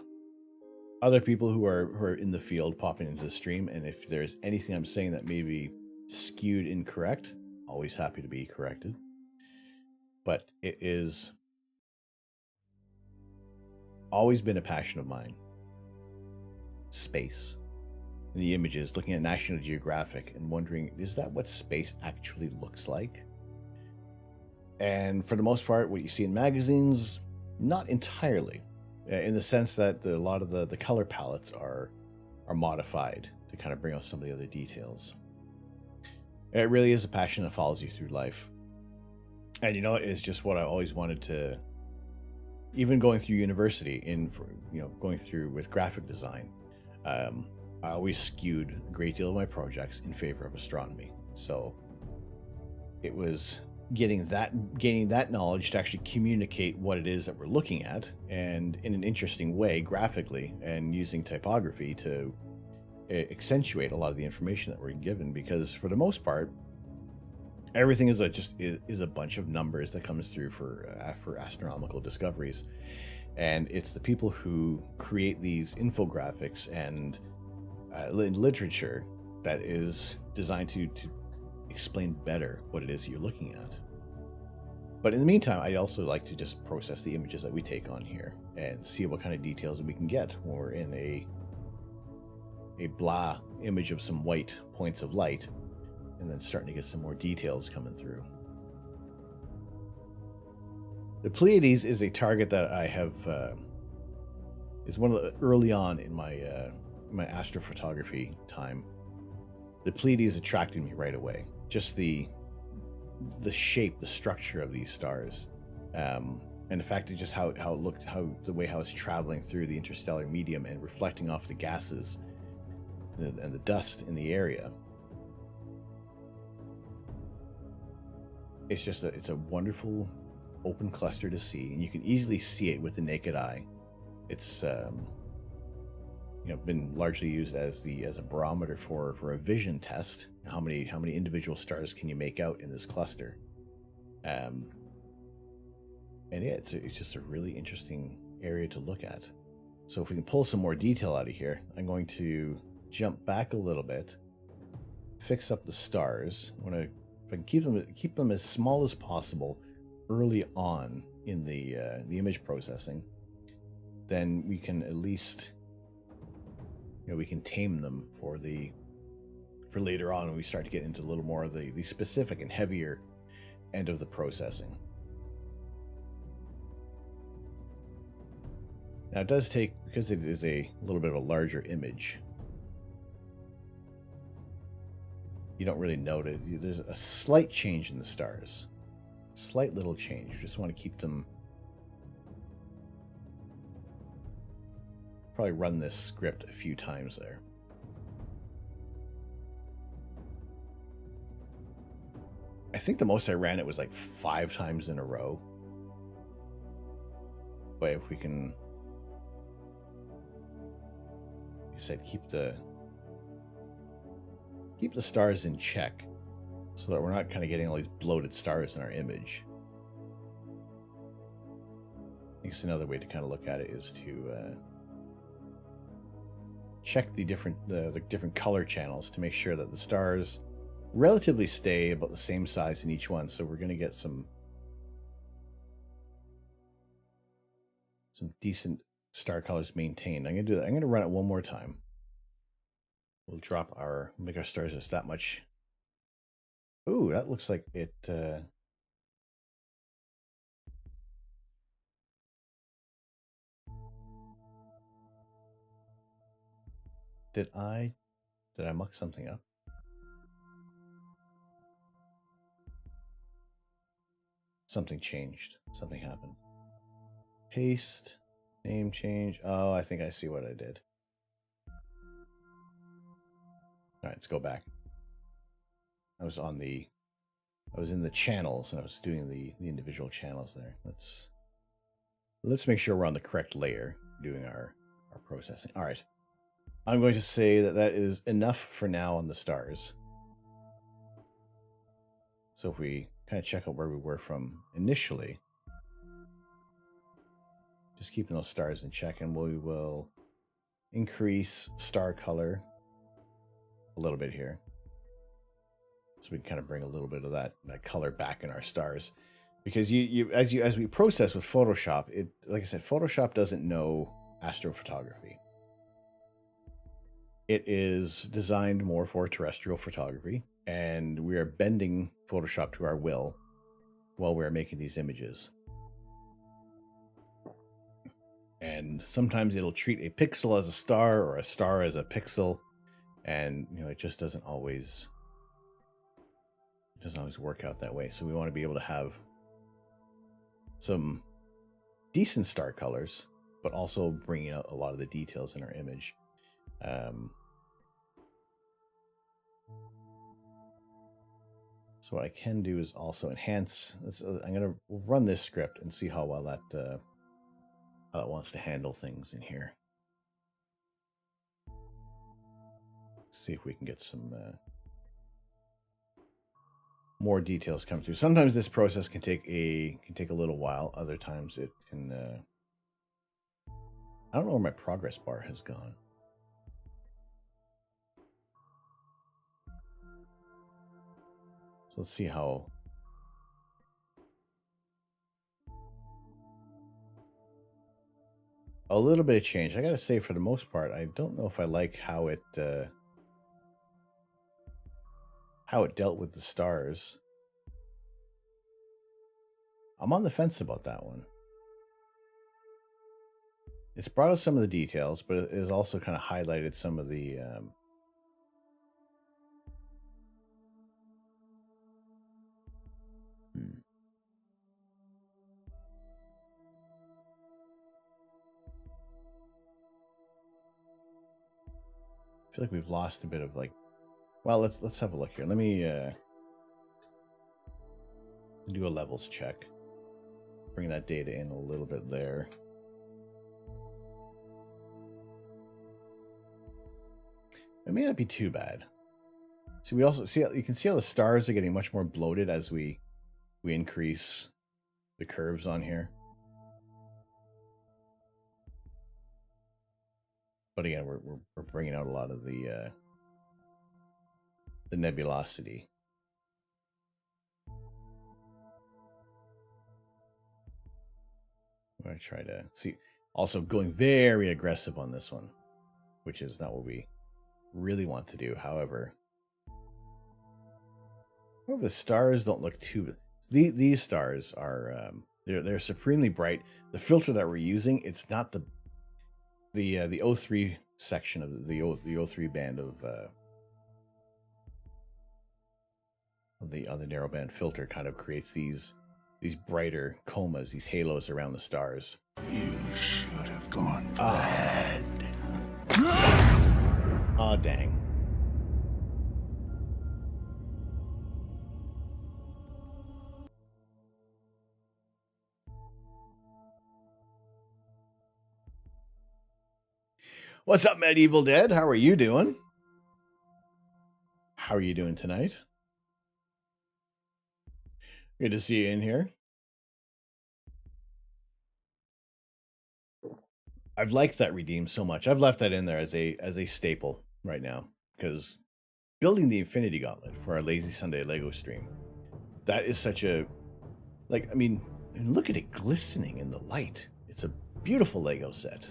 other people who are in the field popping into the stream, and if there's anything I'm saying that may be skewed incorrect, always happy to be corrected. But it is always been a passion of mine. Space. And the images, looking at National Geographic and wondering, is that what space actually looks like? And for the most part, what you see in magazines, not entirely, in the sense that a lot of the color palettes are modified to kind of bring out some of the other details. It really is a passion that follows you through life. And you know, it's just what I always wanted to, even going through university, going through with graphic design, I always skewed a great deal of my projects in favor of astronomy. So it was gaining that knowledge to actually communicate what it is that we're looking at, and in an interesting way graphically, and using typography to accentuate a lot of the information that we're given, because for the most part everything is a bunch of numbers that comes through for astronomical discoveries, and it's the people who create these infographics and literature that is designed to explain better what it is you're looking at. But in the meantime, I also like to just process the images that we take on here and see what kind of details we can get when we're in a blah image of some white points of light, and then starting to get some more details coming through. The Pleiades is a target that I have is one of the early on in my astrophotography time. The Pleiades attracted me right away. Just the shape, the structure of these stars, and the fact of just how it looked, the way how it's traveling through the interstellar medium and reflecting off the gases and the dust in the area. It's a wonderful open cluster to see, and you can easily see it with the naked eye. It's been largely used as a barometer for a vision test. How many individual stars can you make out in this cluster? And yeah, it's just a really interesting area to look at. So if we can pull some more detail out of here, I'm going to jump back a little bit, fix up the stars. I want to, if I can keep them as small as possible early on in the image processing, then we can at least, we can tame them for later on when we start to get into a little more of the specific and heavier end of the processing. Now it does take, because it is a little bit of a larger image, you don't really notice. There's a slight change in the stars. Slight little change. You just want to keep them. Probably run this script a few times there. I think the most I ran it was like 5 times in a row. But if we can, like I said, keep the stars in check so that we're not kind of getting all these bloated stars in our image. I guess another way to kind of look at it is to check the different color channels to make sure that the stars relatively stay about the same size in each one. So we're going to get some decent star colors maintained. I'm going to do that. I'm going to run it one more time. We'll make our stars just that much. Ooh, that looks like it. Did I muck something up? Something changed. Something happened. Paste. Name change. Oh, I think I see what I did. All right, let's go back. I was in the channels and I was doing the individual channels there. Let's make sure we're on the correct layer doing our processing. All right. I'm going to say that is enough for now on the stars. So if we kind of check out where we were from initially, just keeping those stars in check, and we will increase star color a little bit here. So we can kind of bring a little bit of that color back in our stars. Because as we process with Photoshop, like I said, Photoshop doesn't know astrophotography. It is designed more for terrestrial photography, and we are bending Photoshop to our will while we're making these images. And sometimes it'll treat a pixel as a star or a star as a pixel, and it just doesn't always work out that way. So we want to be able to have some decent star colors, but also bringing out a lot of the details in our image. So what I can do is also enhance. I'm going to run this script and see how well that how it wants to handle things in here. See if we can get some more details come through. Sometimes this process can take a little while. Other times it can. I don't know where my progress bar has gone. So let's see how. A little bit of change. I gotta say, for the most part, I don't know if I like how it dealt with the stars. I'm on the fence about that one. It's brought us some of the details, but it has also kind of highlighted some of the I feel like we've lost a bit of well, let's have a look here. Let me do a levels check. Bring that data in a little bit there. It may not be too bad. So we also see, you can see how the stars are getting much more bloated as we increase the curves on here. But again, we're bringing out a lot of the the nebulosity. I'm going to try to see. Also going very aggressive on this one, which is not what we really want to do. However, the stars don't look too... These stars are... they're supremely bright. The filter that we're using, it's not the O3 section of the O3 band of the narrowband filter kind of creates these brighter comas, these halos around the stars. You should have gone for the head. Aw, dang. What's up, Medieval Dead? How are you doing? How are you doing tonight? Good to see you in here. I've liked that redeem so much. I've left that in there as a staple right now because building the Infinity Gauntlet for our Lazy Sunday Lego stream, that is such a, like, I mean, look at it glistening in the light. It's a beautiful Lego set.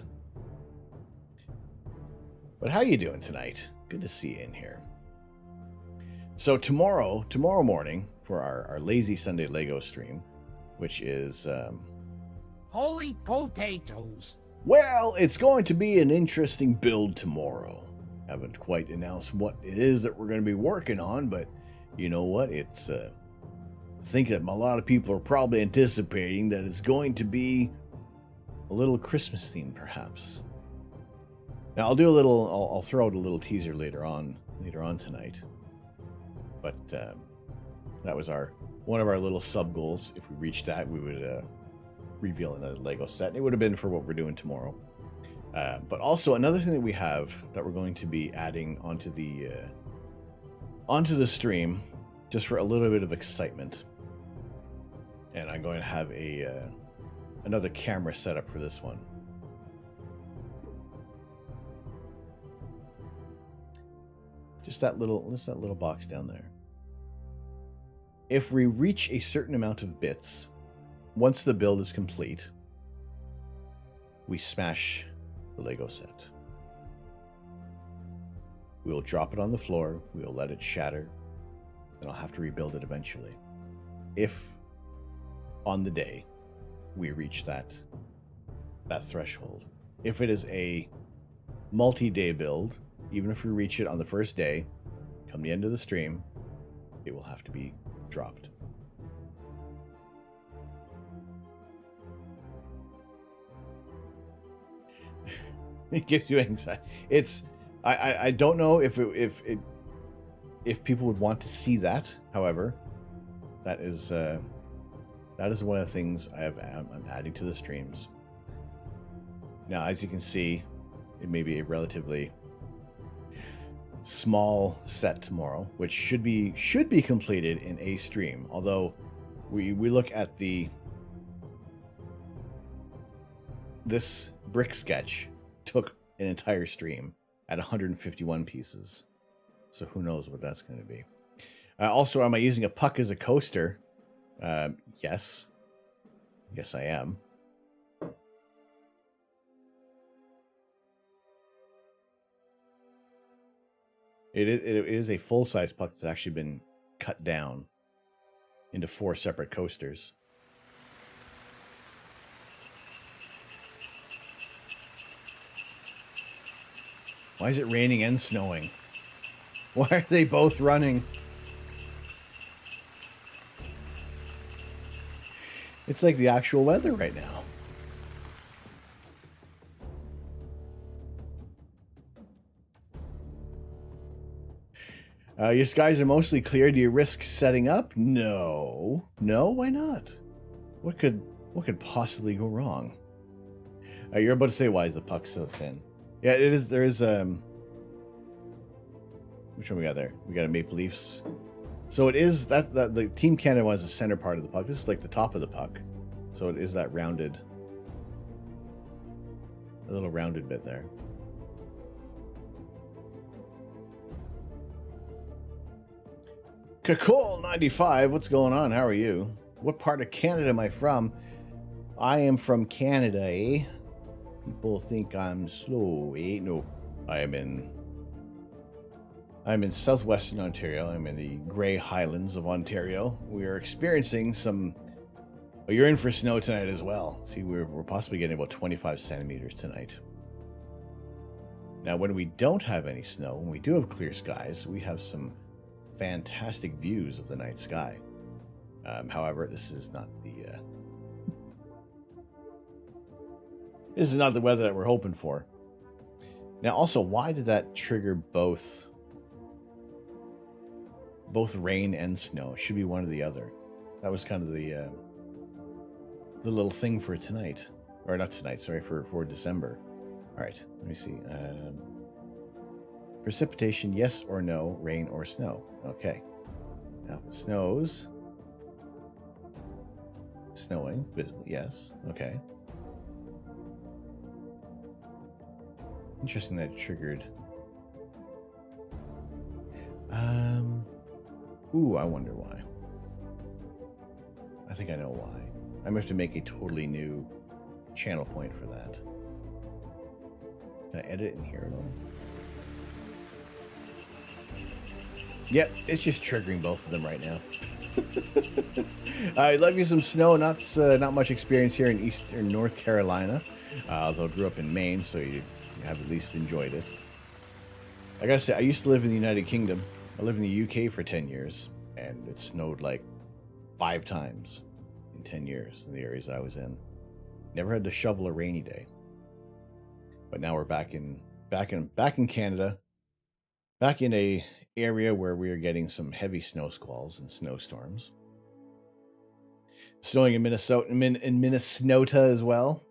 But how you doing tonight? Good to see you in here. So tomorrow morning for our Lazy Sunday Lego stream, which is Holy potatoes! Well, it's going to be an interesting build tomorrow. Haven't quite announced what it is that we're going to be working on, but you know what? It's I think that a lot of people are probably anticipating that it's going to be a little Christmas theme, perhaps. Now I'll do a little. I'll throw out a little teaser later on tonight. But that was one of our little sub goals. If we reached that, we would reveal another Lego set. It would have been for what we're doing tomorrow. But also another thing that we have that we're going to be adding onto the stream, just for a little bit of excitement. And I'm going to have another camera set up for this one. Just that little box down there. If we reach a certain amount of bits, once the build is complete, we smash the Lego set. We will drop it on the floor, we will let it shatter, and I'll have to rebuild it eventually. If, on the day, we reach that threshold. If it is a multi-day build, even if we reach it on the first day, come the end of the stream, it will have to be dropped. It gives you anxiety. It's I don't know if people would want to see that. However, that is one of the things I'm adding to the streams. Now, as you can see, it may be a relatively small set tomorrow, which should be completed in a stream. Although we look at this brick sketch took an entire stream at 151 pieces. So who knows what that's going to be. Also, am I using a puck as a coaster? Yes. Yes, I am. It is a full-size puck that's actually been cut down into 4 separate coasters. Why is it raining and snowing? Why are they both running? It's like the actual weather right now. Your skies are mostly clear. Do you risk setting up? No. No, why not? What could possibly go wrong? You're about to say, why is the puck so thin? Yeah, it is. There is which one we got there? We got a Maple Leafs. So it is that the Team Canada was the center part of the puck. This is like the top of the puck. So it is that rounded, a little rounded bit there. Kakol95, what's going on? How are you? What part of Canada am I from? I am from Canada, eh? People think I'm slow, eh? No, I'm in southwestern Ontario. I'm in the Grey Highlands of Ontario. We are experiencing some... Well, you're in for snow tonight as well. See, we're possibly getting about 25 centimeters tonight. Now, when we don't have any snow, when we do have clear skies, we have some fantastic views of the night sky. However, this is not the weather that we're hoping for. Now, also, why did that trigger both rain and snow? It should be one or the other. That was kind of the little thing for tonight, or not tonight. Sorry, for December. All right, let me see. Precipitation, yes or no, rain or snow. Okay. Now, if it snows, snowing, visible, yes. Okay. Interesting that it triggered. Ooh, I wonder why. I think I know why. I'm going to have to make a totally new channel point for that. Can I edit it in here at all? Yep, it's just triggering both of them right now. I love you some snow. Not much experience here in Eastern North Carolina, although I grew up in Maine, so you have at least enjoyed it. Like I said, I used to live in the United Kingdom. I lived in the UK for 10 years, and it snowed like 5 times in 10 years in the areas I was in. Never had to shovel a rainy day. But now we're back in Canada, back in a area where we are getting some heavy snow squalls and snowstorms. Snowing in Minnesota as well.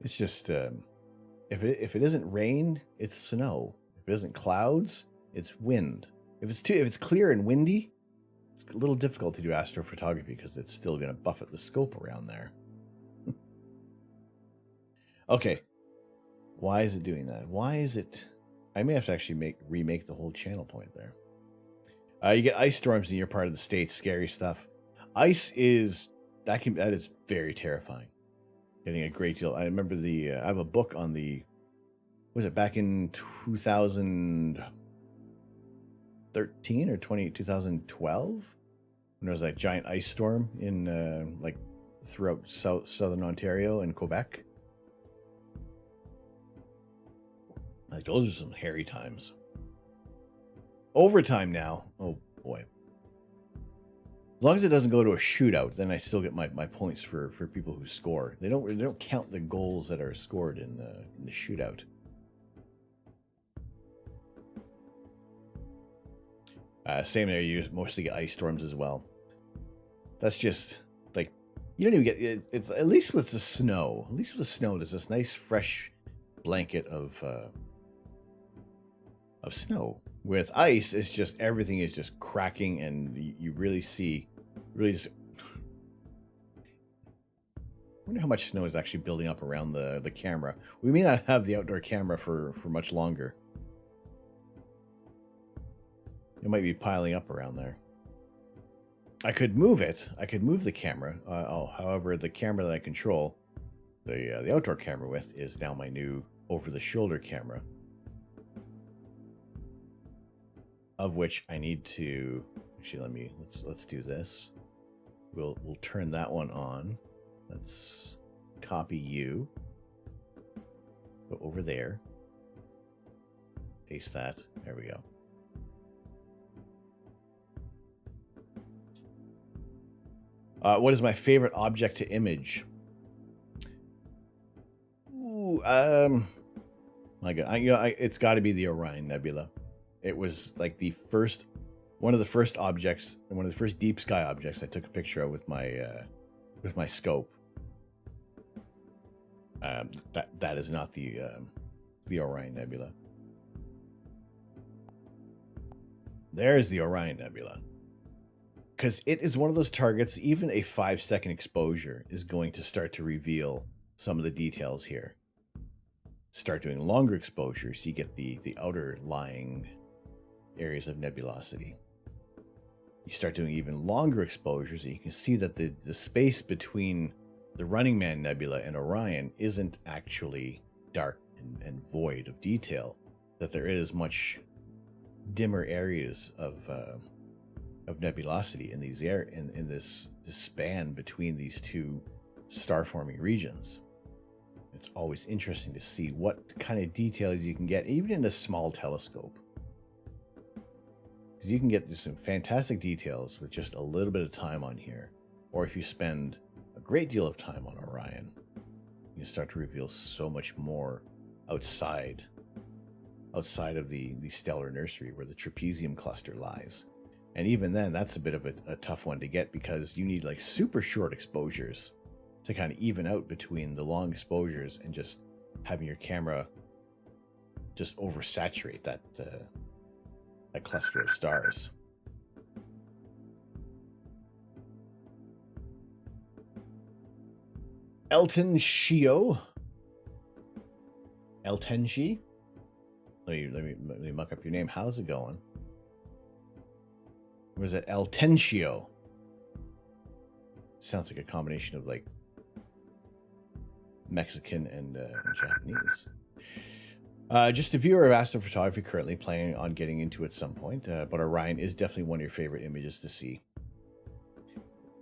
It's just if it isn't rain, it's snow. If it isn't clouds, it's wind. If it's clear and windy, it's a little difficult to do astrophotography because it's still going to buffet the scope around there. Okay, why is it doing that? Why is it? I may have to actually remake the whole channel point there. You get ice storms in your part of the state. Scary stuff. Ice is that is very terrifying. Getting a great deal. I remember I have a book on was it back in 2013 or 2012 when there was that giant ice storm in like throughout southern Ontario and Quebec. Like, those are some hairy times. Overtime now. Oh, boy. As long as it doesn't go to a shootout, then I still get my points for people who score. They don't count the goals that are scored in the shootout. Same there. You mostly get ice storms as well. That's just, like, you don't even get... It's at least with the snow. At least with the snow, there's this nice, fresh blanket of snow. With ice, it's just everything is just cracking, and you really just wonder how much snow is actually building up around the camera. We may not have the outdoor camera for much longer. It might be piling up around there. I could move it. I could move the camera. However, the camera that I control, the outdoor camera with, is now my new over-the-shoulder camera. Of which I need to actually let's do this. We'll turn that one on. Let's copy you. Go over there. Paste that. There we go. What is my favorite object to image? Ooh, my God, it's got to be the Orion Nebula. It was like one of the first objects, and one of the first deep sky objects I took a picture of with my scope. That is not the Orion Nebula. There's the Orion Nebula. Because it is one of those targets, even a 5-second exposure is going to start to reveal some of the details here. Start doing longer exposures, so you get the outer lying areas of nebulosity. you start doing even longer exposures, and you can see that the space between the Running Man Nebula and Orion isn't actually dark and void of detail, that there is much dimmer areas of nebulosity in these in this span between these two star forming regions. It's always interesting to see what kind of details you can get even in a small telescope, because you can get some fantastic details with just a little bit of time on here, or if you spend a great deal of time on Orion, you start to reveal so much more outside of the stellar nursery where the trapezium cluster lies. And even then, that's a bit of a tough one to get, because you need like super short exposures to kind of even out between the long exposures and just having your camera just oversaturate that cluster of stars. Elton Shio. Elton Shi? Let me muck up your name. How's it going? Or is it Eltencio? Sounds like a combination of like Mexican and Japanese. Just a viewer of astrophotography, currently planning on getting into it at some point, but Orion is definitely one of your favorite images to see.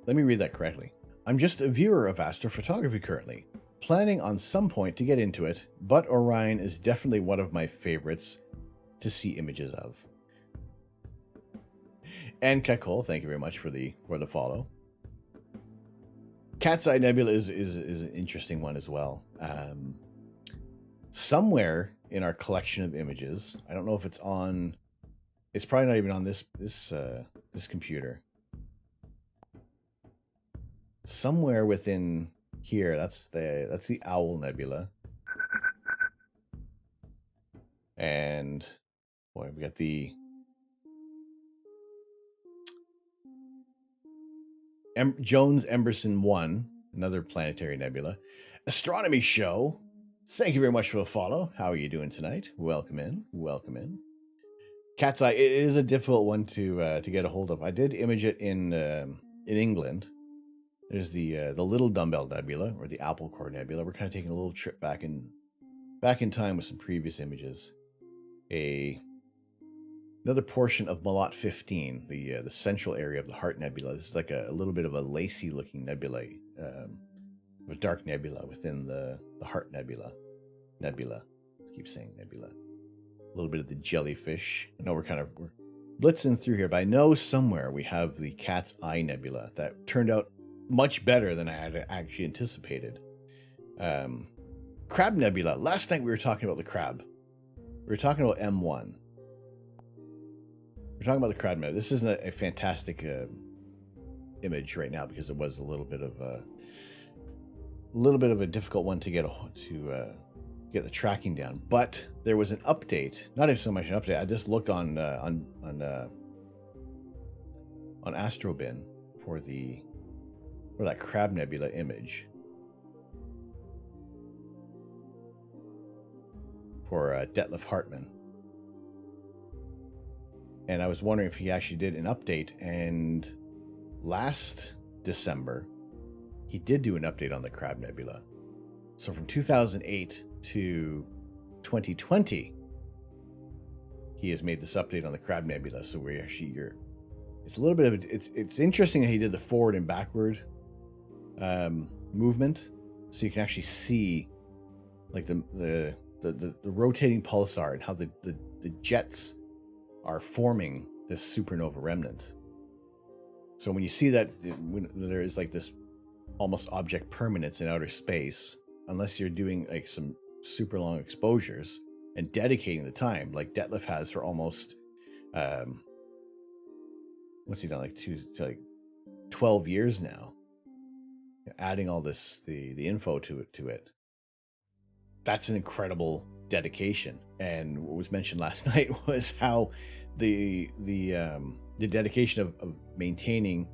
Let me read that correctly. I'm just a viewer of astrophotography currently, planning on some point to get into it, but Orion is definitely one of my favorites to see images of. And Kekol, thank you very much for the follow. Cat's Eye Nebula is an interesting one as well. Somewhere in our collection of images, I don't know if it's on. It's probably not even on this computer. Somewhere within here, that's the Owl Nebula, and boy, we got the Jones Emberson 1, another planetary nebula. Astronomy show. Thank you very much for the follow. How are you doing tonight? Welcome in. Welcome in. Cat's Eye. It is a difficult one to get a hold of. I did image it in England. There's the Little Dumbbell Nebula, or the Apple Core Nebula. We're kind of taking a little trip back in time with some previous images. Another portion of Malot 15, the central area of the Heart Nebula. This is like a little bit of a lacy looking nebula, a dark nebula within the Heart Nebula. Let's keep saying nebula. A little bit of the jellyfish. I know we're blitzing through here, but I know somewhere we have the Cat's Eye Nebula that turned out much better than I had actually anticipated. Crab Nebula. Last night we were talking about the crab. We were talking about M1. We're talking about the crab nebula. This isn't a fantastic image right now, because it was a little bit of a difficult one to get the tracking down. But there was an update. Not even so much an update. I just looked on Astrobin for that Crab Nebula image for Detlef Hartmann. And I was wondering if he actually did an update. And last December, he did do an update on the Crab Nebula. So from 2008 to 2020, he has made this update on the Crab Nebula. So we're actually it's a little bit of it's interesting that he did the forward and backward movement, so you can actually see like the rotating pulsar and how the jets are forming this supernova remnant. So when you see that, when there is like this almost object permanence in outer space, unless you're doing like some super long exposures and dedicating the time, like Detlef has for almost what's he done, like 12 years now, adding all this the info to it. That's an incredible dedication. And what was mentioned last night was how the dedication of maintaining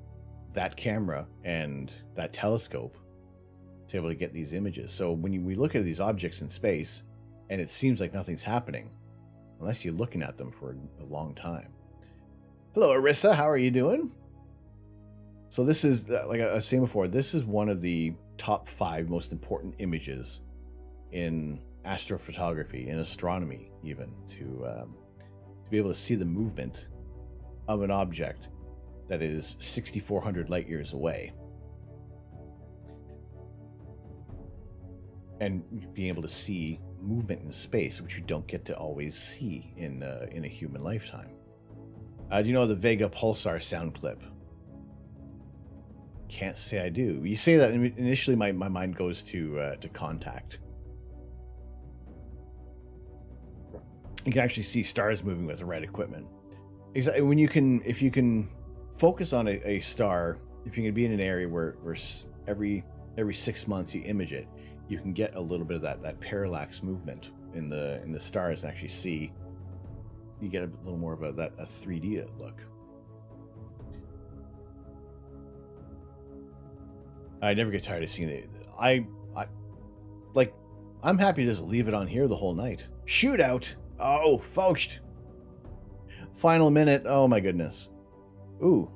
that camera and that telescope to be able to get these images. So when we look at these objects in space and it seems like nothing's happening unless you're looking at them for a long time. Hello, Arissa. How are you doing? So this is, like I was saying before, this is one of the top 5 most important images in astrophotography, in astronomy even, to be able to see the movement of an object that is 6,400 light years away. And being able to see movement in space, which you don't get to always see in a human lifetime. Do you know the Vega pulsar sound clip? Can't say I do. You say that, and initially my mind goes to Contact. You can actually see stars moving with the right equipment. Exactly. When you can, if you can focus on a star, if you can be in an area where every 6 months you image it, you can get a little bit of that parallax movement in the stars and actually see. You get a little more of a 3D look. I never get tired of seeing it. I'm happy to just leave it on here the whole night. Shootout. Oh, Faust. Final minute. Oh my goodness. Ooh.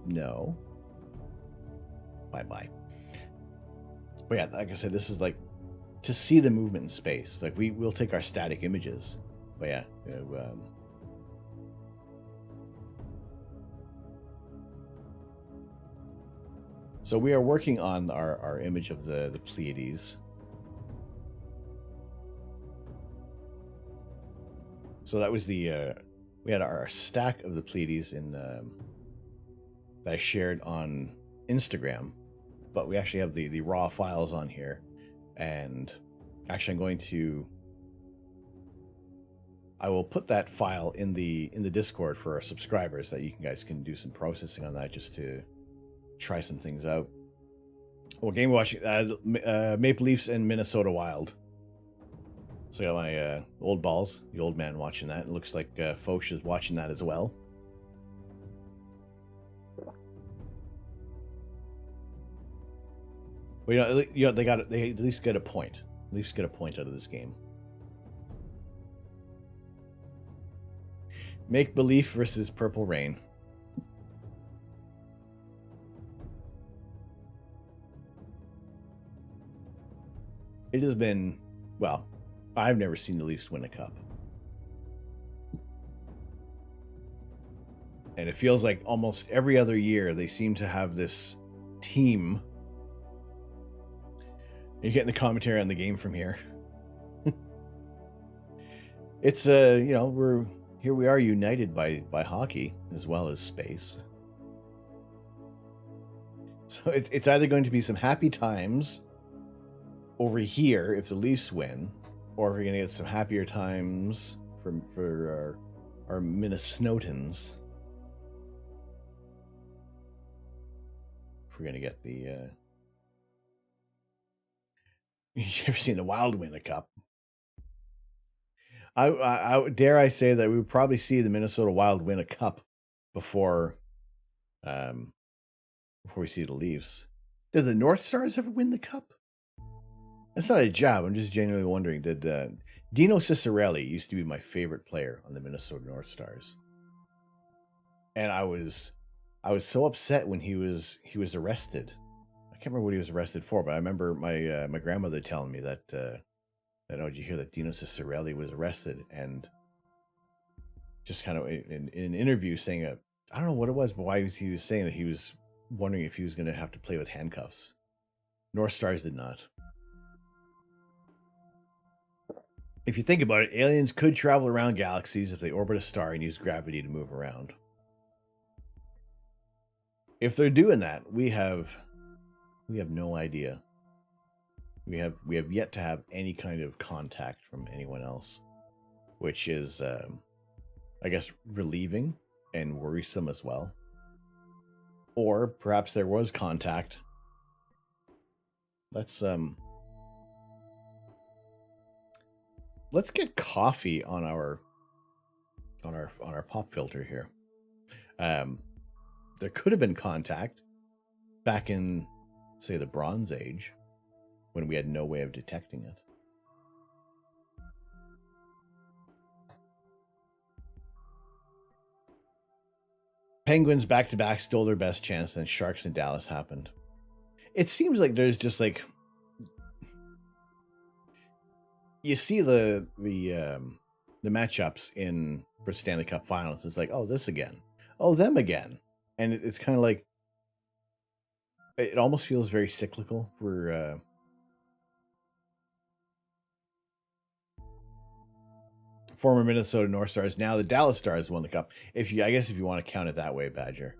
No. Bye. But yeah, like I said, this is like to see the movement in space. Like we'll take our static images. But yeah. So we are working on our image of the Pleiades. So that was we had our stack of the Pleiades in that I shared on Instagram, but we actually have the raw files on here, and actually I will put that file in the Discord for our subscribers, that you guys can do some processing on that just to try some things out. Well, game watching Maple Leafs and Minnesota Wild. So I got my old balls, the old man watching that. It looks like Foch is watching that as well. But they at least get a point. At least get a point out of this game. Make Belief versus Purple Rain. It has been, well, I've never seen the Leafs win a cup. And it feels like almost every other year they seem to have this team. You're getting the commentary on the game from here. It's we are united by hockey as well as space. So it's either going to be some happy times over here if the Leafs win, or we're going to get some happier times for our Minnesotans. If we're going to get the... You ever seen the Wild win a cup? I dare I say that we would probably see the Minnesota Wild win a cup before we see the Leafs. Did the North Stars ever win the cup? That's not a jab. I'm just genuinely wondering. Did Dino Ciccarelli used to be my favorite player on the Minnesota North Stars, and I was so upset when he was arrested. I can't remember what he was arrested for, but I remember my grandmother telling me that did you hear that Dino Ciccarelli was arrested, and just kind of in an interview saying I don't know what it was, but why he was saying that he was wondering if he was going to have to play with handcuffs. North Stars did not. If you think about it, aliens could travel around galaxies if they orbit a star and use gravity to move around. If they're doing that, we have no idea. We have yet to have any kind of contact from anyone else, which is, I guess, relieving and worrisome as well. Or perhaps there was contact. Let's get coffee on our pop filter here. There could have been contact back in, say, the Bronze Age, when we had no way of detecting it. Penguins back-to-back stole their best chance, then Sharks and Dallas happened. It seems like there's just like... You see the matchups in for Stanley Cup Finals. It's like, oh, this again. Oh, them again. And it's kind of like... It almost feels very cyclical for... former Minnesota North Stars. Now the Dallas Stars won the cup. I guess if you want to count it that way, Badger.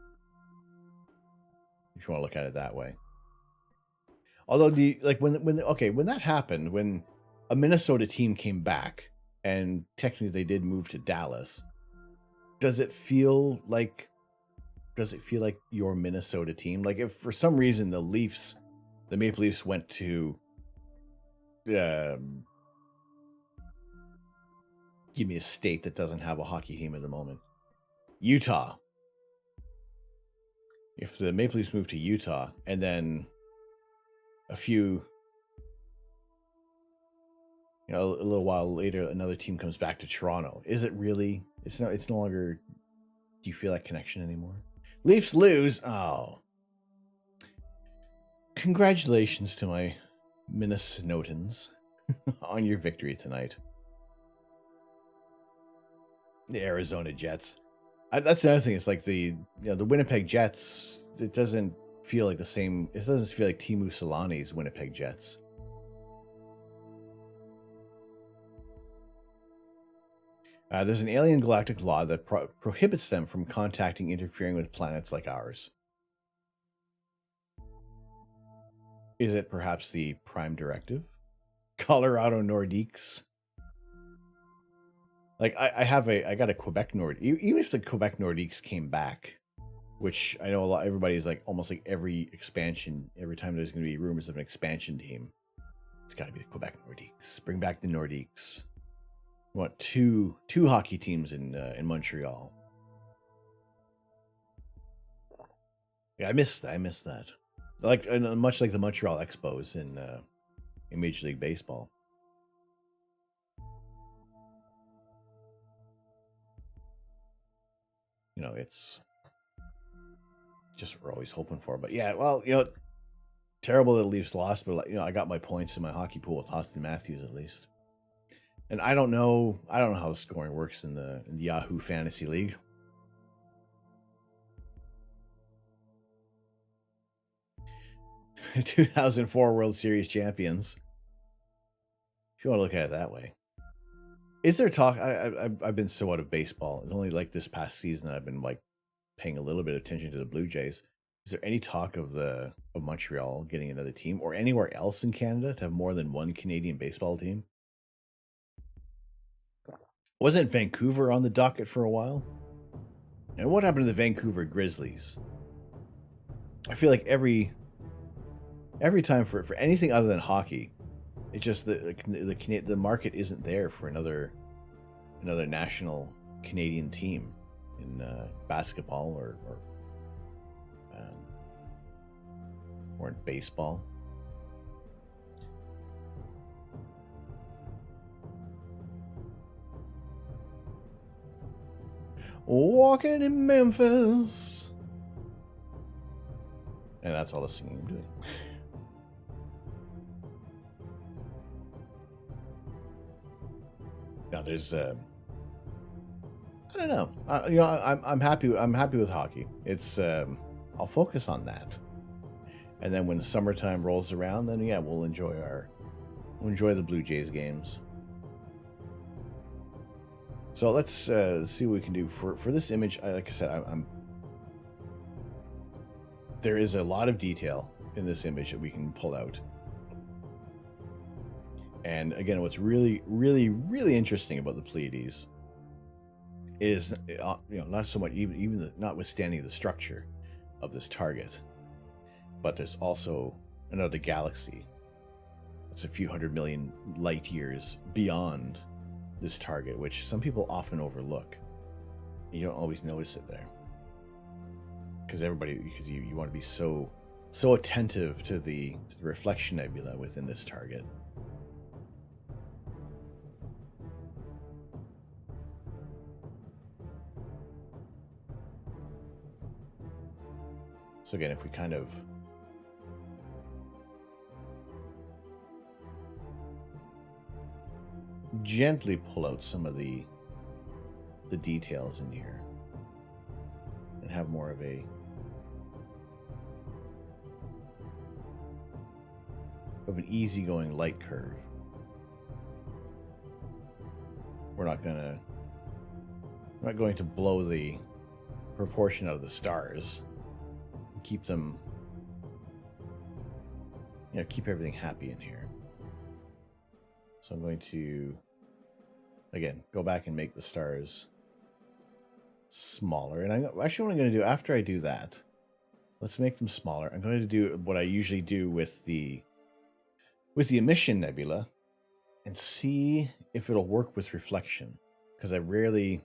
If you want to look at it that way. Although when that happened, when a Minnesota team came back and technically they did move to Dallas, does it feel like your Minnesota team? Like if for some reason the Maple Leafs went to give me a state that doesn't have a hockey team at the moment. Utah. If the Maple Leafs move to Utah and then a little while later another team comes back to Toronto, is it really? It's no longer. Do you feel that connection anymore? Leafs lose. Oh. Congratulations to my Minnesotans on your victory tonight. The Arizona Jets. That's the other thing. It's like the Winnipeg Jets. It doesn't feel like the same. It doesn't feel like Teemu Selanne's Winnipeg Jets. There's an alien galactic law that prohibits them from interfering with planets like ours. Is it perhaps the Prime Directive? Colorado Nordiques? Like I got a Quebec Nord. Even if the Quebec Nordiques came back, which I know everybody's like almost like every expansion, every time there's going to be rumors of an expansion team, it's got to be the Quebec Nordiques. Bring back the Nordiques. We want two hockey teams in Montreal. Yeah, I miss that. Like much like the Montreal Expos in Major League Baseball. It's just what we're always hoping for. But yeah, well, terrible that the Leafs lost, but I got my points in my hockey pool with Austin Matthews at least. And I don't know how the scoring works in the Yahoo Fantasy League. The 2004 World Series champions. If you want to look at it that way. Is there talk? I've been so out of baseball. It's only like this past season that I've been like paying a little bit of attention to the Blue Jays. Is there any talk of Montreal getting another team or anywhere else in Canada to have more than one Canadian baseball team? Wasn't Vancouver on the docket for a while? And what happened to the Vancouver Grizzlies? I feel like every time for anything other than hockey, it's just the market isn't there for another national Canadian team in basketball or in baseball. Walking in Memphis. And that's all the singing I'm doing. Now there's I don't know. I'm happy. I'm happy with hockey. It's I'll focus on that, and then when summertime rolls around, then yeah, we'll enjoy the Blue Jays games. So let's see what we can do for this image. Like I said, there is a lot of detail in this image that we can pull out. And again, what's really, really, really interesting about the Pleiades is, not so much notwithstanding the structure of this target, but there's also another galaxy that's a few 100 million light years beyond this target, which some people often overlook. You don't always notice it there because you want to be so attentive to the reflection nebula within this target. So again, if we kind of gently pull out some of the details in here and have more of an easygoing light curve. We're not going to blow the proportion out of the stars. Keep them, keep everything happy in here. So I'm going to, again, go back and make the stars smaller. And actually what I'm going to do after I do that, let's make them smaller. I'm going to do what I usually do with the emission nebula and see if it'll work with reflection, because I rarely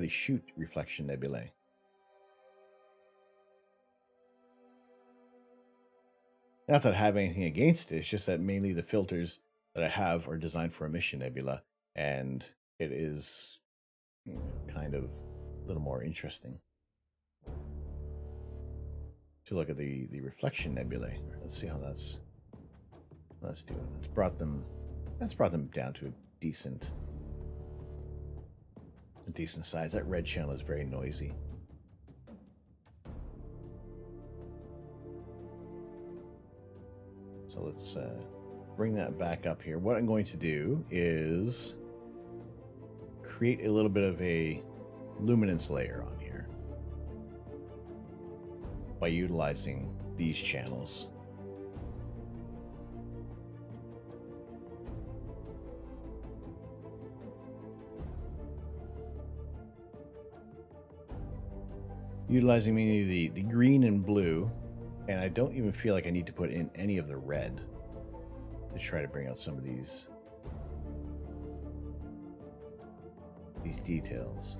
shoot reflection nebulae. Not that I have anything against it, it's just that mainly the filters that I have are designed for emission nebula, and it is kind of a little more interesting to look at the reflection nebulae. Let's see how that's doing. That's brought them down to a decent size. That red channel is very noisy. So let's bring that back up here. What I'm going to do is create a little bit of a luminance layer on here by utilizing these channels. Utilizing mainly the green and blue, and I don't even feel like I need to put in any of the red to try to bring out some of these details.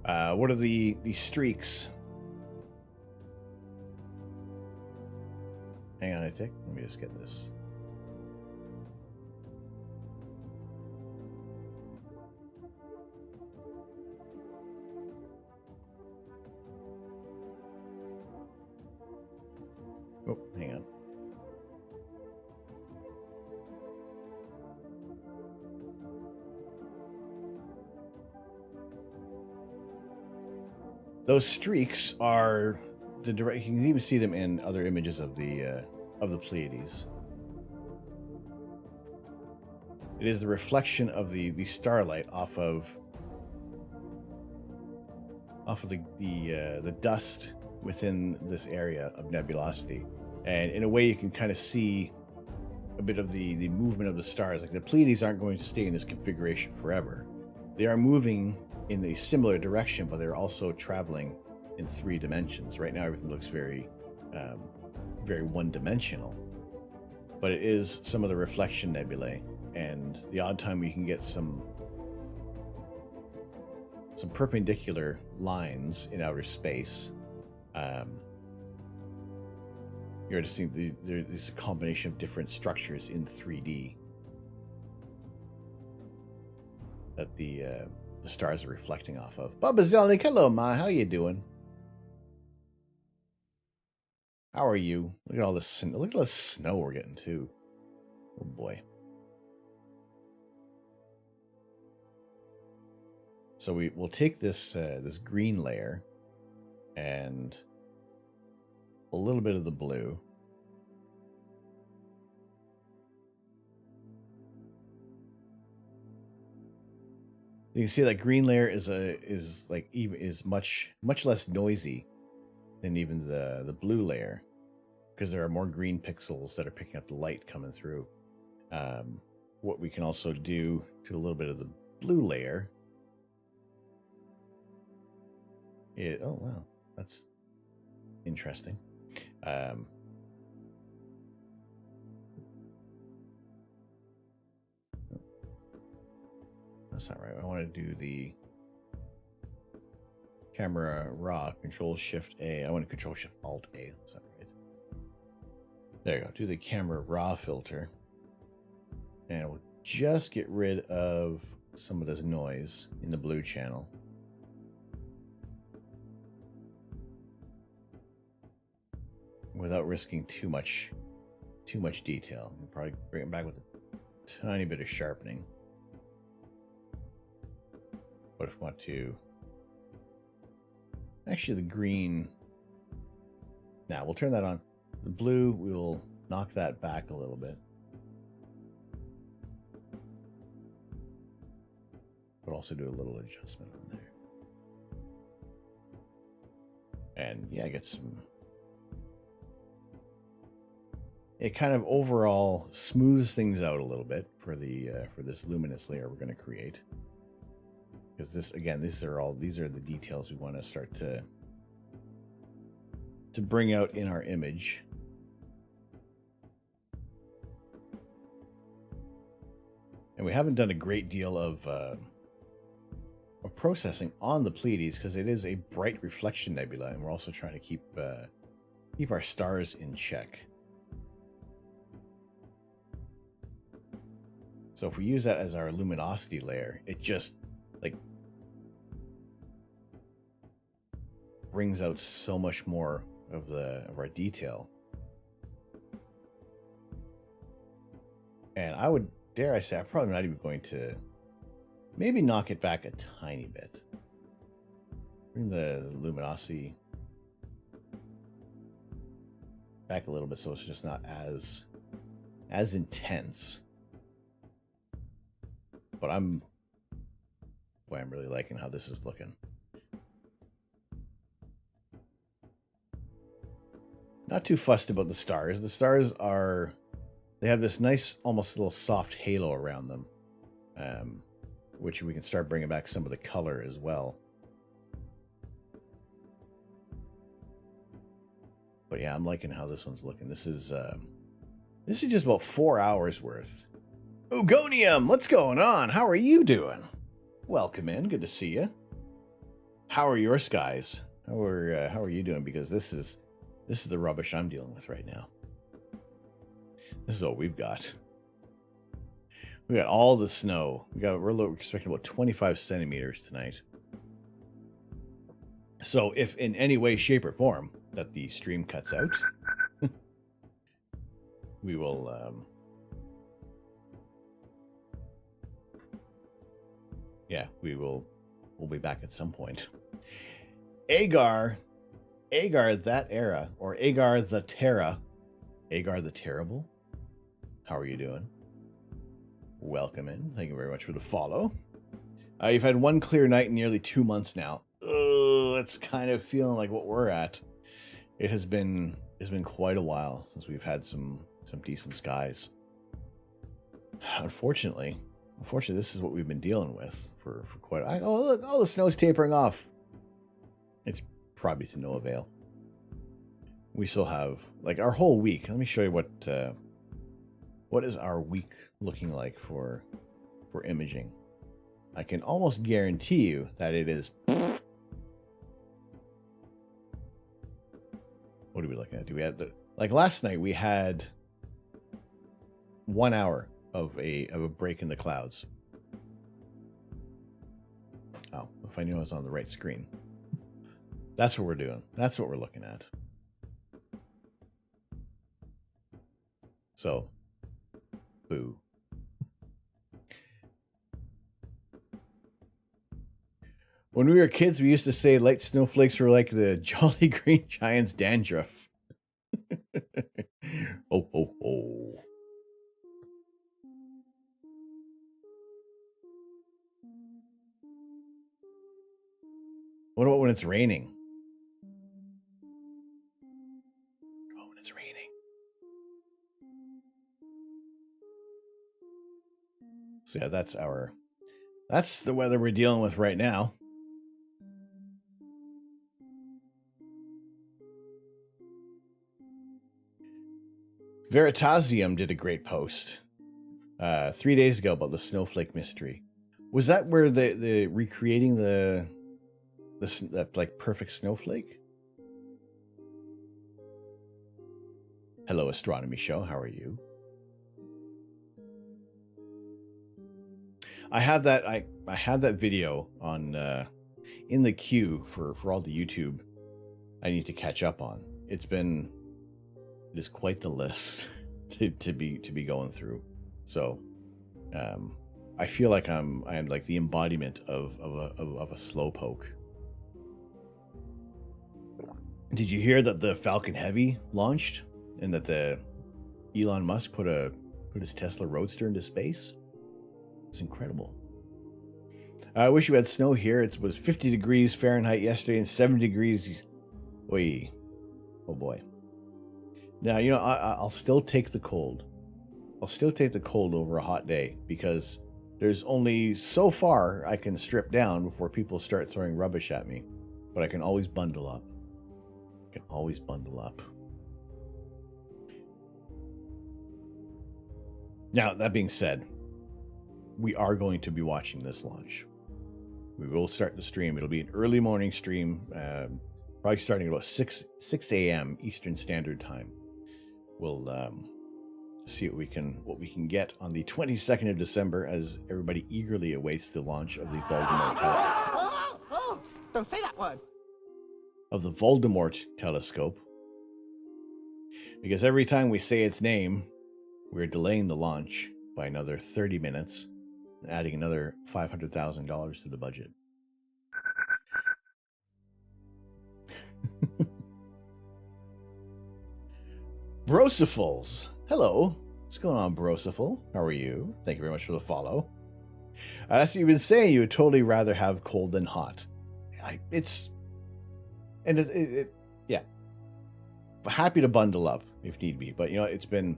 What are the streaks? Hang on a tick. Let me just get this. Oh, hang on. Those streaks are the direct. You can even see them in other images of the Pleiades. It is the reflection of the starlight off of the dust within this area of nebulosity. And in a way, you can kind of see a bit of the movement of the stars. Like the Pleiades aren't going to stay in this configuration forever. They are moving in a similar direction, but they're also traveling in 3 dimensions. Right now, everything looks very, very one-dimensional. But it is some of the reflection nebulae, and the odd time we can get some perpendicular lines in outer space. You're just seeing there's a combination of different structures in 3D that the stars are reflecting off of. Bubba Zelnick, hello, Ma. How you doing? How are you? Look at all this. Look at all this snow we're getting too. Oh boy. So we'll take this this green layer and a little bit of the blue. You can see that green layer is much less noisy than even the blue layer, because there are more green pixels that are picking up the light coming through. What we can also do to a little bit of the blue layer. Oh wow, that's interesting. That's not right. I want to do the camera raw, Control Shift A. I want to Control Shift Alt A. That's not right. There you go. Do the camera raw filter, and we'll just get rid of some of this noise in the blue channel. Without risking too much detail. We'll probably bring it back with a tiny bit of sharpening. But if we want to... Actually, the green... Now, we'll turn that on. The blue, we will knock that back a little bit. But also do a little adjustment on there. And, yeah, get some... It kind of overall smooths things out a little bit for the for this luminous layer we're going to create. Because this, again, these are the details we want to start to bring out in our image. And we haven't done a great deal of processing on the Pleiades because it is a bright reflection nebula, and we're also trying to keep our stars in check. So if we use that as our luminosity layer, it just like brings out so much more of our detail. And I would dare I say I'm probably not even going to maybe knock it back a tiny bit. Bring the luminosity back a little bit so it's just not as intense. But I'm really liking how this is looking. Not too fussed about the stars. The stars they have this nice, almost little soft halo around them, which we can start bringing back some of the color as well. But yeah, I'm liking how this one's looking. This is just about 4 hours worth. Ugonium, what's going on? How are you doing? Welcome in. Good to see you. How are your skies? How are you doing? Because this is the rubbish I'm dealing with right now. This is what we've got. We got all the snow. We're expecting about 25 centimeters tonight. So if in any way, shape, or form that the stream cuts out, we will we'll be back at some point. Agar that era, or Agar the Terra, Agar the Terrible. How are you doing? Welcome in. Thank you very much for the follow. You've had one clear night in nearly 2 months now. It's kind of feeling like what we're at. It's been quite a while since we've had some decent skies. Unfortunately, this is what we've been dealing with for quite. Oh look! Oh, the snow's tapering off. It's probably to no avail. We still have like our whole week. Let me show you what is our week looking like for imaging. I can almost guarantee you that it is. What are we looking at? Do we have like last night we had 1 hour of a break in the clouds. Oh, if I knew I was on the right screen. That's what we're doing. That's what we're looking at. So, boo. When we were kids, we used to say light snowflakes were like the Jolly Green Giant's dandruff. Oh, oh, oh. What about when it's raining? Oh, when it's raining. So yeah, that's the weather we're dealing with right now. Veritasium did a great post 3 days ago about the snowflake mystery. Was that where the recreating that like perfect snowflake? Hello, Astronomy Show. How are you? I have that. I have that video on in the queue for all the YouTube I need to catch up on. It is quite the list to be going through. So I feel like I am like the embodiment of a slowpoke. Did you hear that the Falcon Heavy launched and that the Elon Musk put his Tesla Roadster into space? It's incredible. I wish we had snow here. It was 50 degrees Fahrenheit yesterday and 70 degrees. Oy. Oh boy. Now, you know, I'll still take the cold. I'll still take the cold over a hot day because there's only so far I can strip down before people start throwing rubbish at me. But I can always bundle up. I can always bundle up. Now, that being said, we are going to be watching this launch. We will start the stream. It'll be an early morning stream, probably starting at about 6 a.m. Eastern Standard Time. We'll see what we can get on the 22nd of December as everybody eagerly awaits the launch of the Don't say that word. Of the Voldemort telescope. Because every time we say its name, we're delaying the launch by another 30 minutes, and adding another $500,000 to the budget. Brosifals. Hello. What's going on, Brosifal? How are you? Thank you very much for the follow. As you've been saying, you would totally rather have cold than hot. Yeah. Happy to bundle up if need be, but you know, it's been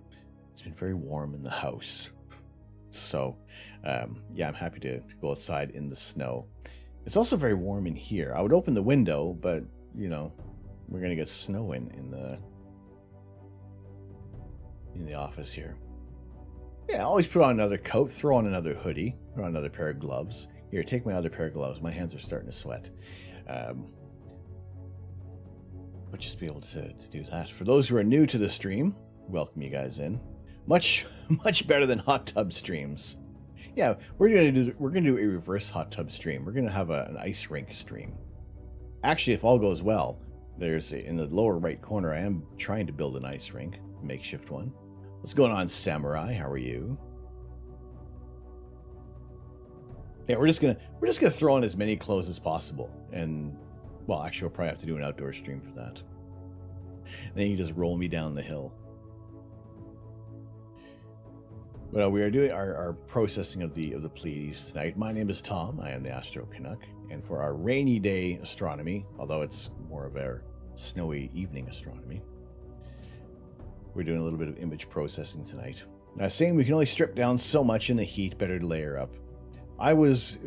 very warm in the house. So, yeah, I'm happy to go outside in the snow. It's also very warm in here. I would open the window, but, you know, we're going to get snow in the office here. Yeah, always put on another coat, throw on another hoodie, throw on another pair of gloves. Here, take my other pair of gloves. My hands are starting to sweat. But just be able to do that. For those who are new to the stream, welcome you guys in. Much better than hot tub streams. Yeah, we're gonna do a reverse hot tub stream. We're gonna have an ice rink stream. Actually, if all goes well, in the lower right corner, I am trying to build an ice rink, makeshift one. What's going on, Samurai? How are you? Yeah, we're just gonna throw on as many clothes as possible, and well, actually, we'll probably have to do an outdoor stream for that. Then you just roll me down the hill. Well, we are doing our processing of the Pleiades tonight. My name is Tom. I am the Astro Canuck, and for our rainy day astronomy, although it's more of our snowy evening astronomy, we're doing a little bit of image processing tonight. Now, saying we can only strip down so much in the heat, better to layer up. I was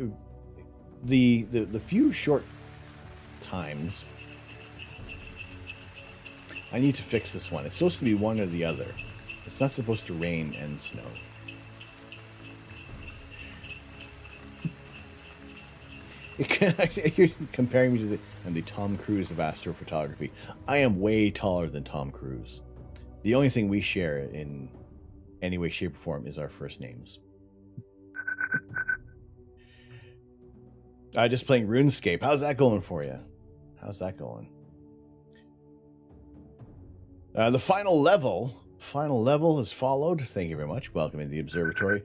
the few short times. I need to fix this one. It's supposed to be one or the other. It's not supposed to rain and snow. You're comparing me to the Tom Cruise of astrophotography. I am way taller than Tom Cruise. The only thing we share in any way, shape, or form is our first names. Just playing RuneScape. How's that going for you? How's that going? The final level has followed. Thank you very much. Welcome into the observatory.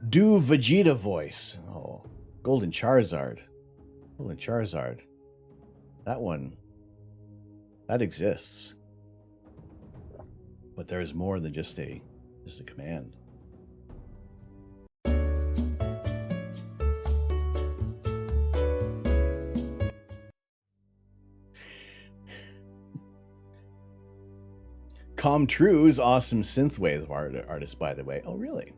Do Vegeta voice. Oh, Golden Charizard. Golden Charizard. That one. That exists. But there is more than just a command. Comtrue's awesome synthwave artist, by the way. Oh, really?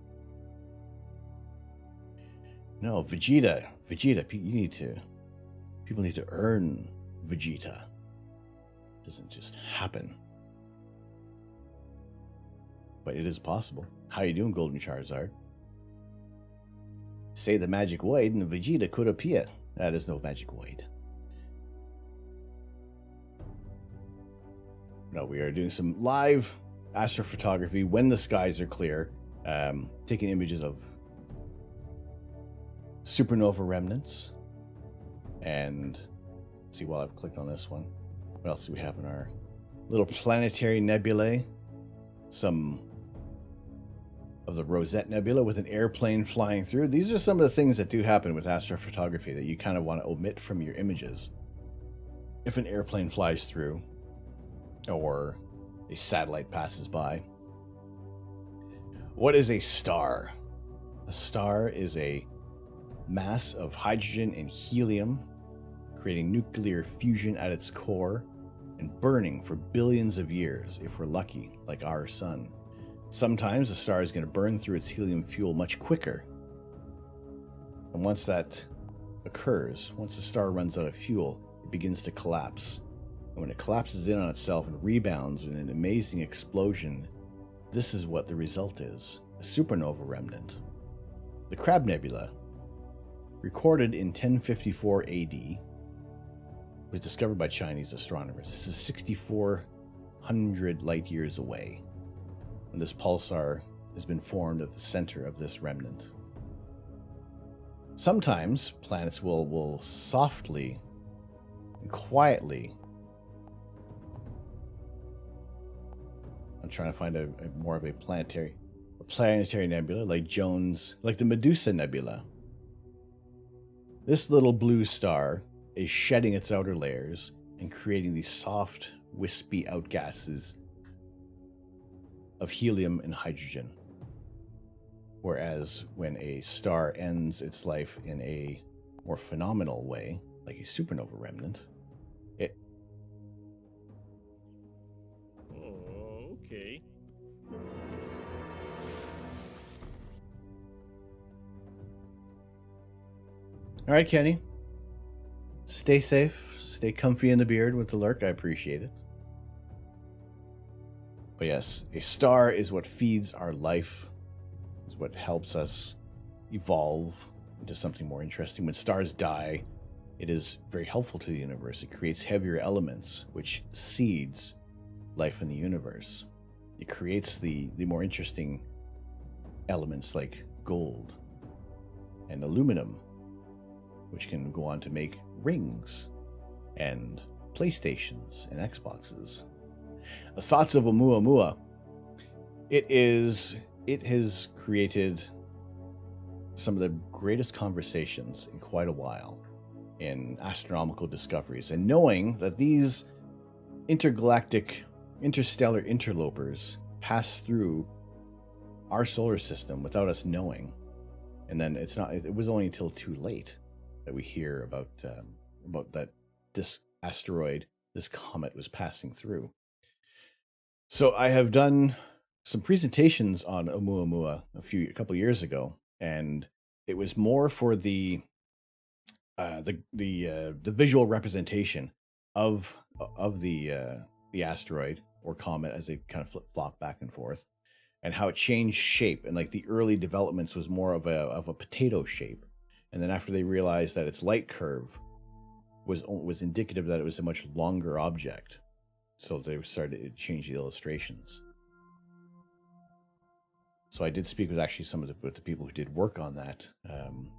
No, Vegeta. People need to earn Vegeta. It doesn't just happen. But it is possible. How you doing, Golden Charizard? Say the magic word and Vegeta could appear. That is no magic word. No, we are doing some live astrophotography when the skies are clear, taking images of supernova remnants. And see, while I've clicked on this one, what else do we have in our little planetary nebulae? Some of the Rosette Nebula with an airplane flying through. These are some of the things that do happen with astrophotography that you kind of want to omit from your images. If an airplane flies through, or a satellite passes by. What is a star? A star is a mass of hydrogen and helium, creating nuclear fusion at its core and burning for billions of years if we're lucky, like our sun. Sometimes a star is going to burn through its helium fuel much quicker. And once that occurs, once the star runs out of fuel, it begins to collapse. And when it collapses in on itself and rebounds in an amazing explosion, this is what the result is: a supernova remnant. The Crab Nebula, recorded in 1054 AD, was discovered by Chinese astronomers. This is 6,400 light years away. And this pulsar has been formed at the center of this remnant. Sometimes planets will softly and quietly. I'm trying to find a more of a planetary nebula like the Medusa Nebula. This little blue star is shedding its outer layers and creating these soft, wispy outgases of helium and hydrogen. Whereas when a star ends its life in a more phenomenal way, like a supernova remnant, it... Oh, okay. All right, Kenny. Stay safe. Stay comfy in the beard with the lurk. I appreciate it. But yes, a star is what feeds our life, is what helps us evolve into something more interesting. When stars die, it is very helpful to the universe. It creates heavier elements, which seeds life in the universe. It creates the more interesting elements like gold and aluminum, which can go on to make rings and PlayStations and Xboxes. The thoughts of Oumuamua. It has created some of the greatest conversations in quite a while in astronomical discoveries, and knowing that these interstellar interlopers pass through our solar system without us knowing, and then it was only until too late that we hear about that this asteroid, this comet, was passing through. So I have done some presentations on Oumuamua a couple years ago, and it was more for the visual representation of the asteroid or comet as they kind of flip-flop back and forth, and how it changed shape. And like the early developments was more of a potato shape, and then after they realized that its light curve was indicative that it was a much longer object, so they started to change the illustrations. So I did speak with actually with the people who did work on that,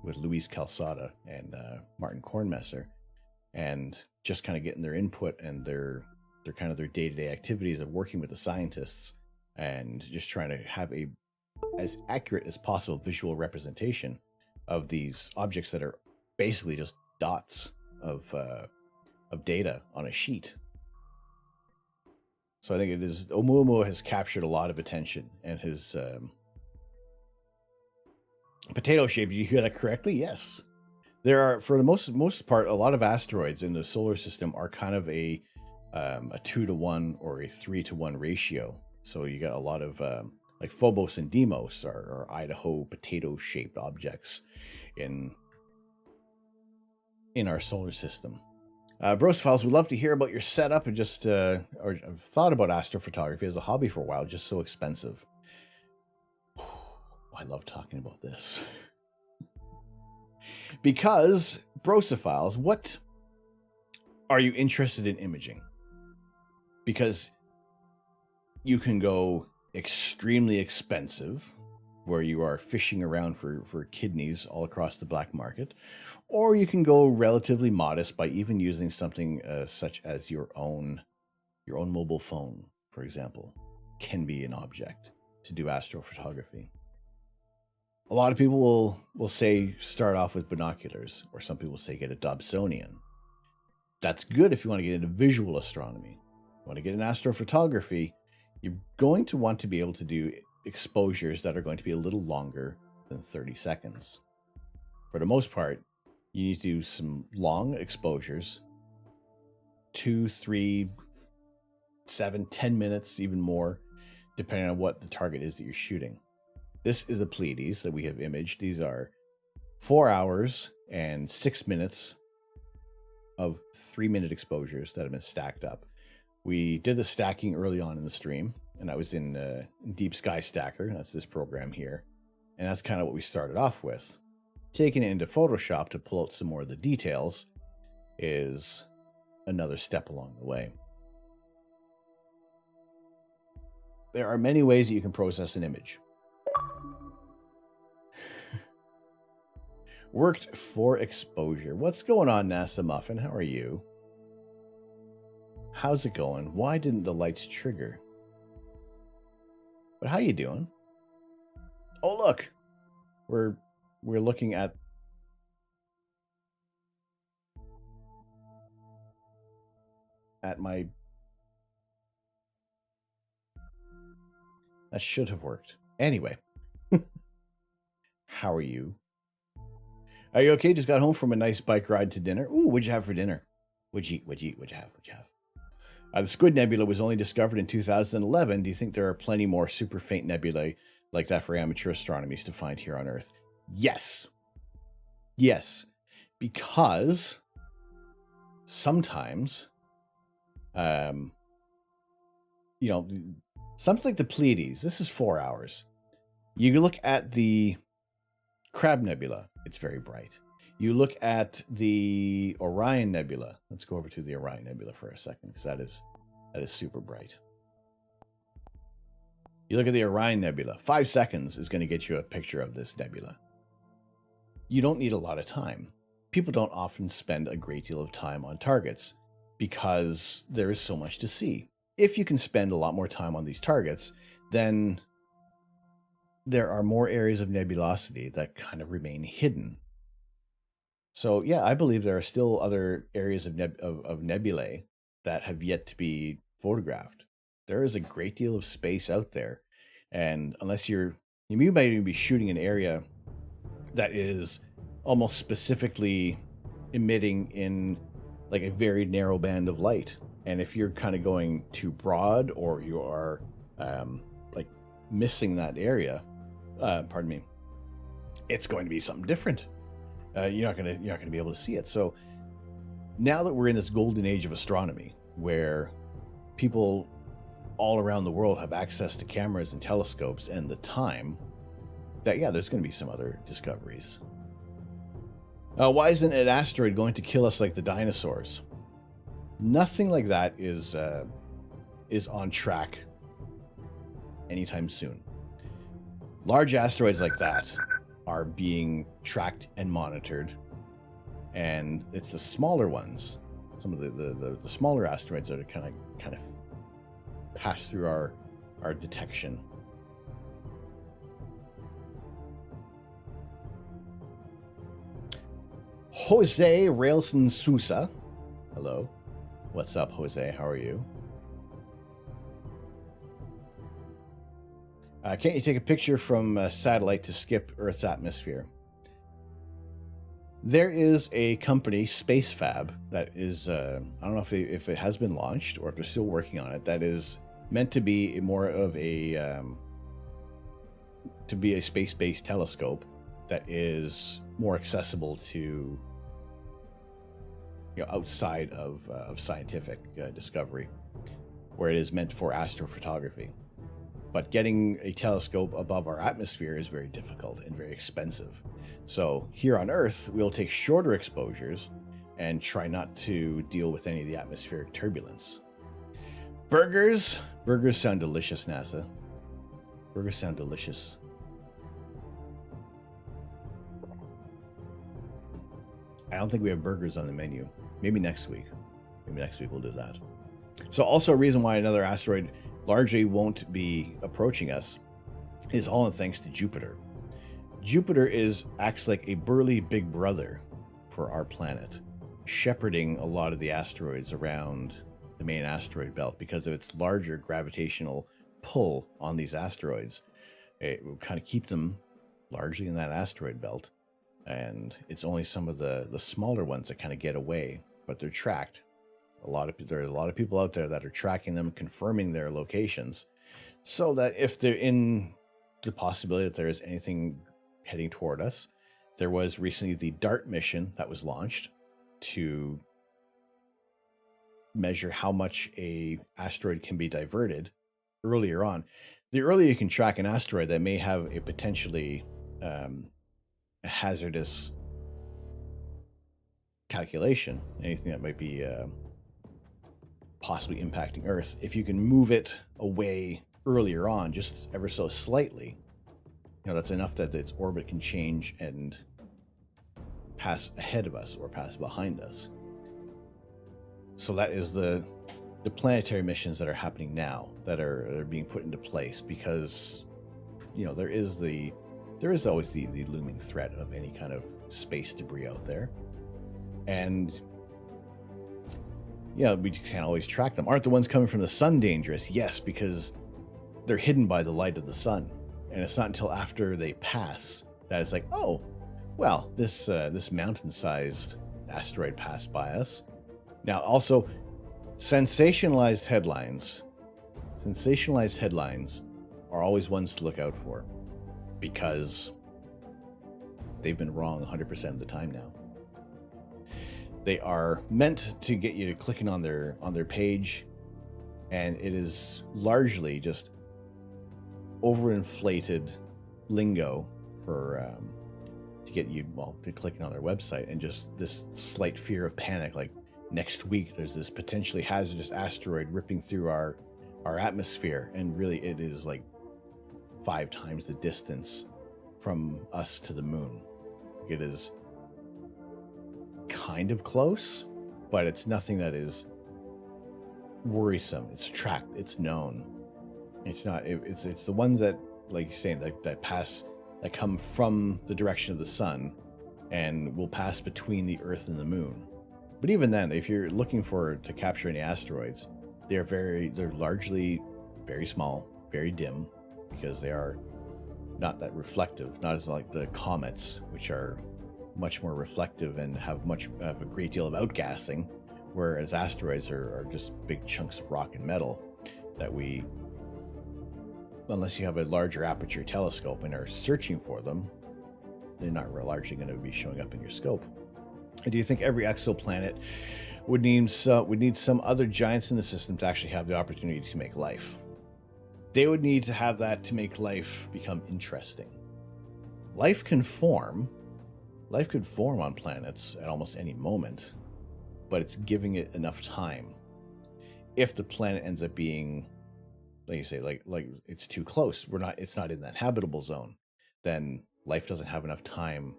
with Luis Calzada and Martin Kornmesser, and just kind of getting their input and their day-to-day activities of working with the scientists, and just trying to have a as accurate as possible visual representation of these objects that are basically just dots of data on a sheet. So I think Oumuamua has captured a lot of attention, and his potato shape. Did you hear that correctly? Yes. There are, for the most part, a lot of asteroids in the solar system are kind of a 2-to-1 or a 3-to-1 ratio. So you got a lot of like Phobos and Deimos are Idaho potato-shaped objects in our solar system. Brosophiles, we'd love to hear about your setup, and just or I've thought about astrophotography as a hobby for a while, just so expensive. I love talking about this. Because, Brosophiles, what are you interested in imaging? Because you can go extremely expensive, where you are fishing around for kidneys all across the black market, or you can go relatively modest by even using something such as your own mobile phone, for example, can be an object to do astrophotography. A lot of people will say start off with binoculars, or some people say get a Dobsonian. That's good if you want to get into visual astronomy. If you want to get into astrophotography, you're going to want to be able to do exposures that are going to be a little longer than 30 seconds. For the most part, you need to do some long exposures, 2, 3, 7, 10 minutes, even more, depending on what the target is that you're shooting. This is the Pleiades that we have imaged. These are 4 hours and 6 minutes of 3-minute exposures that have been stacked up. We did the stacking early on in the stream, and I was in Deep Sky Stacker. That's this program here. And that's kind of what we started off with. Taking it into Photoshop to pull out some more of the details is another step along the way. There are many ways that you can process an image. Worked for exposure. What's going on, NASA Muffin? How are you? How's it going? Why didn't the lights trigger? But how you doing? Oh, look. We're looking at my... That should have worked. Anyway. How are you? Are you okay? Just got home from a nice bike ride to dinner. Ooh, what'd you have for dinner? What'd you eat? What'd you have? The Squid Nebula was only discovered in 2011. Do you think there are plenty more super faint nebulae like that for amateur astronomers to find here on Earth? Yes. Yes. Because sometimes, something like the Pleiades, this is 4 hours. You look at the Crab Nebula, it's very bright. You look at the Orion Nebula. Let's go over to the Orion Nebula for a second, because that is super bright. You look at the Orion Nebula. 5 seconds is going to get you a picture of this nebula. You don't need a lot of time. People don't often spend a great deal of time on targets because there is so much to see. If you can spend a lot more time on these targets, then there are more areas of nebulosity that kind of remain hidden. So yeah, I believe there are still other areas of nebulae that have yet to be photographed. There is a great deal of space out there, and unless you might even be shooting an area that is almost specifically emitting in like a very narrow band of light. And if you're kind of going too broad, or you are like missing that area, it's going to be something different. You're not gonna be able to see it. So now that we're in this golden age of astronomy, where people all around the world have access to cameras and telescopes and the time, that there's going to be some other discoveries. Why isn't an asteroid going to kill us like the dinosaurs? Nothing like that is on track anytime soon. Large asteroids like that are being tracked and monitored, and it's the smaller ones, some of the smaller asteroids that are kind of pass through our detection. Jose Railson Sousa, hello. What's up, Jose? How are you? Can't you take a picture from a satellite to skip Earth's atmosphere? There is a company, SpaceFab, that is, I don't know if it has been launched or if they're still working on it, that is meant to be more of a space-based telescope that is more accessible to outside of scientific discovery, where it is meant for astrophotography. But getting a telescope above our atmosphere is very difficult and very expensive. So here on Earth, we'll take shorter exposures and try not to deal with any of the atmospheric turbulence. Burgers sound delicious, NASA. Burgers sound delicious. I don't think we have burgers on the menu. Maybe next week. Maybe next week we'll do that. So also a reason why another asteroid largely won't be approaching us is all thanks to Jupiter. Jupiter acts like a burly big brother for our planet, shepherding a lot of the asteroids around the main asteroid belt because of its larger gravitational pull on these asteroids. It will kind of keep them largely in that asteroid belt, and it's only some of the smaller ones that kind of get away, but they're tracked. There are a lot of people out there that are tracking them, confirming their locations, so that if they're in the possibility that there is anything heading toward us. There was recently the DART mission that was launched to measure how much a asteroid can be diverted earlier on. The earlier you can track an asteroid that may have a potentially hazardous calculation, anything that might be possibly impacting Earth, if you can move it away earlier on, just ever so slightly, that's enough that its orbit can change and pass ahead of us or pass behind us. So that is the planetary missions that are happening now that are being put into place, because there is always the looming threat of any kind of space debris out there, and we can't always track them. Aren't the ones coming from the sun dangerous? Yes, because they're hidden by the light of the sun. And it's not until after they pass that it's like, oh, well, this mountain-sized asteroid passed by us. Now, also, sensationalized headlines are always ones to look out for, because they've been wrong 100% of the time now. They are meant to get you clicking on their page, and it is largely just overinflated lingo for to get you to clicking on their website, and just this slight fear of panic, like next week there's this potentially hazardous asteroid ripping through our atmosphere, and really it is like 5 times the distance from us to the moon. It is kind of close, but it's nothing that is worrisome. It's tracked, it's known. It's not. It's the ones that, like you're saying, that pass, that come from the direction of the sun, and will pass between the Earth and the Moon. But even then, if you're looking to capture any asteroids, they're largely very small, very dim, because they are not that reflective. Not as like the comets, which are much more reflective and have a great deal of outgassing, whereas asteroids are just big chunks of rock and metal that we, unless you have a larger aperture telescope and are searching for them, they're not largely going to be showing up in your scope. Do you think every exoplanet would need some other giants in the system to actually have the opportunity to make life? They would need to have that to make life become interesting. Life could form on planets at almost any moment, but it's giving it enough time. If the planet ends up being, like you say, like it's too close, it's not in that habitable zone, then life doesn't have enough time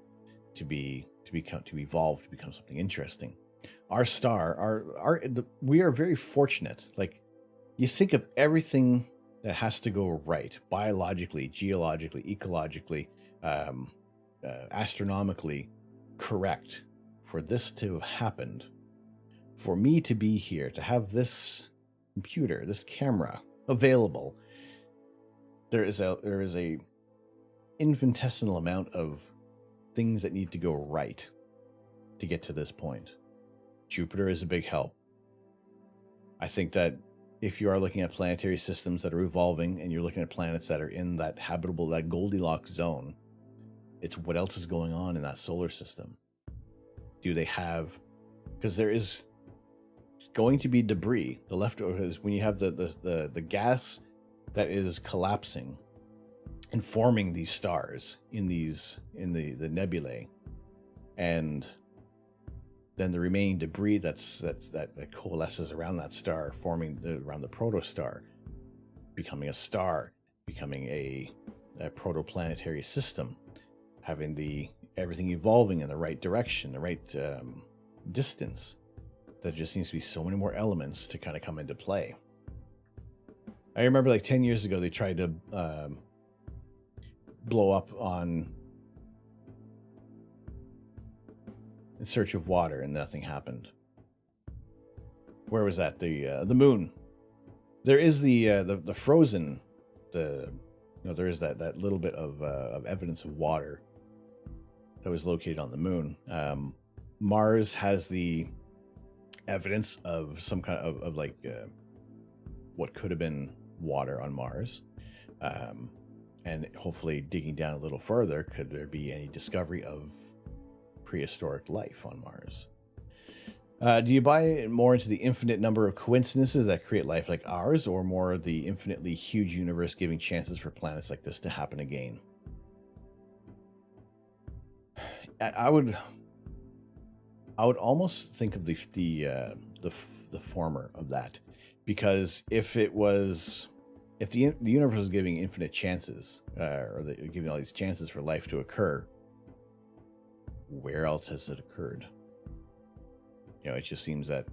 to evolve to become something interesting. Our star, we are very fortunate. Like, you think of everything that has to go right, biologically, geologically, ecologically, astronomically correct, for this to have happened, for me to be here, to have this computer, this camera available. There is a infinitesimal amount of things that need to go right to get to this point. Jupiter is a big help. I think that if you are looking at planetary systems that are evolving, and you're looking at planets that are in that habitable, that Goldilocks zone, it's what else is going on in that solar system. Do they have, because there is going to be debris. The leftovers, when you have the gas that is collapsing and forming these stars in the nebulae, and then the remaining debris that coalesces around that star, forming around the protostar, becoming a star, becoming a protoplanetary system, having the everything evolving in the right direction, the right distance. There just seems to be so many more elements to kind of come into play. I remember like 10 years ago, they tried to blow up on In Search of Water, and nothing happened. Where was that? The moon. There is the frozen, there is that little bit of evidence of water that was located on the moon. Mars has the evidence of some kind of like what could have been water on Mars. And hopefully digging down a little further, could there be any discovery of prehistoric life on Mars? Do you buy more into the infinite number of coincidences that create life like ours, or more the infinitely huge universe giving chances for planets like this to happen again? I would almost think of the former of that, because if the universe was giving infinite chances, or giving all these chances for life to occur, where else has it occurred? It just seems that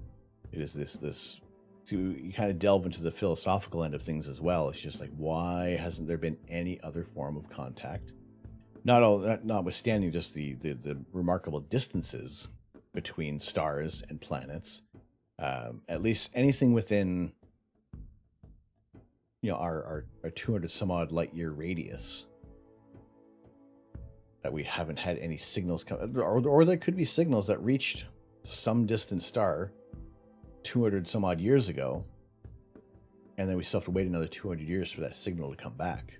it is this. So you kind of delve into the philosophical end of things as well. It's just like, why hasn't there been any other form of contact? Notwithstanding just the remarkable distances between stars and planets, at least anything within our 200 some odd light year radius, that we haven't had any signals come, or there could be signals that reached some distant star 200 some odd years ago, and then we still have to wait another 200 years for that signal to come back.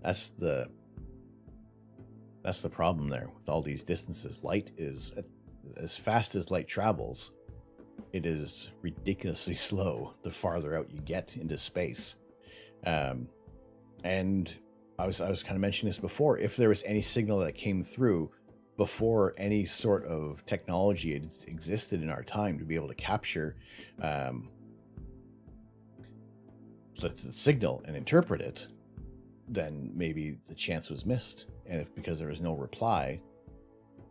That's the problem there with all these distances. Light is, as fast as light travels, it is ridiculously slow the farther out you get into space. And I was kind of mentioning this before. If there was any signal that came through before any sort of technology had existed in our time to be able to capture the signal and interpret it, then maybe the chance was missed. And if, because there was no reply,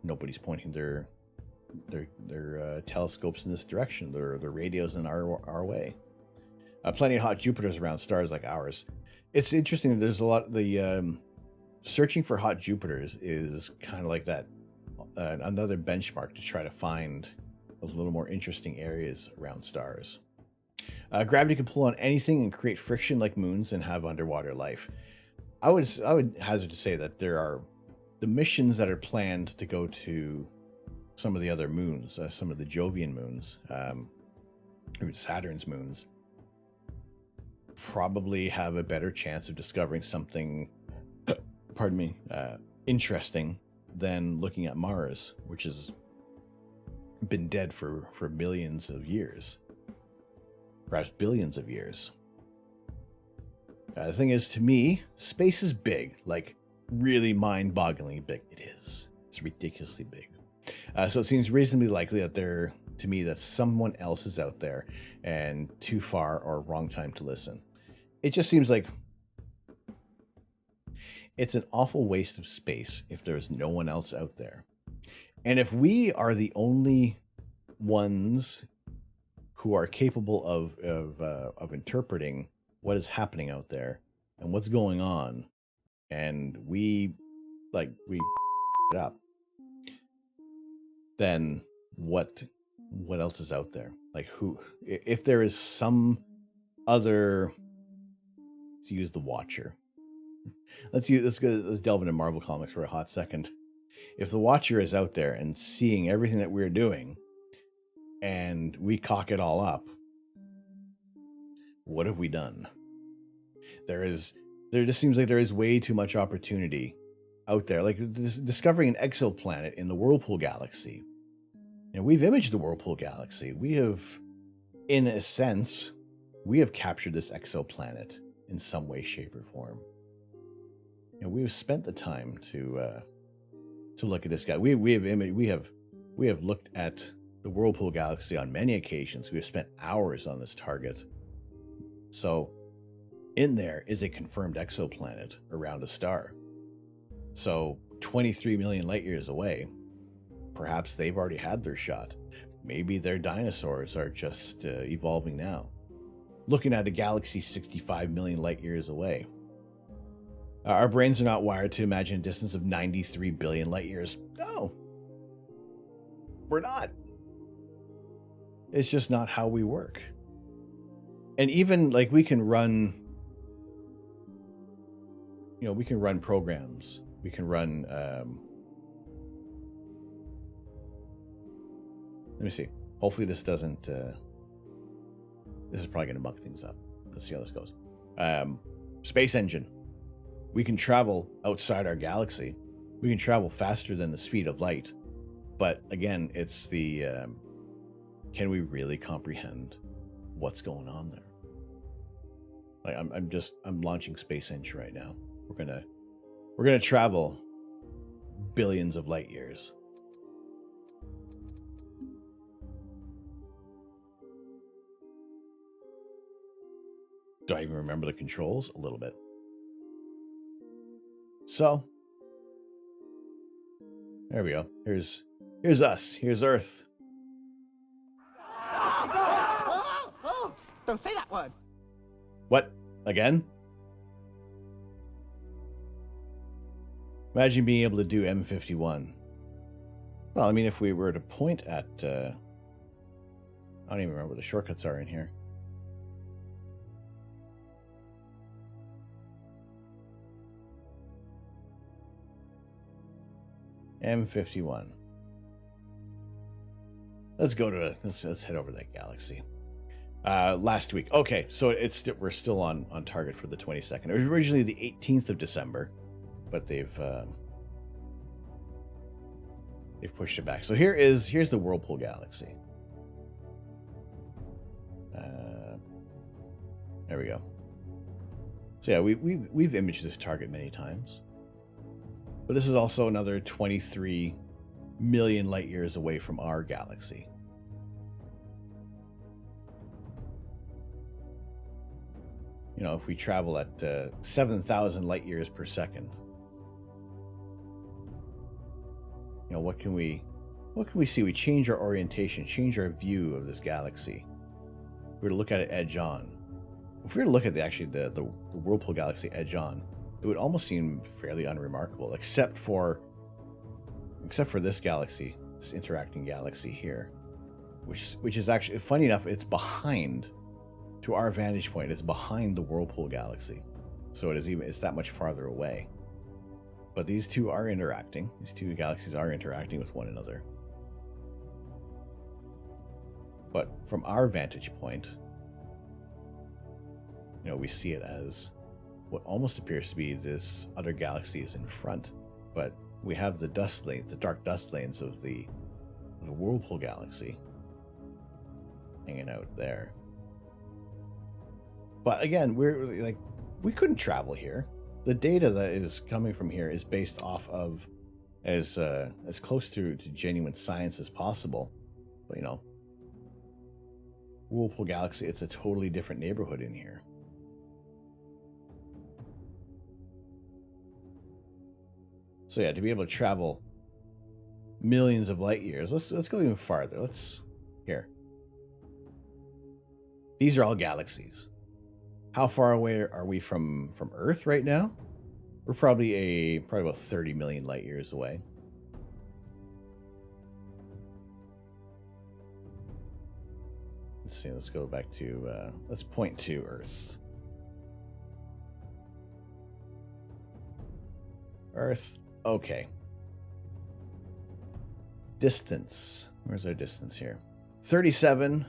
nobody's pointing their telescopes in this direction, their radios in our way. Plenty of hot Jupiters around stars like ours. It's interesting. There's a lot. The searching for hot Jupiters is kind of like that, another benchmark to try to find a little more interesting areas around stars. Gravity can pull on anything and create friction like moons and have underwater life. I would hazard to say that there are the missions that are planned to go to some of the other moons, some of the Jovian moons, or Saturn's moons, probably have a better chance of discovering something, interesting than looking at Mars, which has been dead for millions of years, perhaps billions of years. The thing is, to me, space is big, like really mind-bogglingly big. It is. It's ridiculously big. So it seems reasonably likely that someone else is out there, and too far or wrong time to listen. It just seems like it's an awful waste of space if there's no one else out there. And if we are the only ones who are capable of interpreting what is happening out there and what's going on, and we it up, then what else is out there? Like, who, if there is some other, let's use the Watcher. Let's delve into Marvel Comics for a hot second. If the Watcher is out there and seeing everything that we're doing, and we cock it all up, what have we done? There just seems like there is way too much opportunity out there. Like discovering an exoplanet in the Whirlpool Galaxy. And we've imaged the Whirlpool Galaxy. We have, in a sense, captured this exoplanet in some way, shape, or form. We have spent the time to look at this guy. We have looked at the Whirlpool Galaxy on many occasions. We have spent hours on this target. So in there is a confirmed exoplanet around a star. So 23 million light years away. Perhaps they've already had their shot. Maybe their dinosaurs are just evolving now. Looking at a galaxy 65 million light years away. Our brains are not wired to imagine a distance of 93 billion light years. No, we're not. It's just not how we work. And even like we can run, we can run programs. We can run, let me see. Hopefully this doesn't, this is probably going to muck things up. Let's see how this goes. Space engine. We can travel outside our galaxy. We can travel faster than the speed of light. But again, it's the, can we really comprehend what's going on there? Like I'm launching space engine right now. We're gonna travel billions of light years. Do I even remember the controls? A little bit. So, there we go. Here's us. Here's Earth. Don't say that word. What? Again? Imagine being able to do M51. Well, I mean, if we were to point at... I don't even remember what the shortcuts are in here. M51. Let's go to let's head over to that galaxy. Last week. Okay, so we're still on target for the 22nd. It was originally the 18th of December, but they've pushed it back. So here's the Whirlpool Galaxy. There we go. So yeah, we've imaged this target many times. But this is also another 23 million light years away from our galaxy. If we travel at 7,000 light years per second, what can we see? We change our orientation, change our view of this galaxy. If we were to look at it edge on, if we were to look at the Whirlpool Galaxy edge on, it would almost seem fairly unremarkable, except for this galaxy, this interacting galaxy here, which is actually, funny enough, it's behind, to our vantage point, it's behind the Whirlpool Galaxy, so it's that much farther away. But these two are interacting. These two galaxies are interacting with one another. But from our vantage point, we see it as what almost appears to be this other galaxy is in front, but we have the dust lane, the dark dust lanes of the Whirlpool Galaxy hanging out there. But again, we couldn't travel here. The data that is coming from here is based off of as close to genuine science as possible. But Whirlpool Galaxy, it's a totally different neighborhood in here. So yeah, to be able to travel millions of light years, let's go even farther. Here. These are all galaxies. How far away are we from Earth right now? We're probably about 30 million light years away. Let's see, let's go back to let's point to Earth. Earth. Okay. Distance. Where's our distance here? 37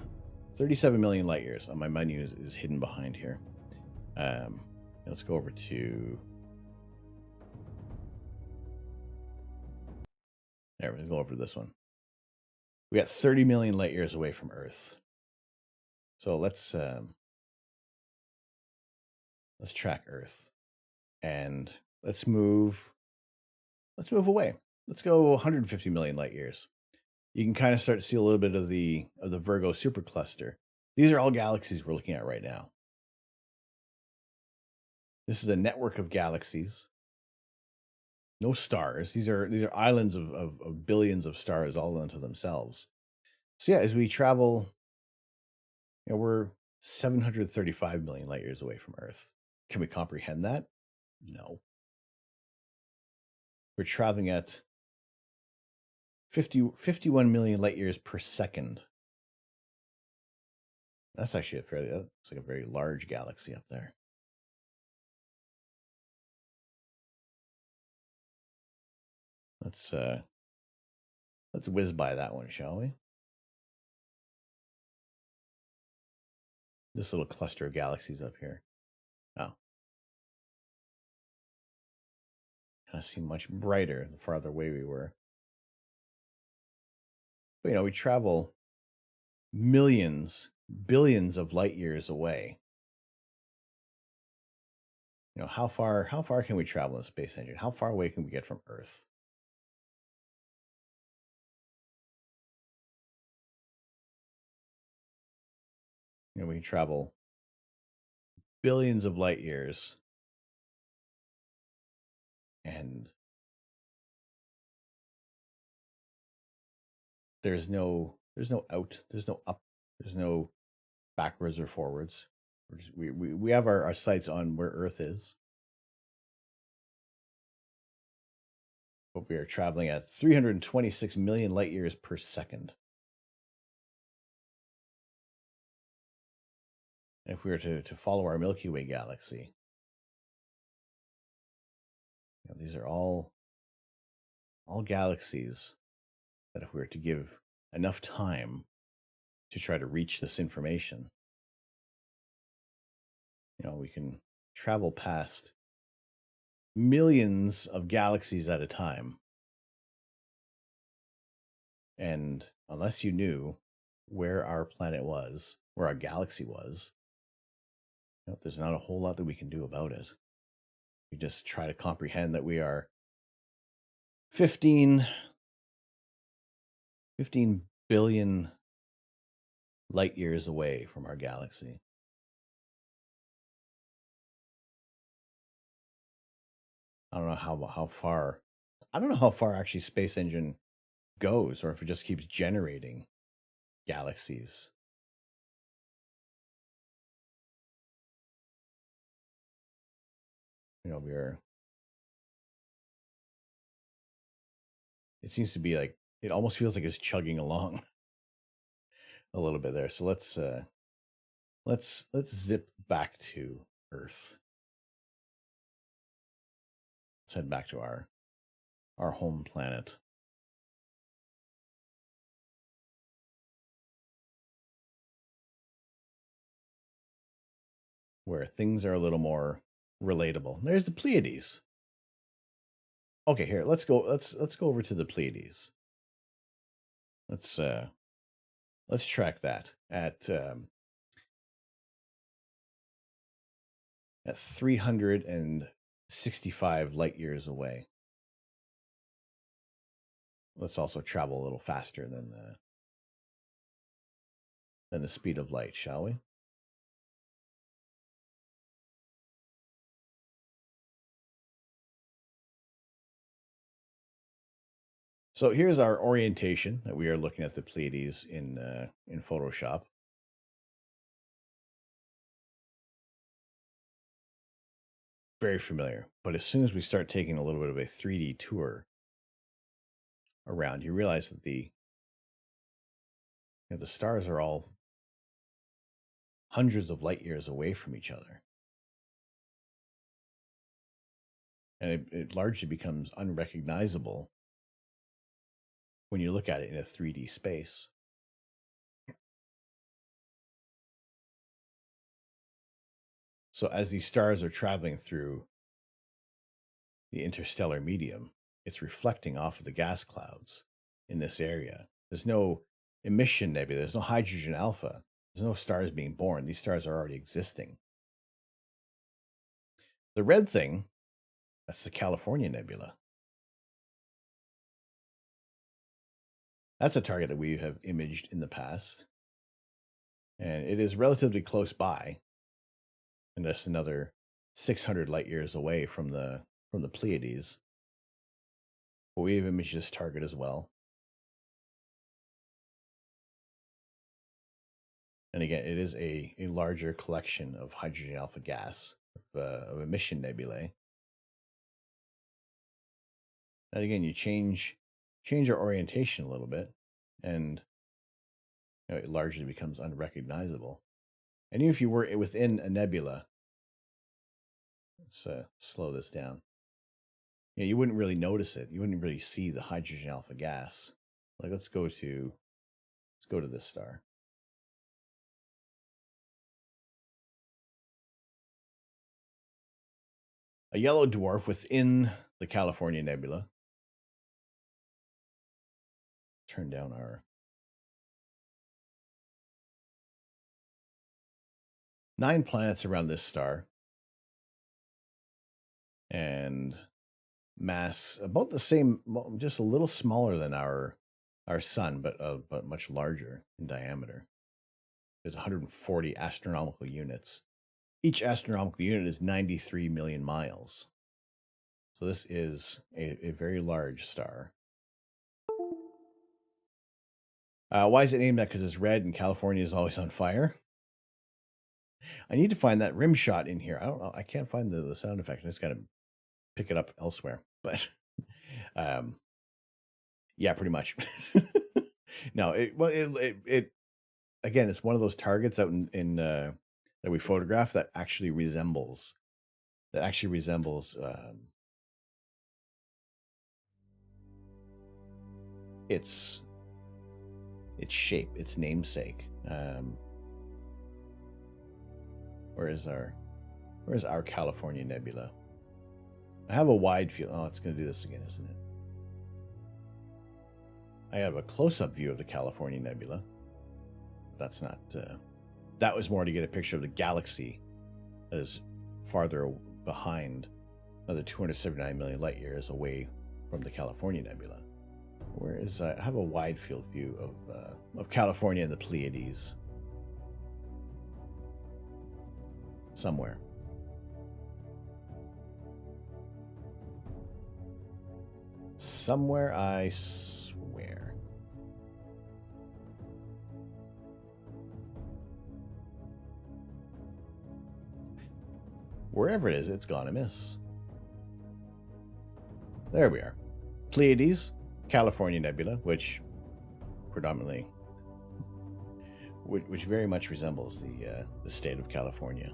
million light years. My menu is hidden behind here. Let's go over to... There, we'll go over to this one. We got 30 million light years away from Earth. So let's track Earth. And let's move away. Let's go 150 million light years. You can kind of start to see a little bit of the Virgo supercluster. These are all galaxies we're looking at right now. This is a network of galaxies. No stars. These are islands of billions of stars all unto themselves. So yeah, as we travel, we're 735 million light years away from Earth. Can we comprehend that? No. We're traveling at 51 million light years per second. That's actually that's like a very large galaxy up there. Let's whiz by that one, shall we? This little cluster of galaxies up here. Oh. Kind of seem much brighter the farther away we were. But, we travel millions, billions of light years away. How far can we travel in a space engine? How far away can we get from Earth? We can travel billions of light years, and there's no out, there's no up, there's no backwards or forwards. We have our sights on where Earth is. But we are traveling at 326 million light years per second. And if we were to follow our Milky Way galaxy, these are all galaxies that if we were to give enough time to try to reach this information, we can travel past millions of galaxies at a time. And unless you knew where our planet was, where our galaxy was, there's not a whole lot that we can do about it. We just try to comprehend that we are 15 billion light years away from our galaxy. I don't know how far. I don't know how far actually space engine goes, or if it just keeps generating galaxies. It seems to be like, it almost feels like it's chugging along a little bit there. So let's zip back to Earth. Let's head back to our home planet. Where things are a little more relatable. There's the Pleiades. Okay, here, let's go over to the Pleiades. Let's track that at 365 light years away. Let's also travel a little faster than the speed of light, shall we? So here's our orientation that we are looking at the Pleiades in Photoshop. Very familiar, but as soon as we start taking a little bit of a 3D tour around, you realize that the stars are all hundreds of light years away from each other. And it largely becomes unrecognizable when you look at it in a 3D space. So as these stars are traveling through the interstellar medium, it's reflecting off of the gas clouds in this area. There's no emission nebula. There's no hydrogen alpha. There's no stars being born. These stars are already existing. The red thing, that's the California Nebula. That's a target that we have imaged in the past. And it is relatively close by. And just another 600 light years away from the Pleiades. But we have imaged this target as well. And again, it is a larger collection of hydrogen alpha gas, of emission nebulae. And again, you change your orientation a little bit, and it largely becomes unrecognizable. And even if you were within a nebula, let's slow this down. You wouldn't really notice it. You wouldn't really see the hydrogen alpha gas. Like let's go to this star. A yellow dwarf within the California Nebula. Turn down our 9 planets around this star, and mass about the same, just a little smaller than our sun, but much larger in diameter. There's 140 astronomical units. Each astronomical unit is 93 million miles. So this is a very large star. Why is it named that? Because it's red and California is always on fire. I need to find that rim shot in here. I don't know. I can't find the sound effect. I just got to pick it up elsewhere. But yeah, pretty much. No, it again, it's one of those targets out in that we photograph that actually resembles its shape, its namesake. Where's our California Nebula? I have a wide field. Oh, it's going to do this again, isn't it? I have a close-up view of the California Nebula. That's not. That was more to get a picture of the galaxy that is farther behind, another 279 million light years away from the California Nebula. I have a wide field view of California and the Pleiades. Somewhere. Somewhere, I swear. Wherever it is, it's gonna miss. There we are. Pleiades, California Nebula, which predominantly, which very much resembles the state of California.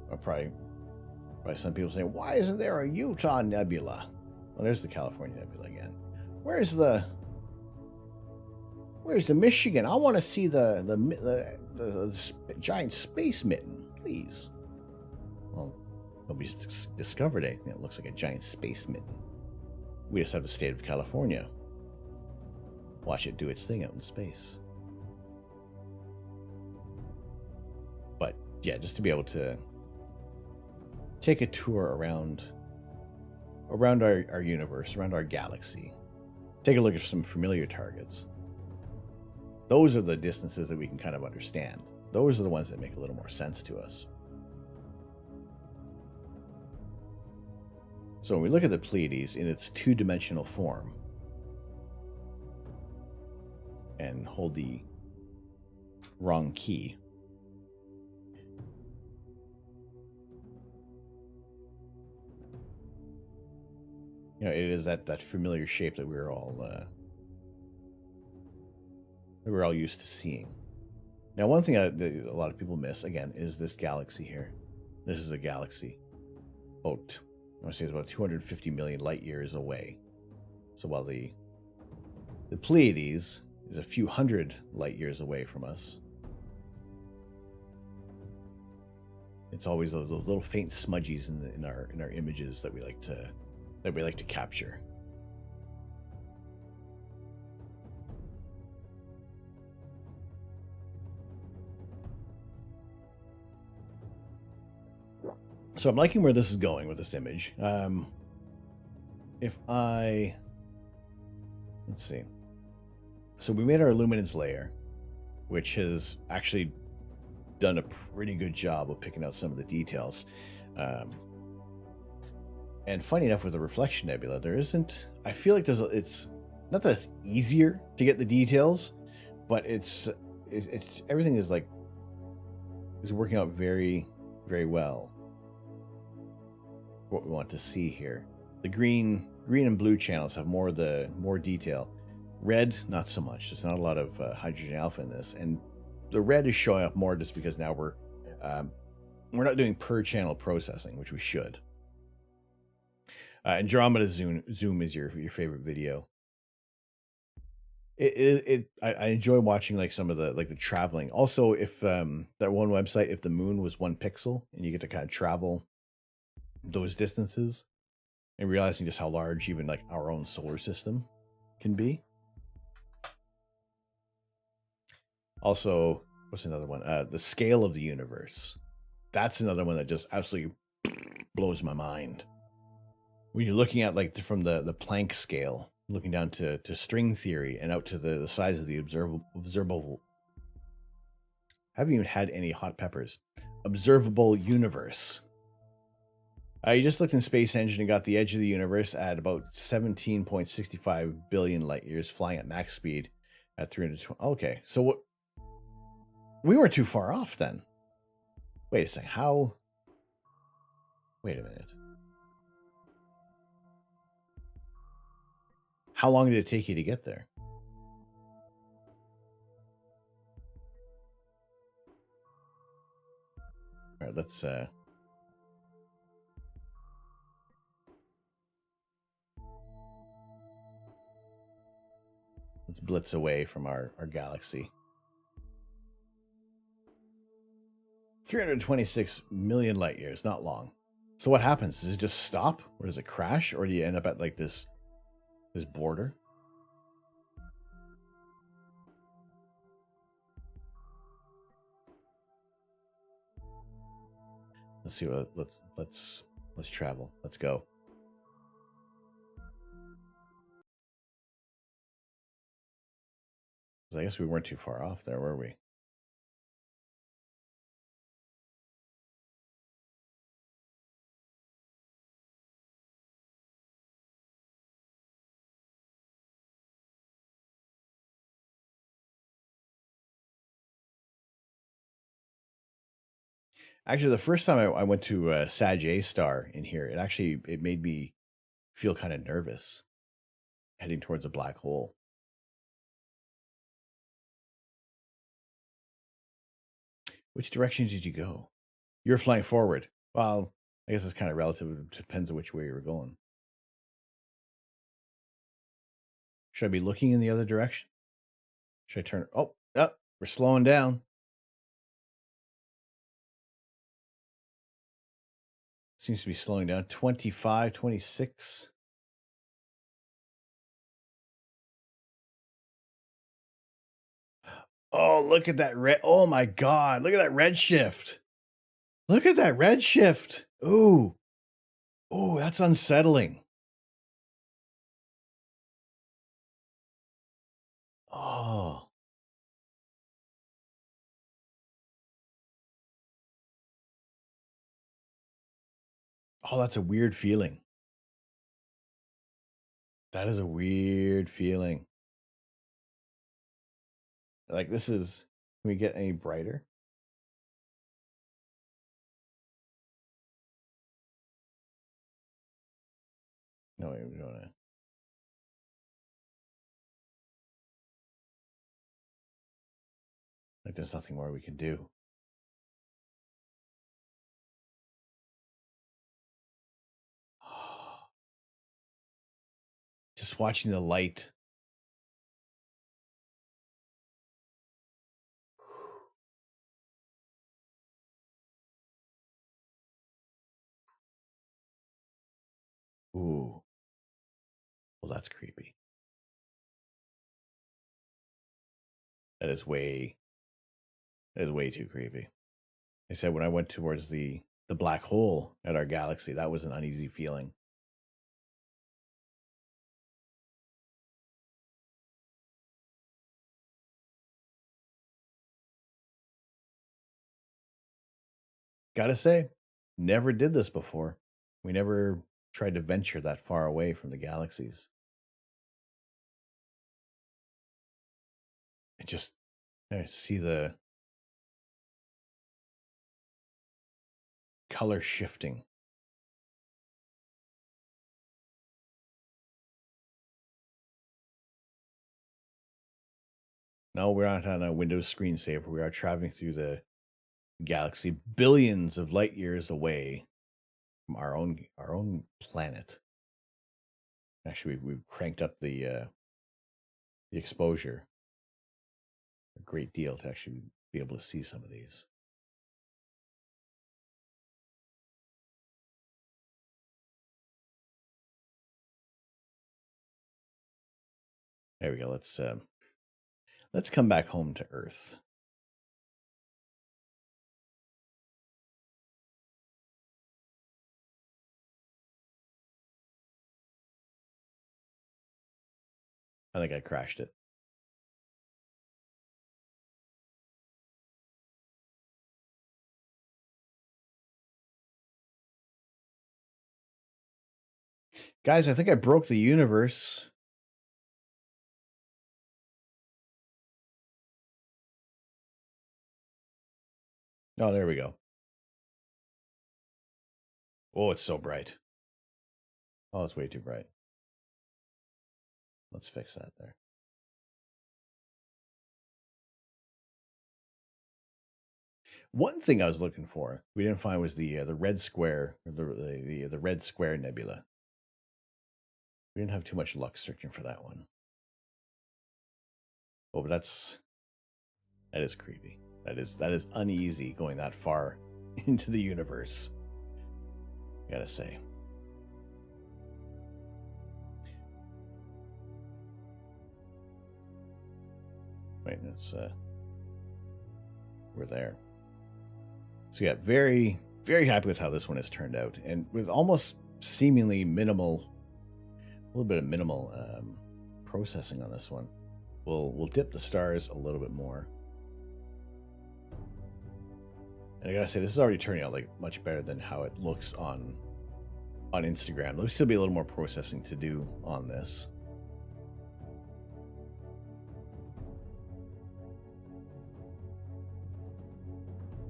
Or probably some people say, why isn't there a Utah Nebula? Well, there's the California Nebula again. Where's the Michigan? I want to see the giant space mitten, please. Well, nobody's discovered anything that looks like a giant space mitten. We just have the state of California. Watch it do its thing out in space. But yeah, just to be able to take a tour around our universe, around our galaxy. Take a look at some familiar targets. Those are the distances that we can kind of understand. Those are the ones that make a little more sense to us. So when we look at the Pleiades in its two-dimensional form, and hold the wrong key, it is that familiar shape that we're all used to seeing. Now, one thing that a lot of people miss again is this galaxy here. This is a galaxy about, I want to say it's about 250 million light years away. So while the Pleiades is a few hundred light years away from us, it's always those little faint smudgies in our images that we like to capture. So I'm liking where this is going with this image. Let's see. So we made our luminance layer, which has actually done a pretty good job of picking out some of the details. And funny enough, with the reflection nebula, there isn't. I feel like it's not that it's easier to get the details, but it's everything is like is working out very, very well. What we want to see here, the green and blue channels have more detail. Red, not so much. There's not a lot of hydrogen alpha in this, and the red is showing up more just because now we're not doing per channel processing, which we should. Andromeda zoom is your favorite video. I enjoy watching like some of the traveling. Also, if that one website, if the moon was 1 pixel and you get to kind of travel those distances and realizing just how large even like our own solar system can be. Also, what's another one? The scale of the universe. That's another one that just absolutely blows my mind. When you're looking at like from the Planck scale, looking down to string theory and out to the size of the observable. I haven't even had any hot peppers. Observable universe. You just looked in Space Engine and got the edge of the universe at about 17.65 billion light years, flying at max speed at 320. Okay, so what? We weren't too far off then. Wait a second. How? Wait a minute. How long did it take you to get there? All right, let's blitz away from our galaxy. 326 million light years, not long. So what happens? Does it just stop, or does it crash, or do you end up at like this border? Let's see what let's travel. Let's go. I guess we weren't too far off there, were we? Actually, the first time I went to Sag A star in here, it made me feel kind of nervous heading towards a black hole. Which direction did you go? You're flying forward. Well, I guess it's kind of relative. It depends on which way you were going. Should I be looking in the other direction? Should I turn? Oh, we're slowing down. Seems to be slowing down. 25, 26. Oh, look at that red. Oh my God. Look at that red shift. Look at that red shift. Ooh. Oh, that's unsettling. Oh. Oh, that's a weird feeling. That is a weird feeling. Like this is, can we get any brighter? No, we don't want to. Like there's nothing more we can do. Just watching the light. Ooh. Well, that's creepy. That is way too creepy. I said when I went towards the black hole at our galaxy, that was an uneasy feeling. Gotta say, never did this before. We never tried to venture that far away from the galaxies. And just see the color shifting. No, we're not on a Windows screensaver. We are traveling through the galaxy billions of light years away from our own planet. Actually, we've cranked up the exposure a great deal to actually be able to see some of these. There we go. Let's come back home to Earth. I think I crashed it. Guys, I think I broke the universe. Oh, there we go. Oh, it's so bright. Oh, it's way too bright. Let's fix that there. One thing I was looking for, we didn't find, was the red square, or the red square nebula. We didn't have too much luck searching for that one. Oh, but that is creepy. That is uneasy going that far into the universe. I gotta say. Wait, we're there. So yeah, very, very happy with how this one has turned out, and with almost seemingly minimal, a little bit of minimal processing on this one. We'll dip the stars a little bit more. And I gotta say, this is already turning out like much better than how it looks on Instagram. There'll still be a little more processing to do on this.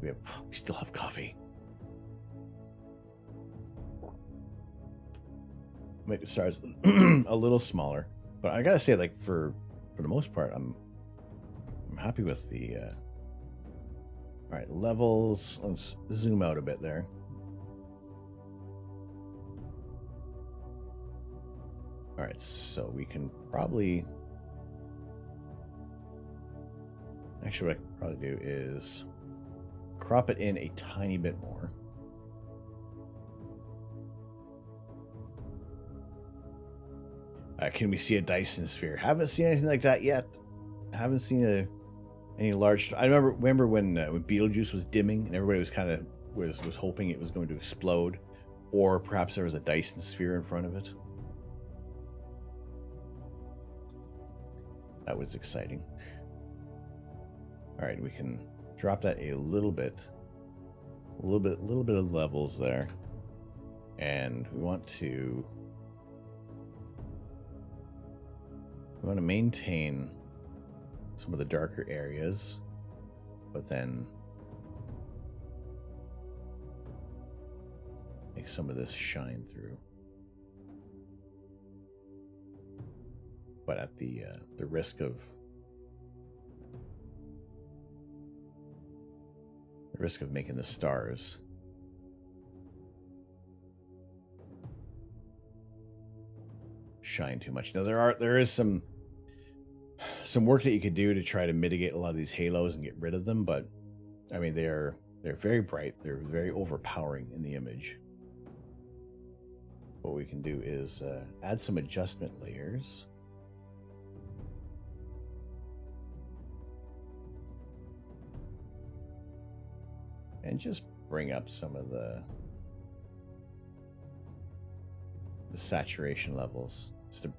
We still have coffee. Make the stars a little smaller, but I gotta say, like for the most part, I'm happy with the. All right, levels. Let's zoom out a bit there. All right, so we can probably. Actually, what I can probably do is crop it in a tiny bit more. Can we see a Dyson sphere? Haven't seen anything like that yet. Haven't seen any large. I remember when Beetlejuice was dimming and everybody was kind of was hoping it was going to explode, or perhaps there was a Dyson sphere in front of it. That was exciting. All right, we can drop that a little bit of levels there, and we want to maintain some of the darker areas, but then make some of this shine through, but at the risk of making the stars shine too much. Now there is some work that you could do to try to mitigate a lot of these halos and get rid of them, but I mean they're very bright, they're very overpowering in the image. What we can do is add some adjustment layers. And just bring up some of the saturation levels, just to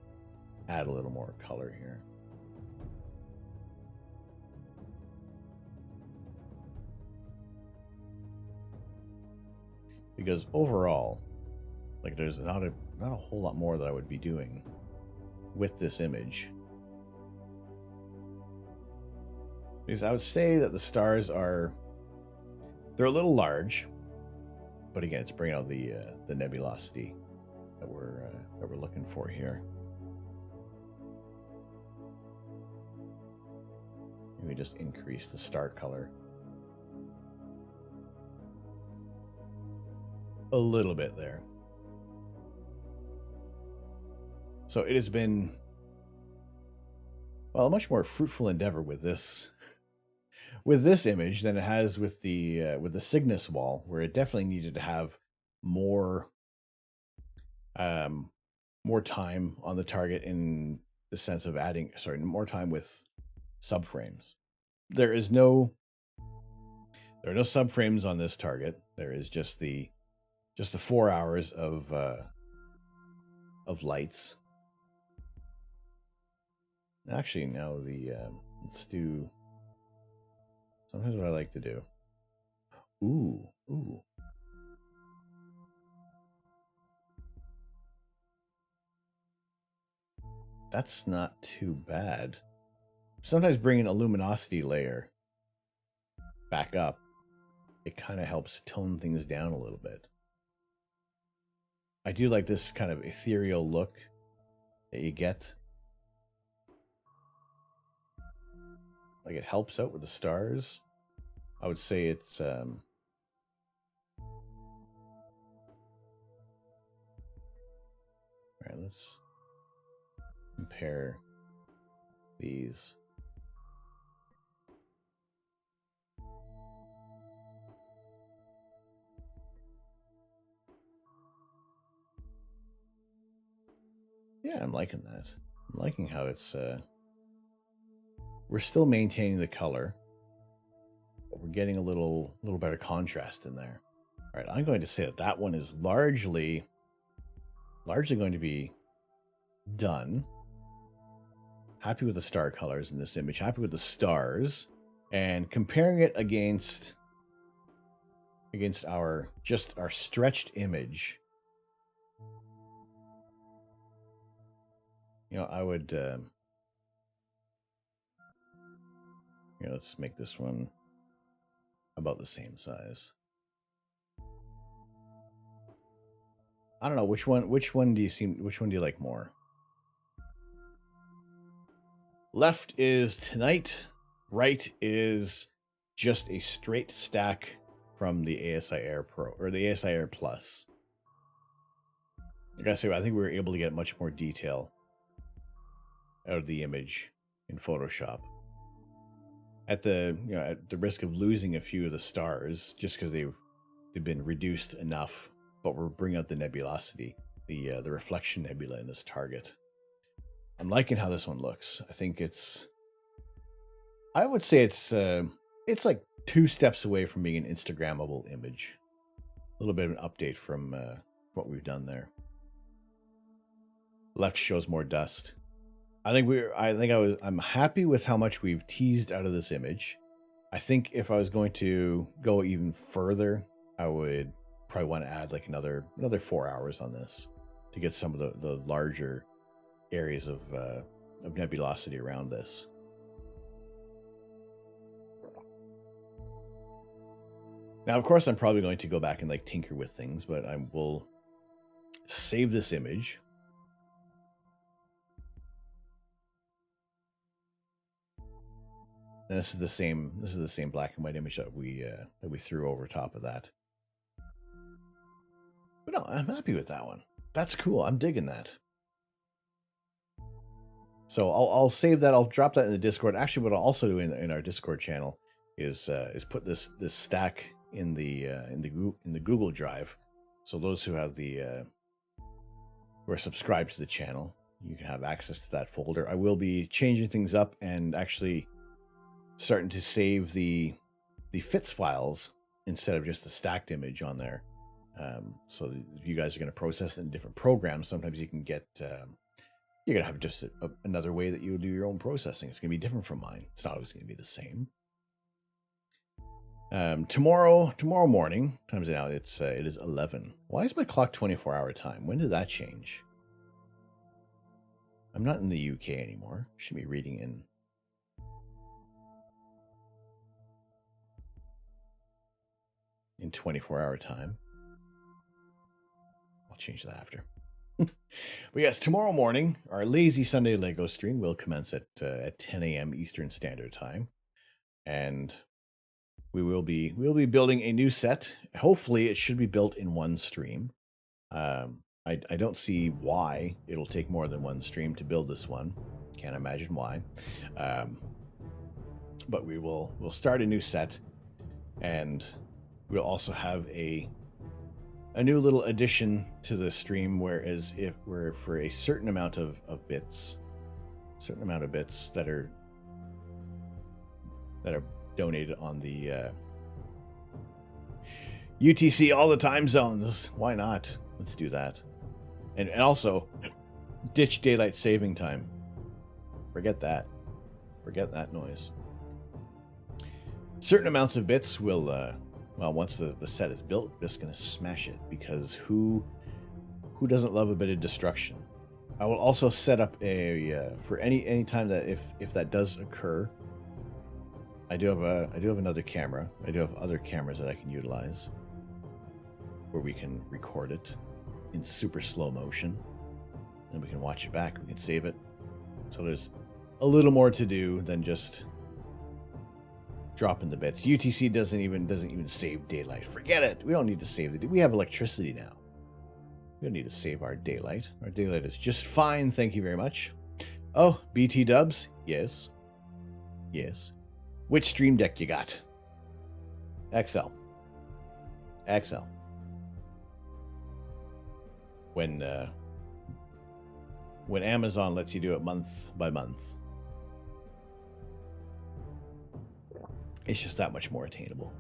add a little more color here. Because overall, Like there's not a whole lot more that I would be doing with this image. Because I would say that the stars they're a little large, but again, it's bringing out the nebulosity that we're looking for here. Maybe just increase the star color a little bit there. So it has been, well, a much more fruitful endeavor with this image than it has with the Cygnus wall, where it definitely needed to have more time on the target in the sense of adding, more time with subframes. There are no subframes on this target. There is just the 4 hours of lights. Actually, now let's do. Sometimes what I like to do. Ooh. That's not too bad. Sometimes bringing a luminosity layer back up, it kind of helps tone things down a little bit. I do like this kind of ethereal look that you get. Like it helps out with the stars. I would say it's all right, let's compare these. Yeah, I'm liking that. I'm liking how it's we're still maintaining the color, but we're getting a little better contrast in there. All right, I'm going to say that one is largely going to be done. Happy with the star colors in this image, happy with the stars, and comparing it against our stretched image. You know, I would let's make this one about the same size. I don't know which one do you like more? Left is Tonight, right is just a straight stack from the ASI Air Pro or the ASI Air Plus. I gotta say, I think we were able to get much more detail out of the image in Photoshop. At the risk of losing a few of the stars, just because they've been reduced enough, but we're bringing out the nebulosity, the reflection nebula in this target. I'm liking how this one looks. I think I would say it's like 2 steps away from being an Instagrammable image. A little bit of an update from what we've done there. Left shows more dust. I'm happy with how much we've teased out of this image. I think if I was going to go even further, I would probably want to add like another 4 hours on this to get some of the larger areas of nebulosity around this. Now, of course, I'm probably going to go back and like tinker with things, but I will save this image. And this is the same black and white image that we threw over top of that. But no, I'm happy with that one. That's cool. I'm digging that. So I'll save that. I'll drop that in the Discord. Actually, what I'll also do in our Discord channel is put this stack in the Google Drive. So those who have who are subscribed to the channel, you can have access to that folder. I will be changing things up and actually starting to save the FITS files instead of just a stacked image on there. So if you guys are going to process it in different programs, sometimes you can get you're going to have just another way that you do your own processing. It's going to be different from mine. It's not always going to be the same. Tomorrow morning, time's it now? It is 11. Why is my clock 24-hour time? When did that change? I'm not in the UK anymore. Should be reading in 24-hour time. I'll change that after. But yes, tomorrow morning, our Lazy Sunday Lego stream will commence at 10 a.m. Eastern Standard Time, and we'll be building a new set. Hopefully, it should be built in one stream. I don't see why it'll take more than one stream to build this one. Can't imagine why. But we'll start a new set, and we'll also have a new little addition to the stream, whereas if we're for a certain amount of bits, that are donated on the UTC, all the time zones. Why not? Let's do that. And also, ditch daylight saving time. Forget that. Forget that noise. Certain amounts of bits will, well, once the set is built, we're just going to smash it, because who doesn't love a bit of destruction? I will also set up a, for any time that if that does occur, I do have another camera. I do have other cameras that I can utilize where we can record it in super slow motion, and we can watch it back. We can save it. So there's a little more to do than just dropping the bits. UTC doesn't even save daylight. Forget it. We don't need to save it. We have electricity now. We don't need to save our daylight. Our daylight is just fine. Thank you very much. Oh, BT dubs. Yes. Yes. Which stream deck you got? XL. XL. When Amazon lets you do it month by month, it's just that much more attainable.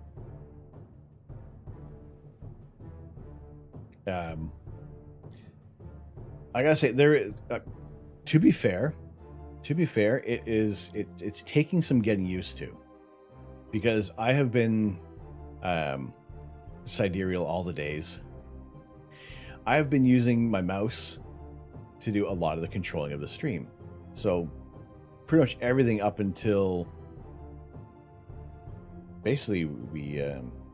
I gotta say, to be fair, it's taking some getting used to, because I have been sidereal all the days. I have been using my mouse to do a lot of the controlling of the stream. So pretty much everything up until basically we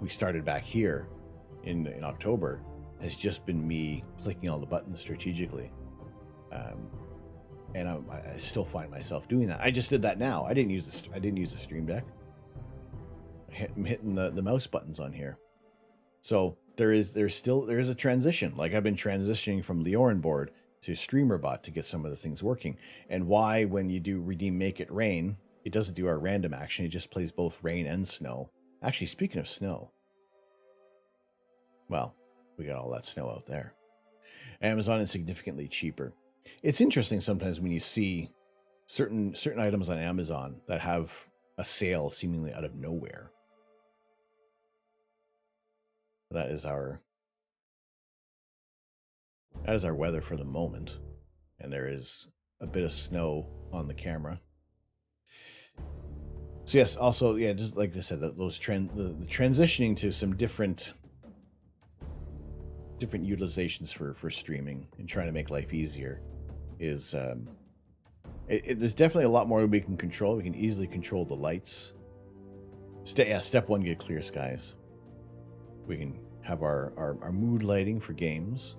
started back here in October has just been me clicking all the buttons strategically. And I still find myself doing that. I just did that now. I didn't use the stream deck. I'm hitting the mouse buttons on here. So there is a transition. Like, I've been transitioning from Leorin board to StreamerBot to get some of the things working. And why, when you do redeem Make It Rain, it doesn't do our random action. It just plays both rain and snow. Actually, speaking of snow, well, we got all that snow out there. Amazon is significantly cheaper. It's interesting sometimes when you see certain items on Amazon that have a sale seemingly out of nowhere. That is our weather for the moment, and there is a bit of snow on the camera. So yes, also, yeah, just like I said, that those the transitioning to some different utilizations for streaming and trying to make life easier is there's definitely a lot more we can control. We can easily control the lights. Step one, get clear skies. We can have our mood lighting for games.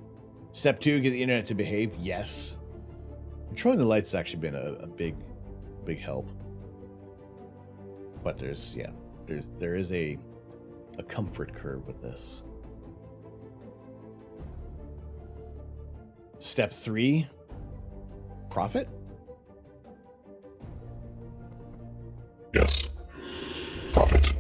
Step two, get the internet to behave. Yes. Controlling the lights has actually been a big help. But there is a comfort curve with this. Step three, profit? Yes. Profit.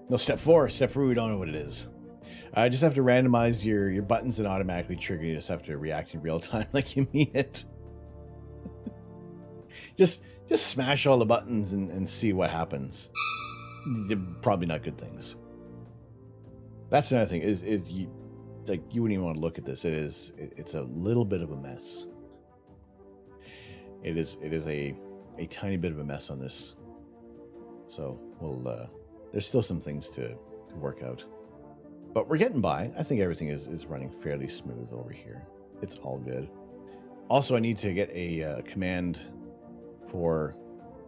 No, step four, we don't know what it is. I just have to randomize your buttons and automatically trigger. You just have to react in real time like you mean it. just smash all the buttons and see what happens. They're probably not good things. That's another thing, is you wouldn't even want to look at this. It's a little bit of a mess. it is a tiny bit of a mess on this. So we'll there's still some things to work out. But we're getting by. I think everything is running fairly smooth over here. It's all good. Also, I need to get a command for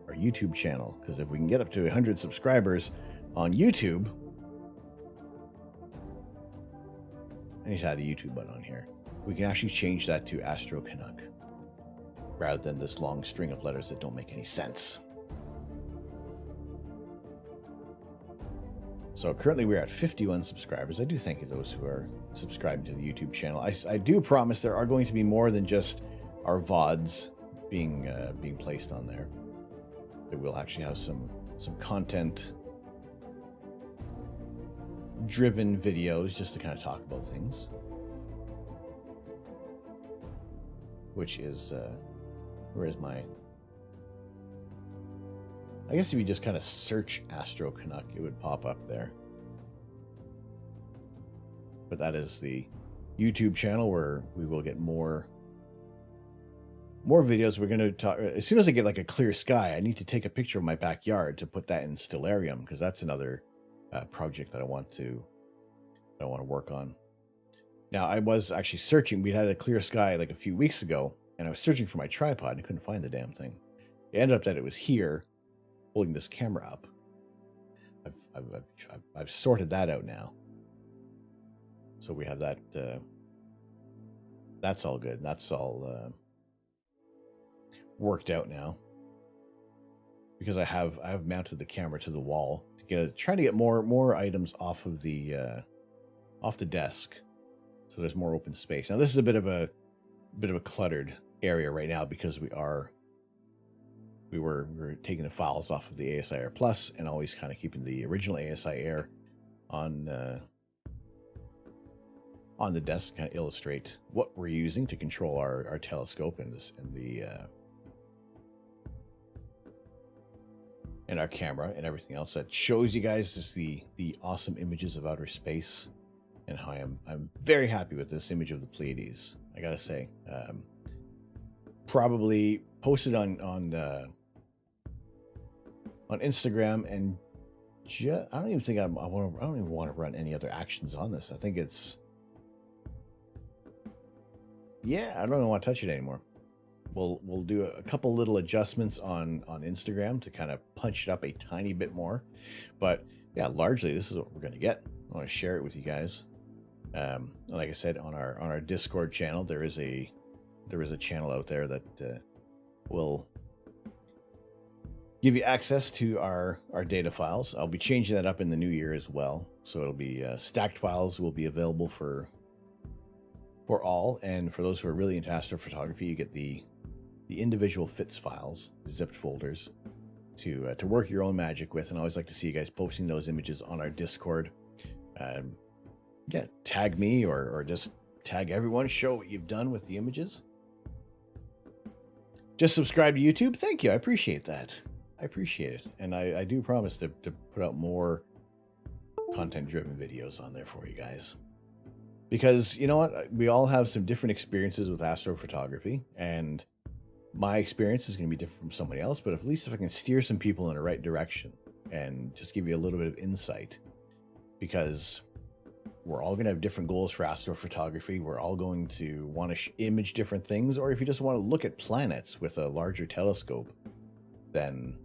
our YouTube channel, because if we can get up to 100 subscribers on YouTube, I need to add a YouTube button on here. We can actually change that to Astro Canuck, rather than this long string of letters that don't make any sense. So currently we're at 51 subscribers. I do thank you those who are subscribed to the YouTube channel. I do promise there are going to be more than just our VODs being placed on there. It will actually have some content driven videos just to kind of talk about things. Which is where is my... I guess if you just kind of search Astro Canuck, it would pop up there. But that is the YouTube channel where we will get more videos. We're going to talk as soon as I get like a clear sky. I need to take a picture of my backyard to put that in Stellarium, because that's another project that I want to work on. Now, I was actually searching. We had a clear sky like a few weeks ago, and I was searching for my tripod and I couldn't find the damn thing. It ended up that it was here, holding this camera up. I've sorted that out now, so we have that. That's all good. That's all worked out now, because I have mounted the camera to the wall to trying to get more items off the desk, so there's more open space. Now this is a bit of a cluttered area right now, because we were taking the files off of the ASI Air Plus and always kind of keeping the original ASI Air on the desk to kind of illustrate what we're using to control our telescope and our camera and everything else that shows you guys just the awesome images of outer space, and how I'm very happy with this image of the Pleiades. I gotta say, probably posted on Instagram, and I don't even think I don't even want to run any other actions on this. I think it's, yeah, I don't even want to touch it anymore. We'll do a couple little adjustments on Instagram to kind of punch it up a tiny bit more, but yeah, largely this is what we're going to get. I want to share it with you guys. Like I said, on our Discord channel, there is a channel out there that will give you access to our data files. I'll be changing that up in the new year as well, so it'll be stacked files will be available for all, and for those who are really into astrophotography, you get the individual FITS files, zipped folders, to work your own magic with. And I always like to see you guys posting those images on our Discord. Yeah, tag me or just tag everyone, show what you've done with the images. Just subscribe to YouTube. Thank you. I appreciate that. I appreciate it. And I do promise to put out more content-driven videos on there for you guys. Because, you know what? We all have some different experiences with astrophotography, and my experience is going to be different from somebody else, but at least if I can steer some people in the right direction and just give you a little bit of insight, because we're all going to have different goals for astrophotography. We're all going to want to image different things, or if you just want to look at planets with a larger telescope, then,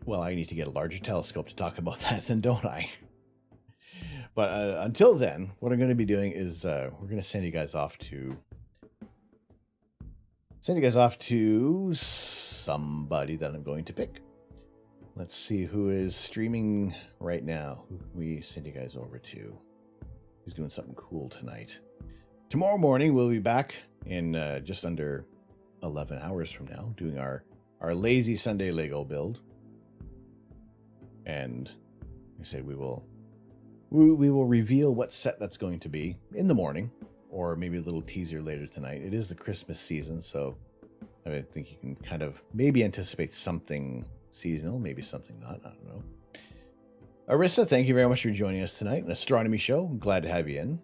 well, I need to get a larger telescope to talk about that then, don't I? But until then, what I'm going to be doing is we're going to send you guys off to somebody that I'm going to pick. Let's see who is streaming right now. Who can we send you guys over to? Who's doing something cool tonight? Tomorrow morning, we'll be back in just under 11 hours from now, doing our lazy Sunday Lego build. And like I said, we will reveal what set that's going to be in the morning, or maybe a little teaser later tonight. It is the Christmas season, so I think you can kind of maybe anticipate something seasonal, maybe something not. I don't know. Arissa, thank you very much for joining us tonight. An astronomy show. I'm glad to have you in.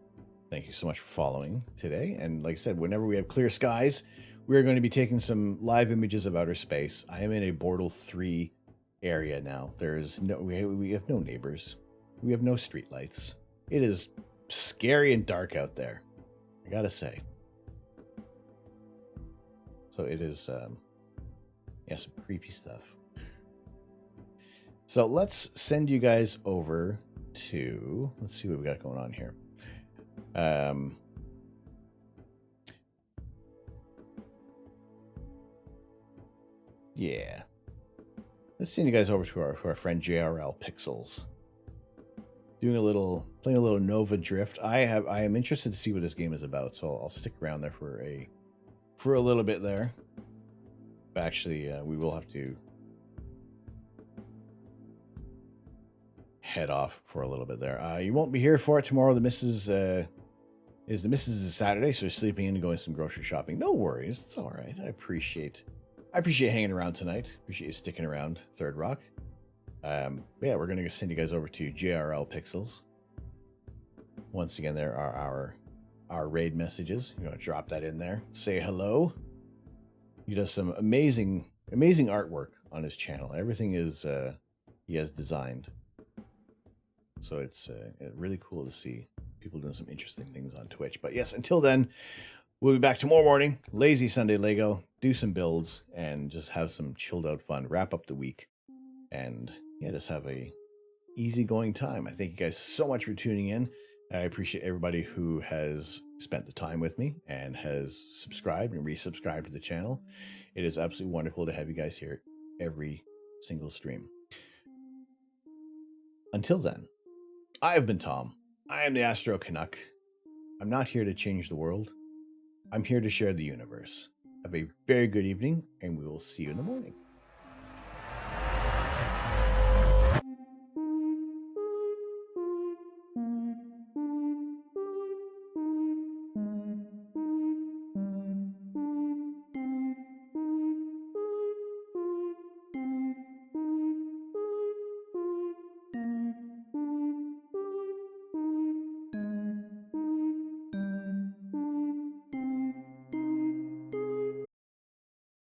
Thank you so much for following today. And like I said, whenever we have clear skies, we're going to be taking some live images of outer space. I am in a Bortle 3 area now. There's no, we have no neighbors. We have no streetlights. It is scary and dark out there, I gotta say. So it is, yeah, some creepy stuff. So let's send you guys over to, let's see what we got going on here. Yeah. Let's send you guys over to our friend JRL Pixels. Playing a little Nova Drift. I am interested to see what this game is about, so I'll stick around there for a little bit there. But actually, we will have to head off for a little bit there. You won't be here for it tomorrow. The missus is Saturday, so sleeping in and going some grocery shopping. No worries, it's all right. I appreciate hanging around tonight. Appreciate you sticking around, Third Rock. Yeah, we're gonna send you guys over to JRL Pixels. Once again, there are our raid messages. You're gonna drop that in there. Say hello. He does some amazing artwork on his channel. Everything is he has designed. So it's really cool to see people doing some interesting things on Twitch. But yes, until then, we'll be back tomorrow morning. Lazy Sunday Lego. Do some builds and just have some chilled out fun. Wrap up the week. And yeah, just have a easygoing time. I thank you guys so much for tuning in. I appreciate everybody who has spent the time with me and has subscribed and resubscribed to the channel. It is absolutely wonderful to have you guys here every single stream. Until then, I have been Tom. I am the Astro Canuck. I'm not here to change the world. I'm here to share the universe. Have a very good evening, and we will see you in the morning.